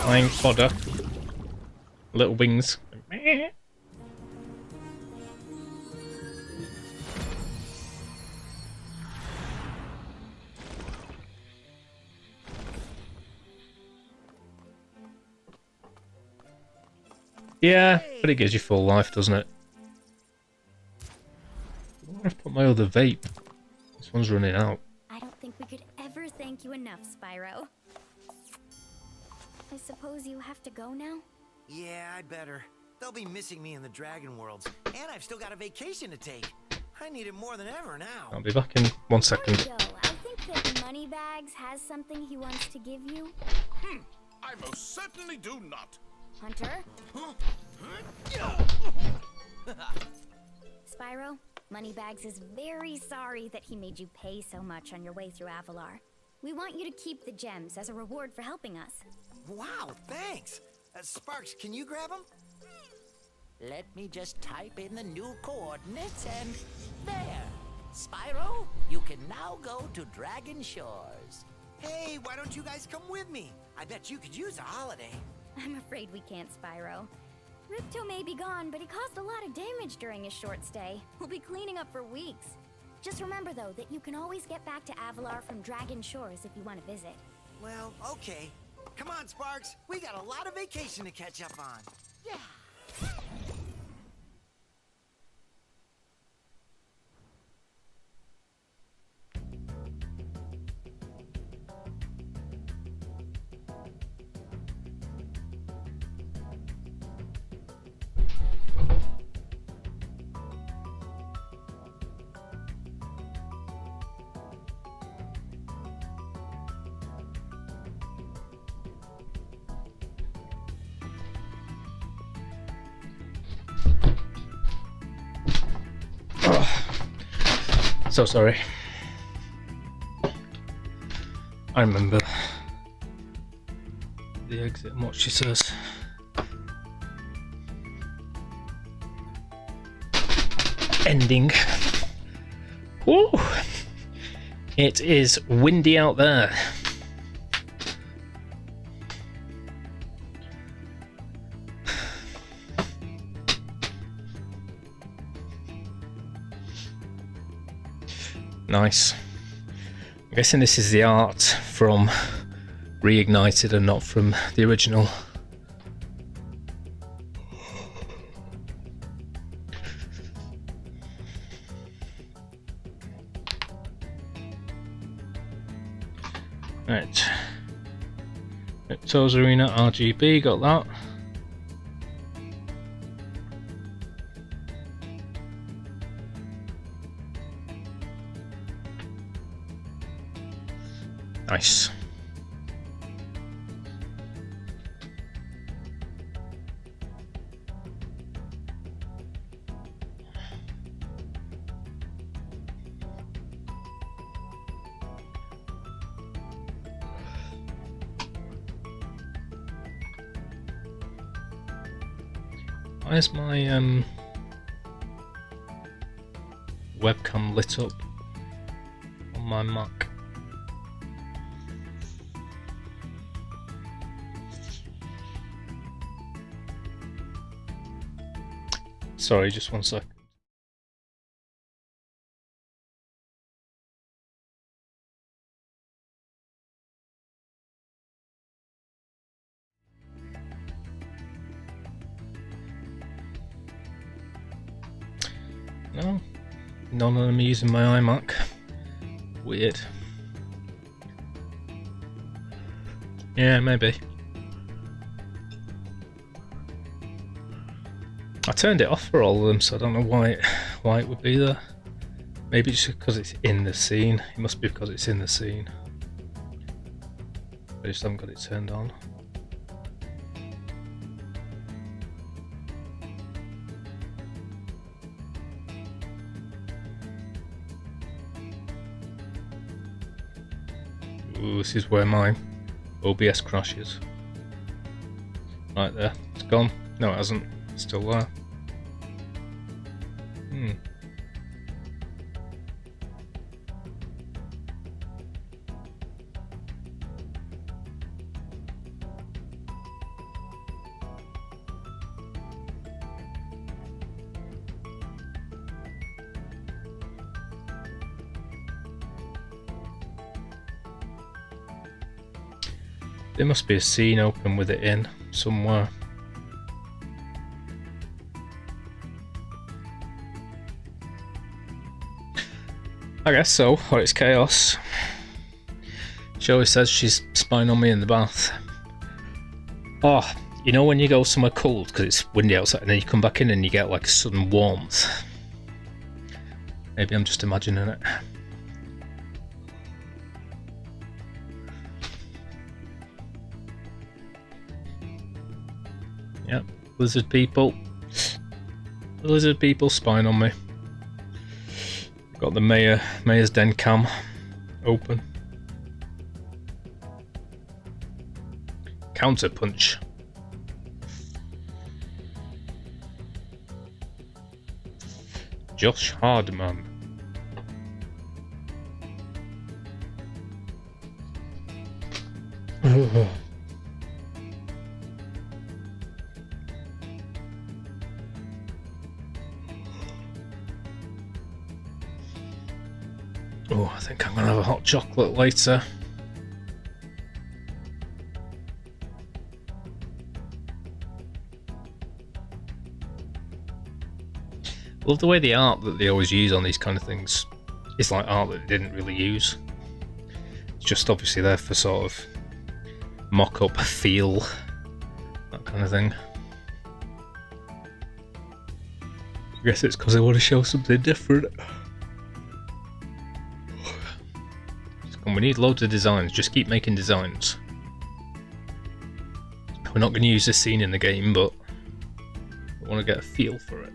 Flying fodder. Little wings. Yeah, but it gives you full life, doesn't it? I wonder if I put my other vape. This one's running out. I don't think we could ever thank you enough, Spyro. I suppose you have to go now? Yeah, I'd better. They'll be missing me in the Dragon Worlds, and I've still got a vacation to take. I need it more than ever now. I'll be back in 1 Before second. you go, I think that Moneybags has something he wants to give you. I most certainly do not. Hunter? Spyro, Moneybags is very sorry that he made you pay so much on your way through Avalar. We want you to keep the gems as a reward for helping us. Wow, thanks. Sparks, can you grab them? Let me just type in the new coordinates and there. Spyro, you can now go to Dragon Shores. Hey, why don't you guys come with me? I bet you could use a holiday. I'm afraid we can't, Spyro. Ripto may be gone, but he caused a lot of damage during his short stay. We'll be cleaning up for weeks. Just remember, though, that you can always get back to Avalar from Dragon Shores if you want to visit. Well, okay. Come on, Sparks. We got a lot of vacation to catch up on. Yeah. So sorry. I remember the exit and what she says. Ending. Woo! It is windy out there. Nice. I'm guessing this is the art from Reignited and not from the original. Right. Toes Arena RGB, got that. Nice. Why is my webcam lit up on my Mac? Sorry, just 1 second. No, none of them are using my iMac. Weird. Yeah, maybe. I turned it off for all of them, so I don't know why it would be there. Maybe just because it's in the scene. It must be because it's in the scene. I just haven't got it turned on. Ooh, this is where my OBS crashes. Right there. It's gone. No, it hasn't. It's still there. There must be a scene open with it in somewhere. I guess so, or it's chaos. She always says she's spying on me in the bath. Oh, you know when you go somewhere cold because it's windy outside and then you come back in and you get like a sudden warmth? Maybe I'm just imagining it. Yep, lizard people. The lizard people spying on me. Got the Mayor's Den cam open. Counterpunch. Josh Hardman. Oh, I think I'm gonna have a hot chocolate later. Love the way the art that they always use on these kind of things is like art that they didn't really use. It's just obviously there for sort of mock up feel, that kind of thing. I guess it's because they want to show something different. We need loads of designs, just keep making designs. We're not going to use this scene in the game, but I want to get a feel for it.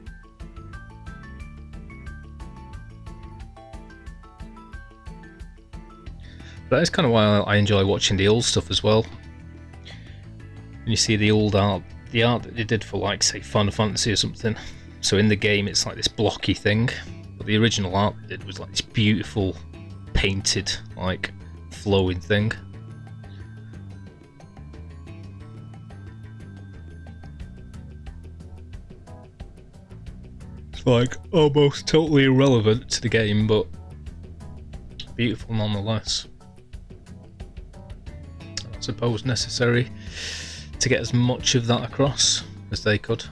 That is kind of why I enjoy watching the old stuff as well. When you see the old art, the art that they did for like say Final Fantasy or something. So in the game it's like this blocky thing, but the original art they did was like this beautiful painted, like, flowing thing. It's like almost totally irrelevant to the game, but beautiful nonetheless. I suppose necessary to get as much of that across as they could.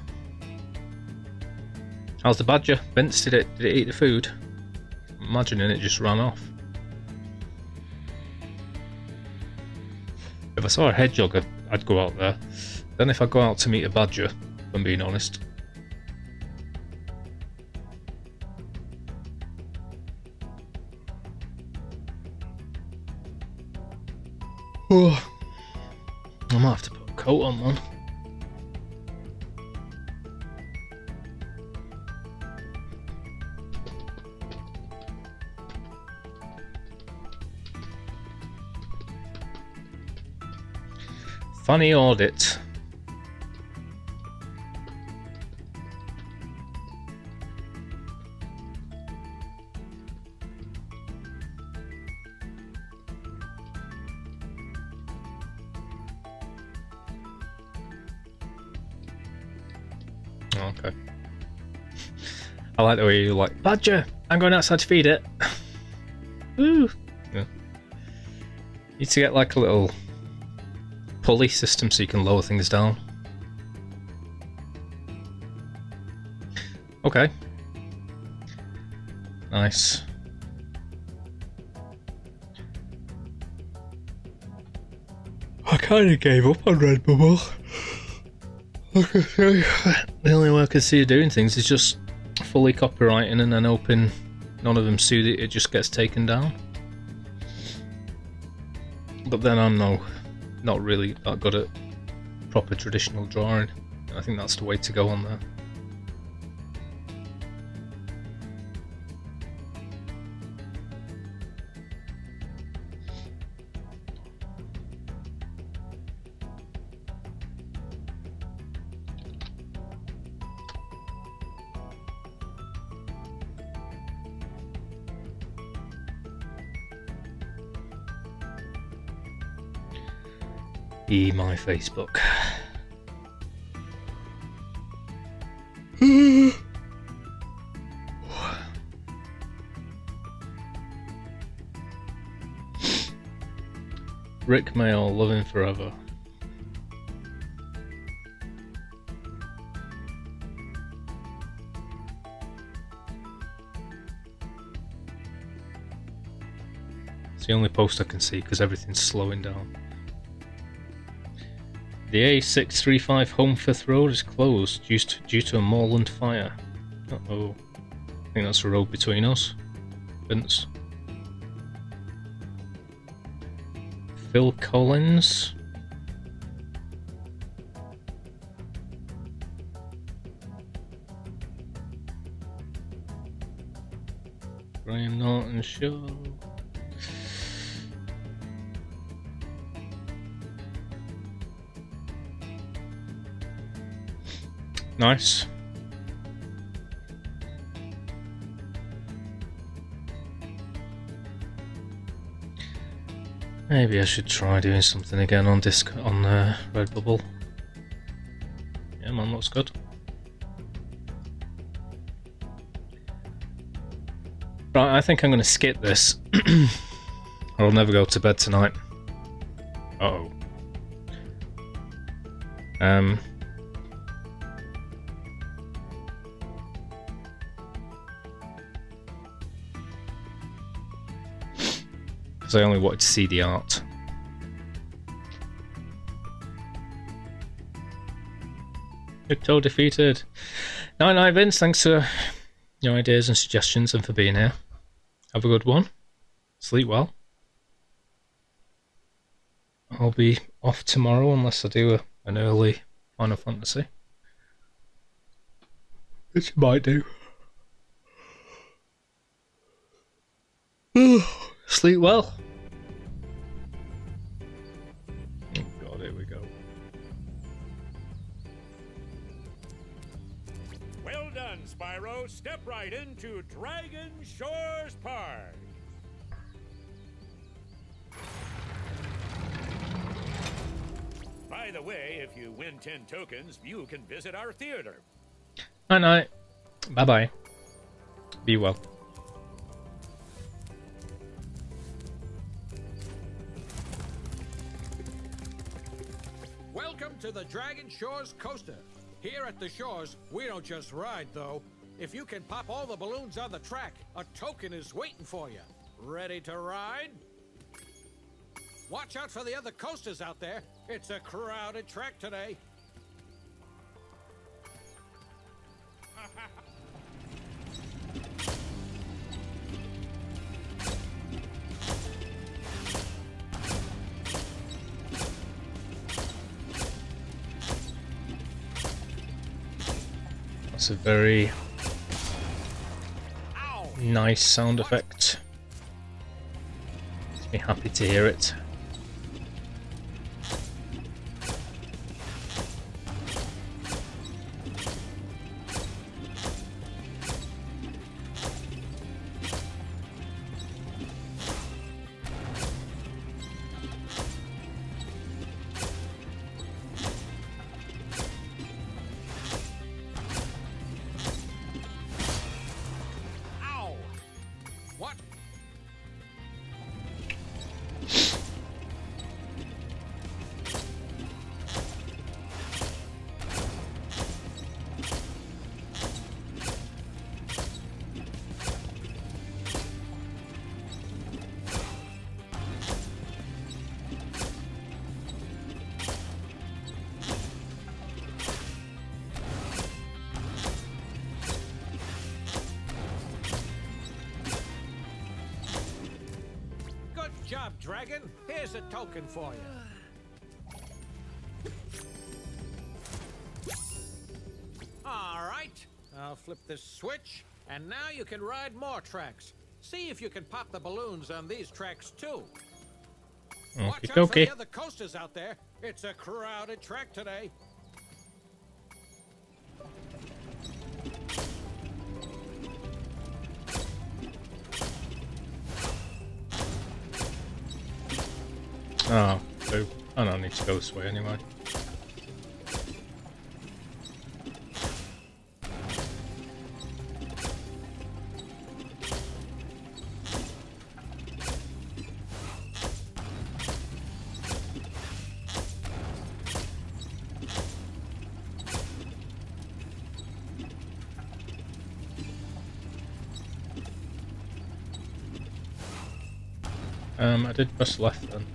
How's the badger? Vince, did it eat the food? I'm imagining it just ran off. If I saw a hedgehog, I'd go out there. Then if I go out to meet a badger, if I'm being honest. Oh, I might have to put a coat on, man. Funny audit. Okay. I like the way you're like, Badger, I'm going outside to feed it. Woo! Yeah. Need to get like a little pulley system so you can lower things down. Okay. Nice. I kind of gave up on Redbubble. The only way I can see you doing things is just fully copywriting and then hoping none of them sue it just gets taken down. But then I'm not really that good at proper traditional drawing. I think that's the way to go on there. My Facebook. Rick Mail, living forever. It's the only post I can see because everything's slowing down. The A635 Home Fifth Road is closed due to a moorland fire. Uh-oh. I think that's the road between us. Vince. Phil Collins. Graham Norton Show. Nice. Maybe I should try doing something again on Redbubble. Yeah, man, looks good. Right, I think I'm going to skip this. Or I'll never go to bed tonight. Uh-oh. Because I only wanted to see the art. Ripro defeated. Night, Vince. Thanks for your ideas and suggestions and for being here. Have a good one. Sleep well. I'll be off tomorrow unless I do an early Final Fantasy. Which I might do. Sleep well. Oh god, here we go. Well done, Spyro. Step right into Dragon Shores Park. By the way, if you win 10 tokens, you can visit our theater. Night. Bye-bye. Be well. Welcome to the Dragon Shores Coaster. Here at the shores, we don't just ride, though. If you can pop all the balloons on the track, a token is waiting for you. Ready to ride? Watch out for the other coasters out there. It's a crowded track today. That's a very nice sound effect. Makes me happy to hear it. dragon. Here's a token for you. All right, I'll flip this switch, and now you can ride more tracks. See if you can pop the balloons on these tracks too. Watch out for the other coasters out there. It's a crowded track today. Oh, so I don't need to go this way anyway. I did press left then.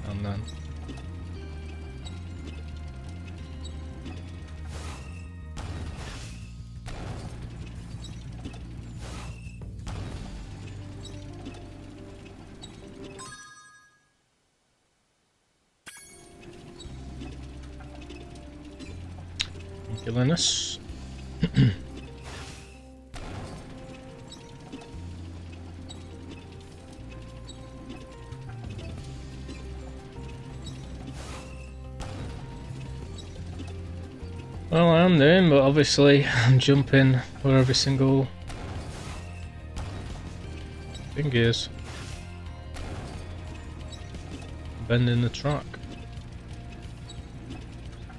And then killing us. Well, I am doing, but obviously I'm jumping for every single thing is. Bending the track.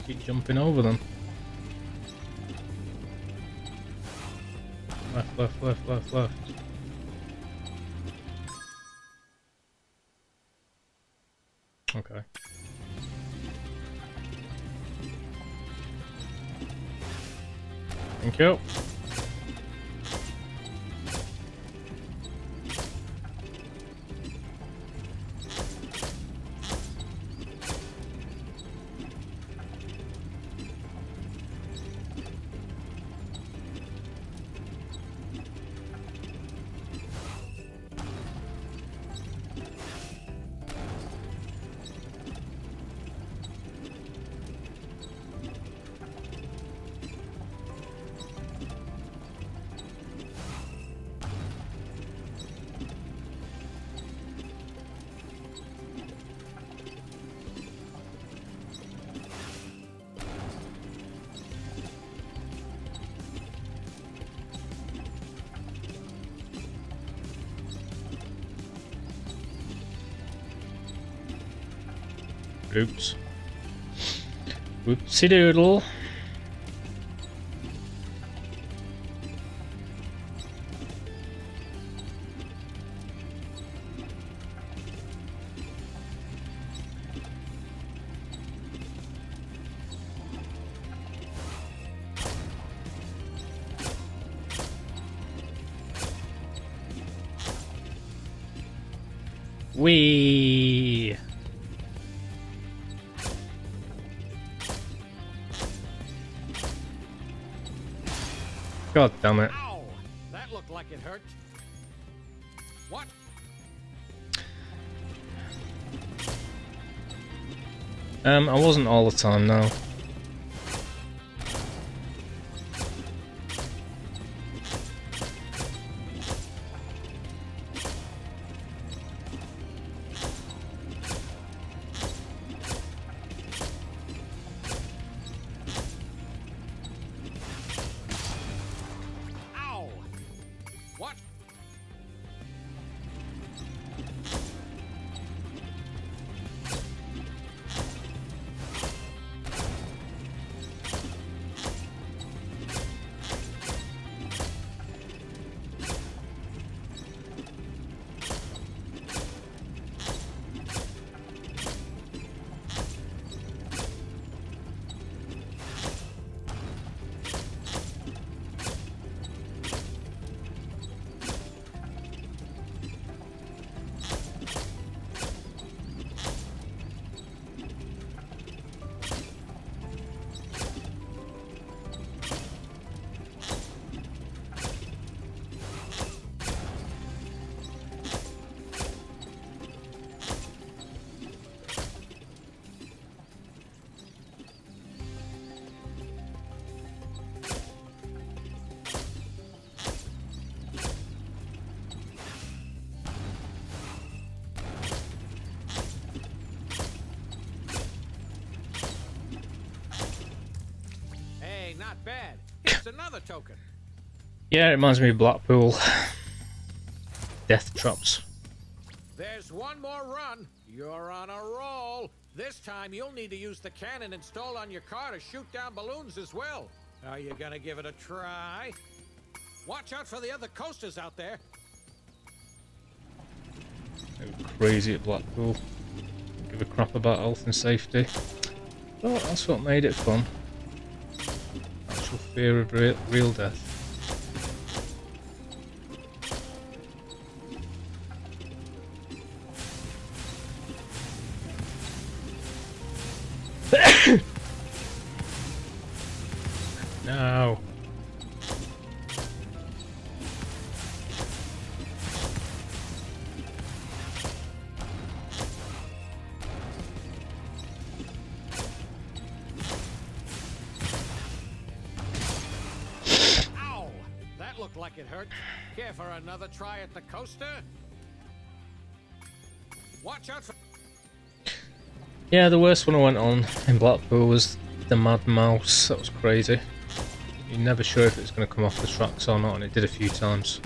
Keep jumping over them. Left, left, left, left, left. Okay. Thank you. Oops. Whoopsie doodle. Wee. God damn it. Ow! That looked like it hurt. What? I wasn't all the time, no. What? not bad. Here's another token. Yeah, it reminds me of Blackpool. Death traps. There's one more run. You're on a roll. This time you'll need to use the cannon installed on your car to shoot down balloons as well. Are you gonna give it a try? Watch out for the other coasters out there. They were crazy at Blackpool. Give a crap about health and safety. But that's what made it fun. Actual fear of real death. No. Ow! That looked like it hurt. Care for another try at the coaster? Watch out for... Yeah, the worst one I went on in Blackpool was the Mad Mouse. That was crazy. You're never sure if it's going to come off the tracks or not, and it did a few times.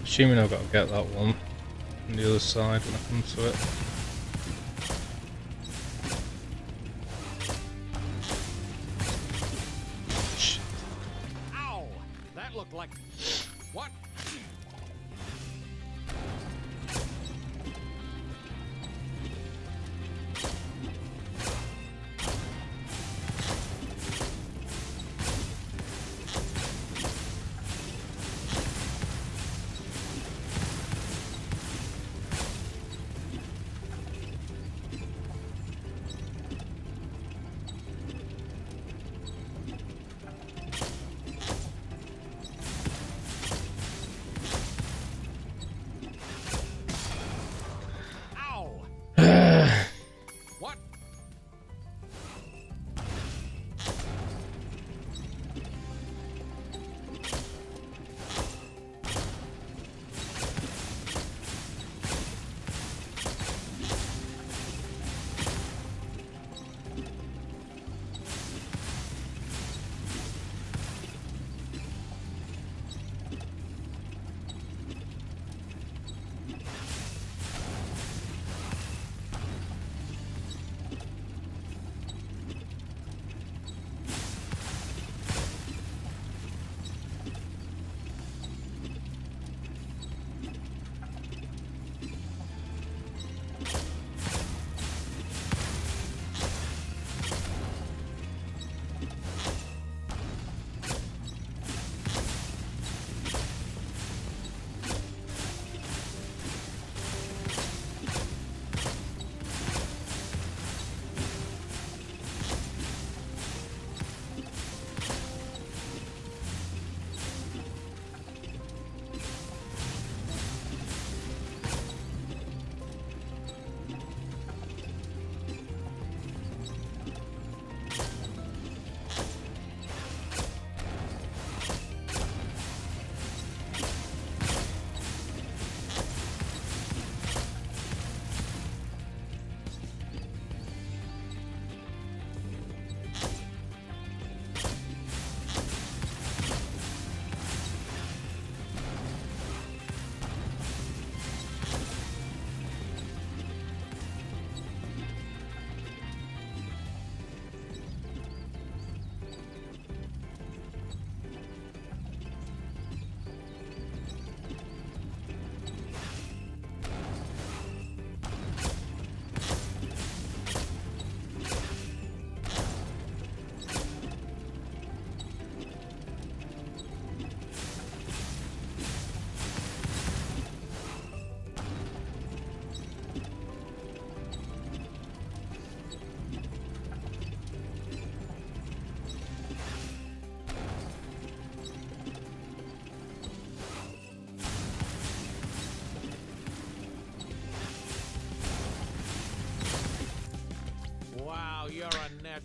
Assuming I've got to get that one on the other side when I come to it. Shit. Ow! That looked like... What?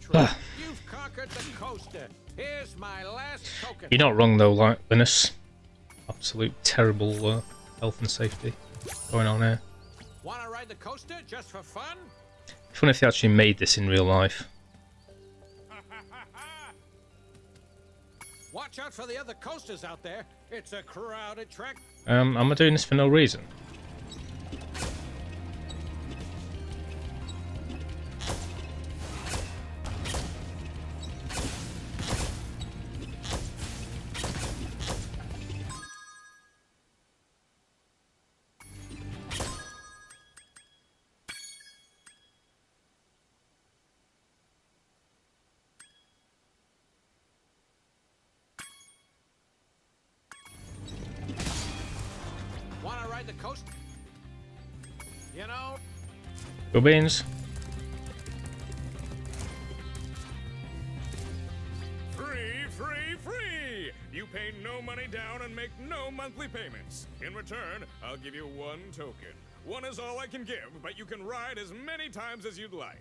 trip. You've conquered the coaster. Here's my last token. You're not wrong though, like Linus. Absolute terrible health and safety going on here. Wanna ride the coaster just for fun? I wonder if they actually made this in real life. Watch out for the other coasters out there. It's a crowded track. Am I doing this for no reason? Wanna ride the coaster? You know, Go beans. Free, free, free! You pay no money down and make no monthly payments. In return, I'll give you 1 token. 1 is all I can give, but you can ride as many times as you'd like.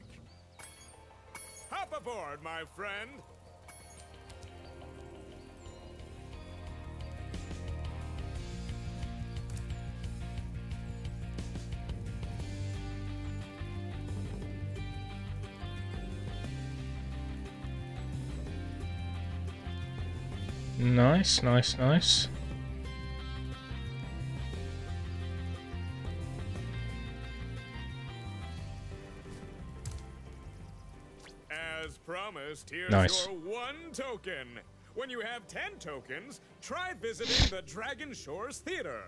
Hop aboard, my friend. Nice, nice, nice. As promised, here's Nice. your 1 token. When you have 10 tokens, try visiting the Dragon Shores Theater.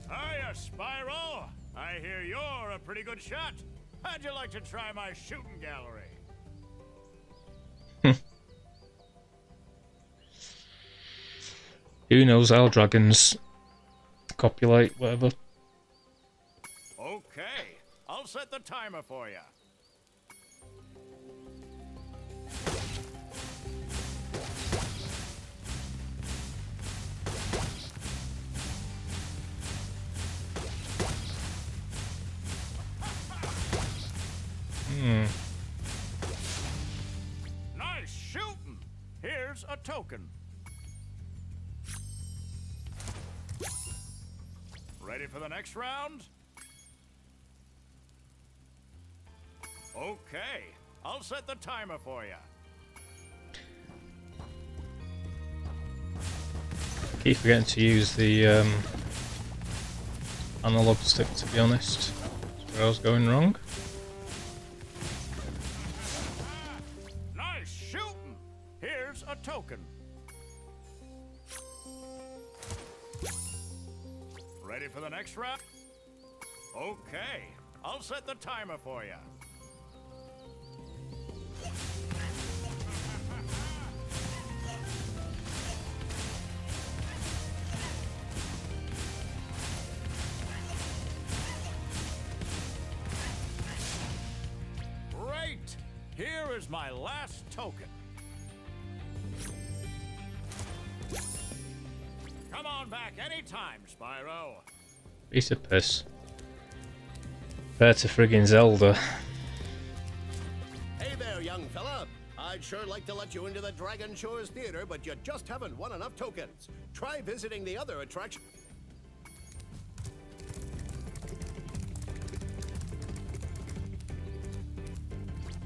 Hiya, Spyro! I hear you're a pretty good shot. How'd you like to try my shooting gallery? Who knows how dragons copulate, whatever. Okay, I'll set the timer for you. Nice shooting! Here's a token. Ready for the next round? Okay, I'll set the timer for you. Keep forgetting to use the analog stick, to be honest. That's where I was going wrong. Nice shooting! Here's a token. Ready for the next round? Okay, I'll set the timer for you. Great! Here is my last token. Come on back anytime, Spyro. Piece of piss. Compared to friggin' Zelda. Hey there, young fella. I'd sure like to let you into the Dragon Shores Theater, but you just haven't won enough tokens. Try visiting the other attraction.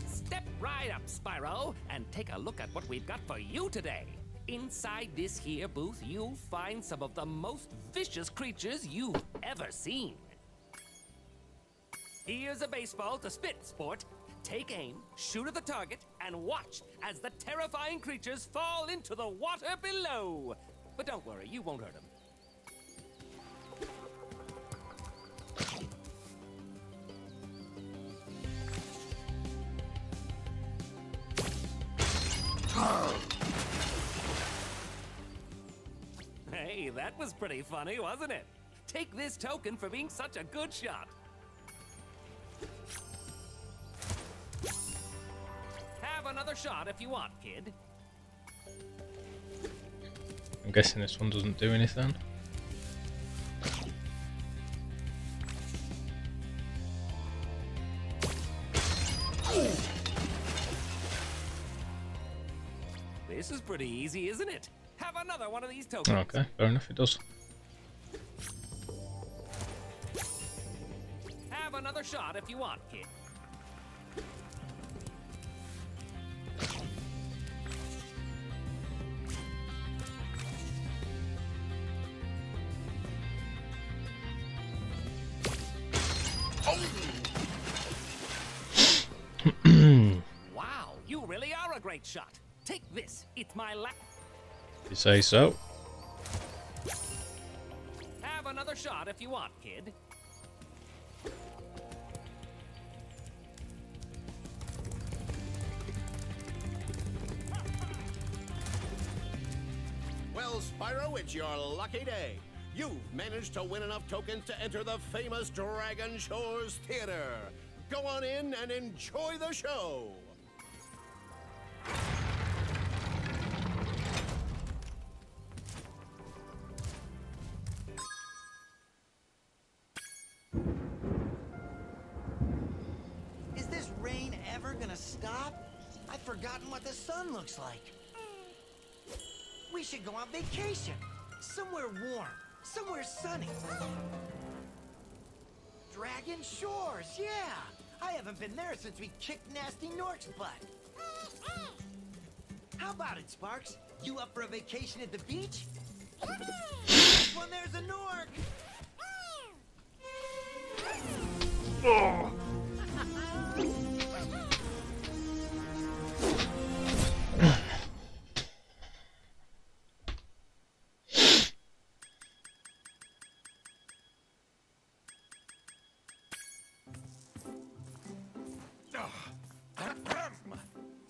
Step right up, Spyro, and take a look at what we've got for you today. Inside this here booth, you'll find some of the most vicious creatures you've ever seen. Here's a baseball to spit, sport. Take aim, shoot at the target, and watch as the terrifying creatures fall into the water below. But don't worry, you won't hurt them. Hey, that was pretty funny, wasn't it? Take this token for being such a good shot. Have another shot if you want, kid. I'm guessing this one doesn't do anything. This is pretty easy, isn't it? Have another one of these tokens. Okay, fair enough, it does. Have another shot if you want, kid. Wow, you really are a great shot. Take this. It's my You say so. Have another shot if you want, kid. Well, Spyro, it's your lucky day. You've managed to win enough tokens to enter the famous Dragon Shores Theater. Go on in and enjoy the show. Is this rain ever gonna stop? I've forgotten what the sun looks like. We should go on vacation. Somewhere warm. Somewhere sunny. Dragon Shores, yeah! I haven't been there since we kicked Nasty Nork's butt. How about it, Sparks? You up for a vacation at the beach? When there's a Nork!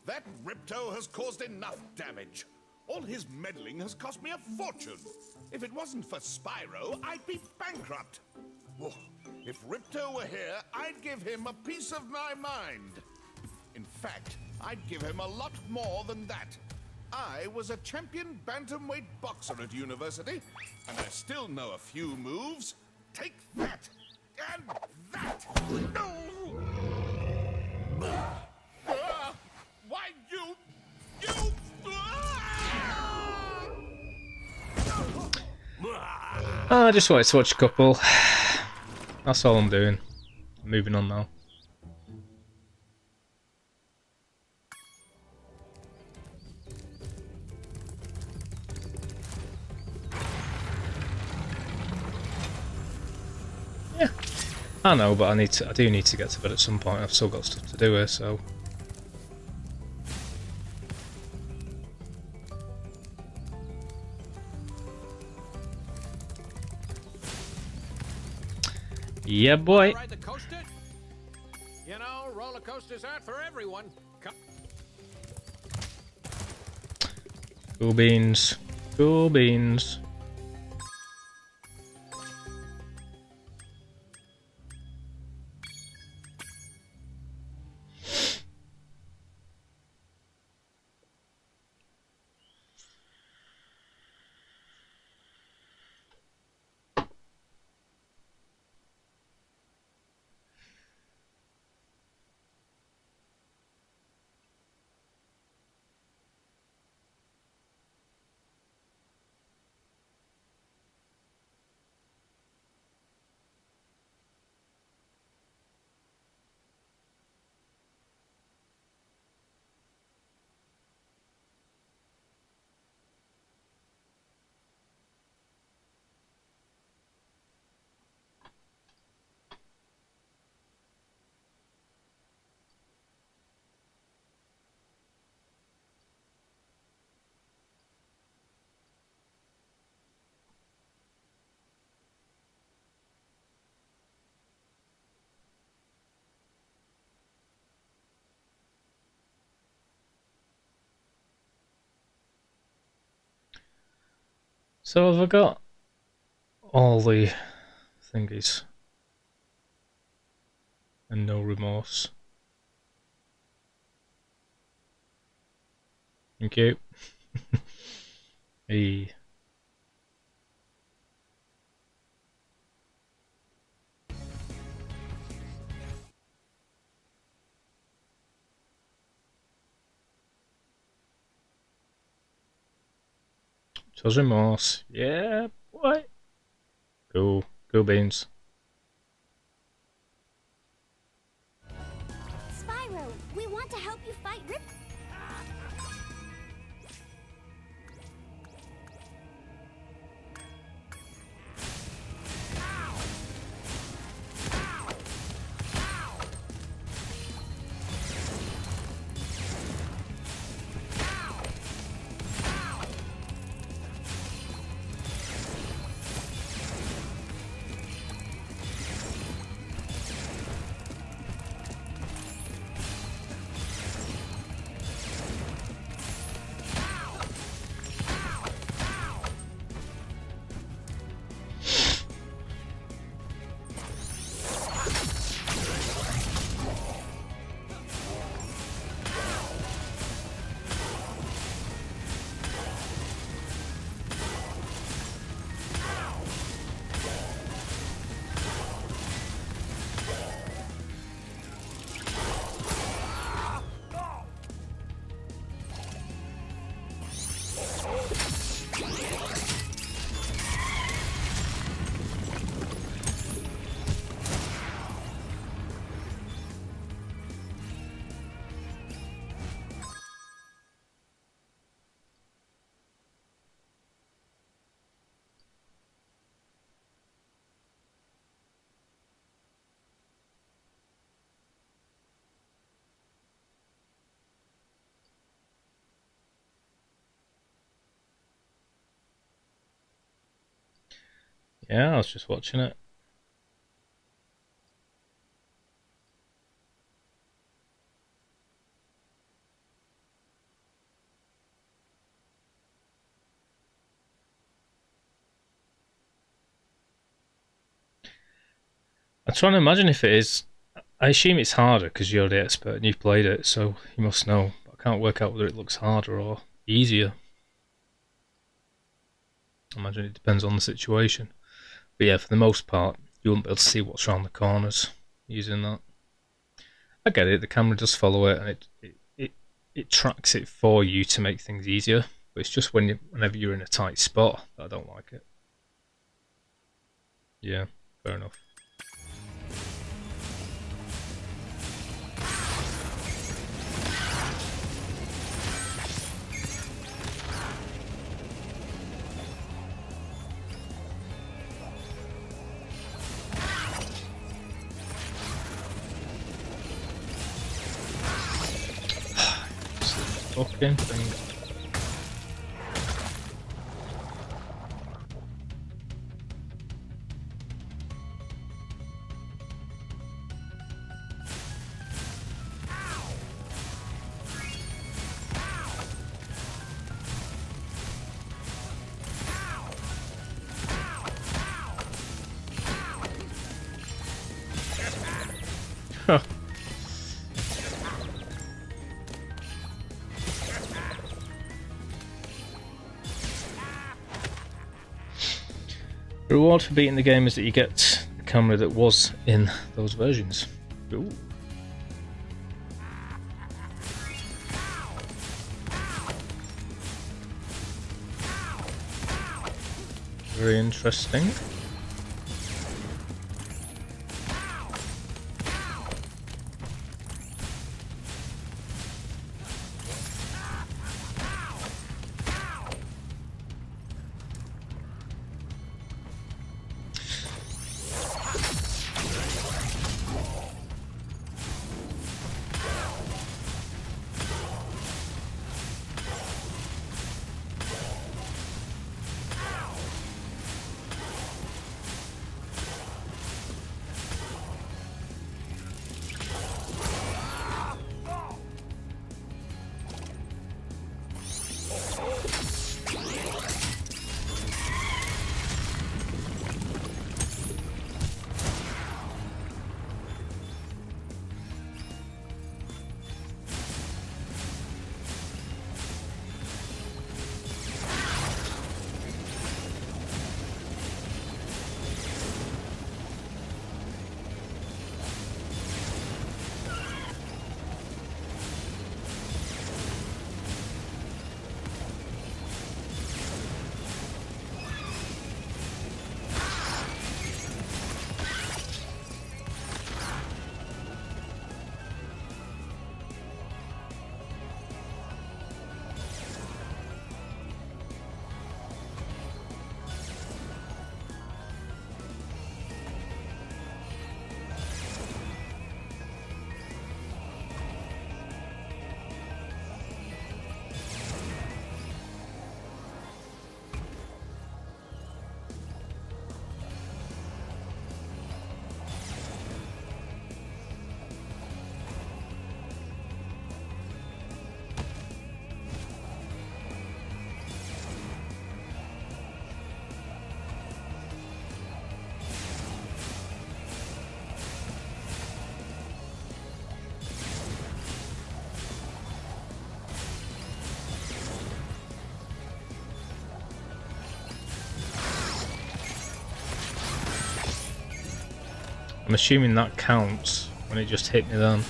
That Ripto has caused enough damage. All his meddling has cost me a fortune. If it wasn't for Spyro, I'd be bankrupt. Oh, if Ripto were here, I'd give him a piece of my mind. In fact, I'd give him a lot more than that. I was a champion bantamweight boxer at university, and I still know a few moves. Take that, and that. No! Why, you... I just wanted to watch a couple. That's all I'm doing. Moving on now. Yeah, I know, but I do need to get to bed at some point. I've still got stuff to do here, so. Yeah, boy. Ride the coaster? You know, roller coasters aren't for everyone. Cool beans. Cool beans. So have I got all the thingies? And no remorse. Thank you. Hey. Shows remorse. Yeah, boy. Go. Go Beans. Spyro, we want to help you fight Rip. Yeah, I was just watching it. I'm trying to imagine if it is. I assume it's harder because you're the expert and you've played it, so you must know. But I can't work out whether it looks harder or easier. I imagine it depends on the situation. But yeah, for the most part, you wouldn't be able to see what's around the corners using that. I get it, the camera does follow it and it tracks it for you to make things easier. But it's just whenever you're in a tight spot that I don't like it. Yeah, fair enough. Fucking thing. Huh. The reward for beating the game is that you get the camera that was in those versions. Ooh. Very interesting. I'm assuming that counts when it just hit me then.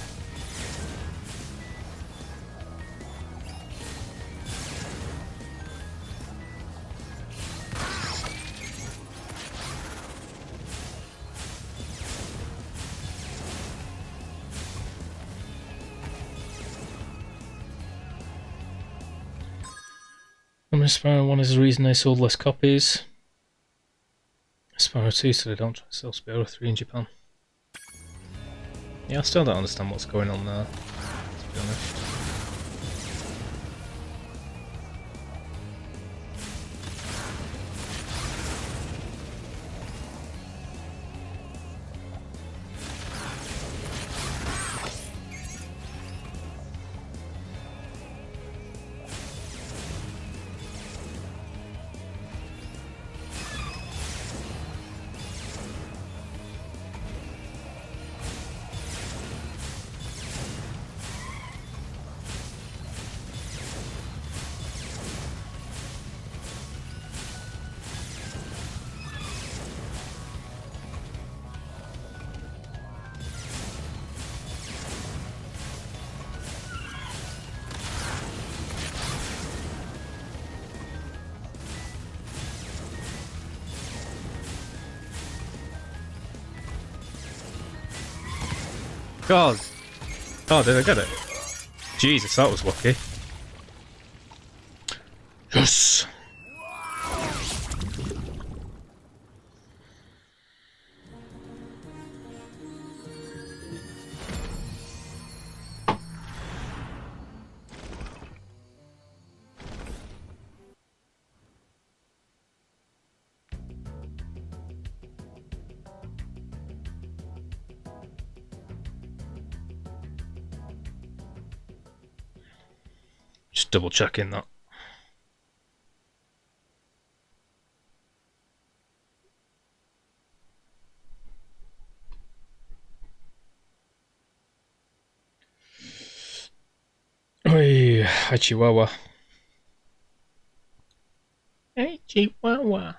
Spyro 1 is the reason they sold less copies. Spyro 2 said I don't try to sell Spyro 3 in Japan. Yeah, I still don't understand what's going on there, to be honest. God! Oh, did I get it? Jesus, that was lucky. Yes! Just double checking that. Oi, hi Chihuahua. Hey Chihuahua.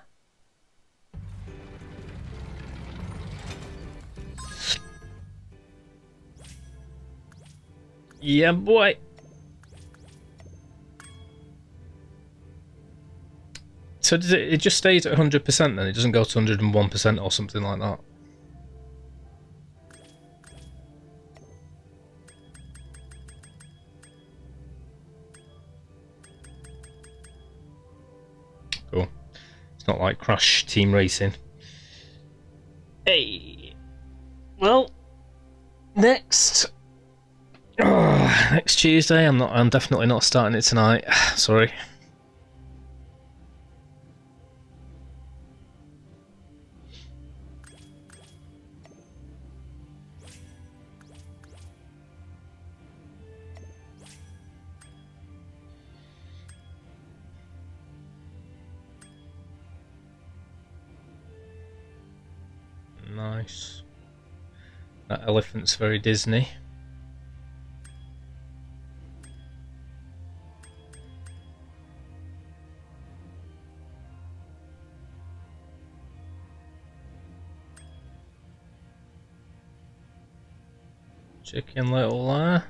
Yeah, boy. So does it just stays at 100% then? It doesn't go to 101% or something like that? Cool. It's not like Crash Team Racing. Hey. Well, next Tuesday. I'm definitely not starting it tonight. Sorry. Nice. That elephant's very Disney. Chicken Little there.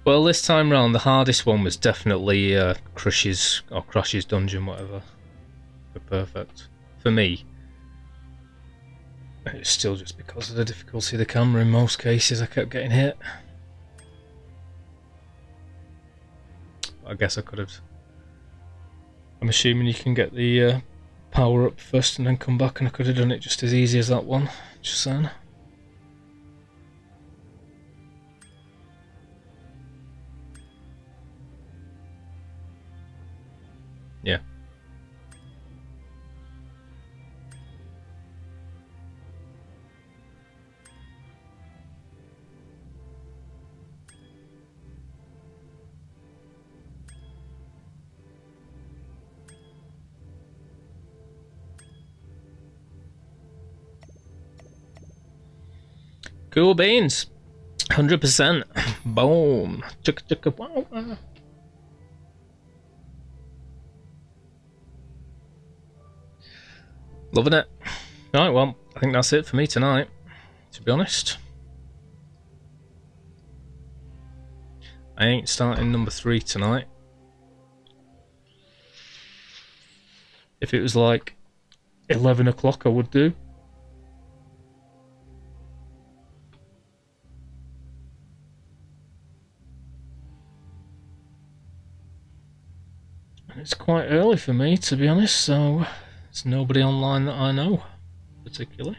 Well, this time round, the hardest one was definitely Crush's dungeon, whatever. Perfect for me. It's still just because of the difficulty of the camera. In most cases, I kept getting hit. I guess I could have. I'm assuming you can get the power up first and then come back, and I could have done it just as easy as that one. Just saying. Yeah. Cool beans. 100%. Boom. Chicka chicka wow. Loving it. Right, well, I think that's it for me tonight, to be honest. I ain't starting number 3 tonight. If it was like 11 o'clock, I would do. And it's quite early for me, to be honest, so there's nobody online that I know, particularly.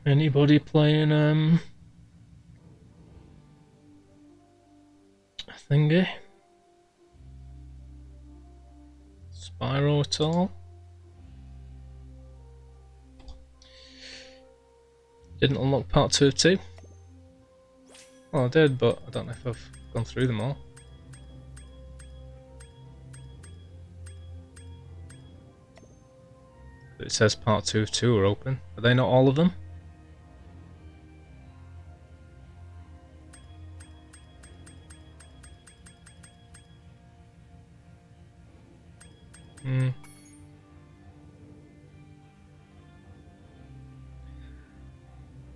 Anybody playing thingy? Spyro at all? Didn't unlock part 2 of 2? Well, I did, but I don't know if I've gone through them all. But it says part 2 of 2 are open. Are they not all of them?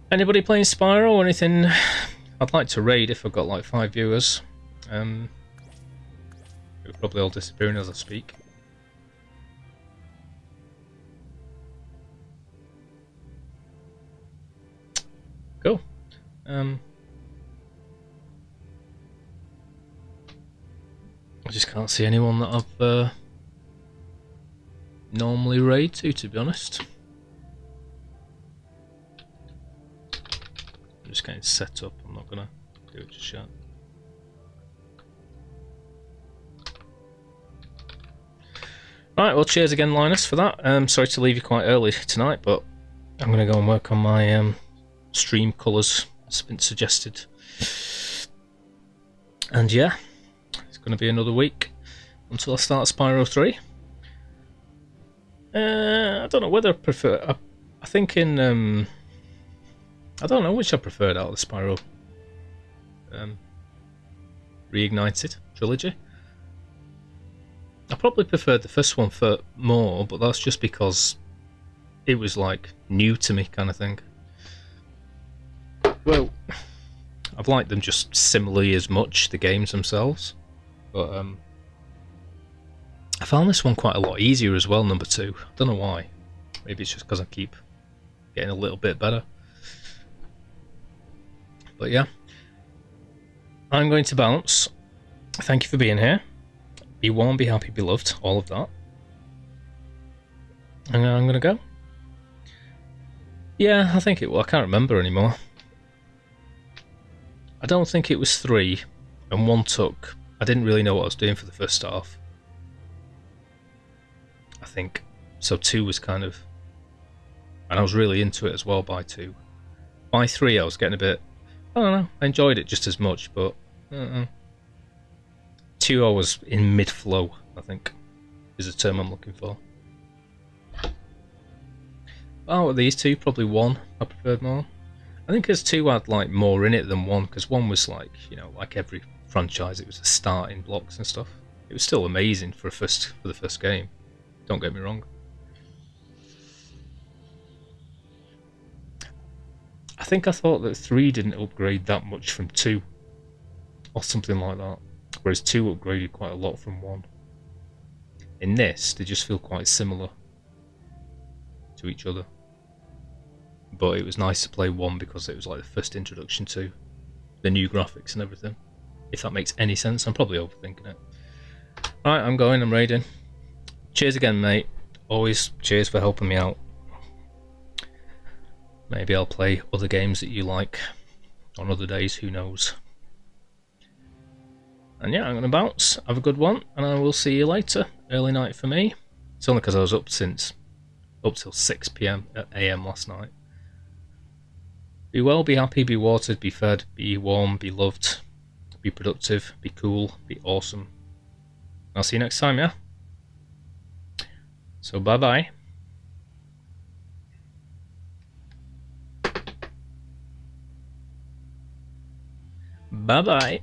Anybody playing Spyro or anything? I'd like to raid if I've got like 5 viewers. They're probably all disappearing as I speak. Cool. I just can't see anyone that I've normally raid to be honest. I'm just getting set up, I'm not gonna do it just yet. Right, well cheers again Linus for that. Sorry to leave you quite early tonight, but I'm gonna go and work on my stream colours that's been suggested. And yeah, it's gonna be another week until I start Spyro 3. I don't know whether I prefer. I think in I don't know which I preferred out of the Spyro Reignited trilogy. I probably preferred the first one for more, but that's just because it was like new to me kind of thing. Well, I've liked them just similarly as much, the games themselves, but I found this one quite a lot easier as well, number 2. I don't know why. Maybe it's just because I keep getting a little bit better. But yeah, I'm going to bounce. Thank you for being here. Be warm, be happy, be loved, all of that. And I'm going to go. Yeah, I think it will. I can't remember anymore. I don't think it was 3, and 1 took. I didn't really know what I was doing for the first half. I think. So 2 was kind of. And I was really into it as well by 2. By 3, I was getting a bit. I don't know. I enjoyed it just as much, but. 2, I was in mid flow, I think, is the term I'm looking for. Oh, these 2, probably 1 I preferred more. I think as 2 had like more in it than 1, because 1 was like, you know, like every franchise, it was a starting blocks and stuff. It was still amazing for the first game. Don't get me wrong. I think I thought that 3 didn't upgrade that much from 2, or something like that, whereas 2 upgraded quite a lot from 1. In this, they just feel quite similar to each other. But it was nice to play 1 because it was like the first introduction to the new graphics and everything. If that makes any sense, I'm probably overthinking it. Right, I'm going, I'm raiding. Cheers again, mate. Always cheers for helping me out. Maybe I'll play other games that you like on other days, who knows. And yeah, I'm going to bounce. Have a good one, and I will see you later. Early night for me. It's only because I was up till 6 PM AM last night. Be well, be happy, be watered, be fed, be warm, be loved, be productive, be cool, be awesome. I'll see you next time, yeah? So bye-bye. Bye-bye.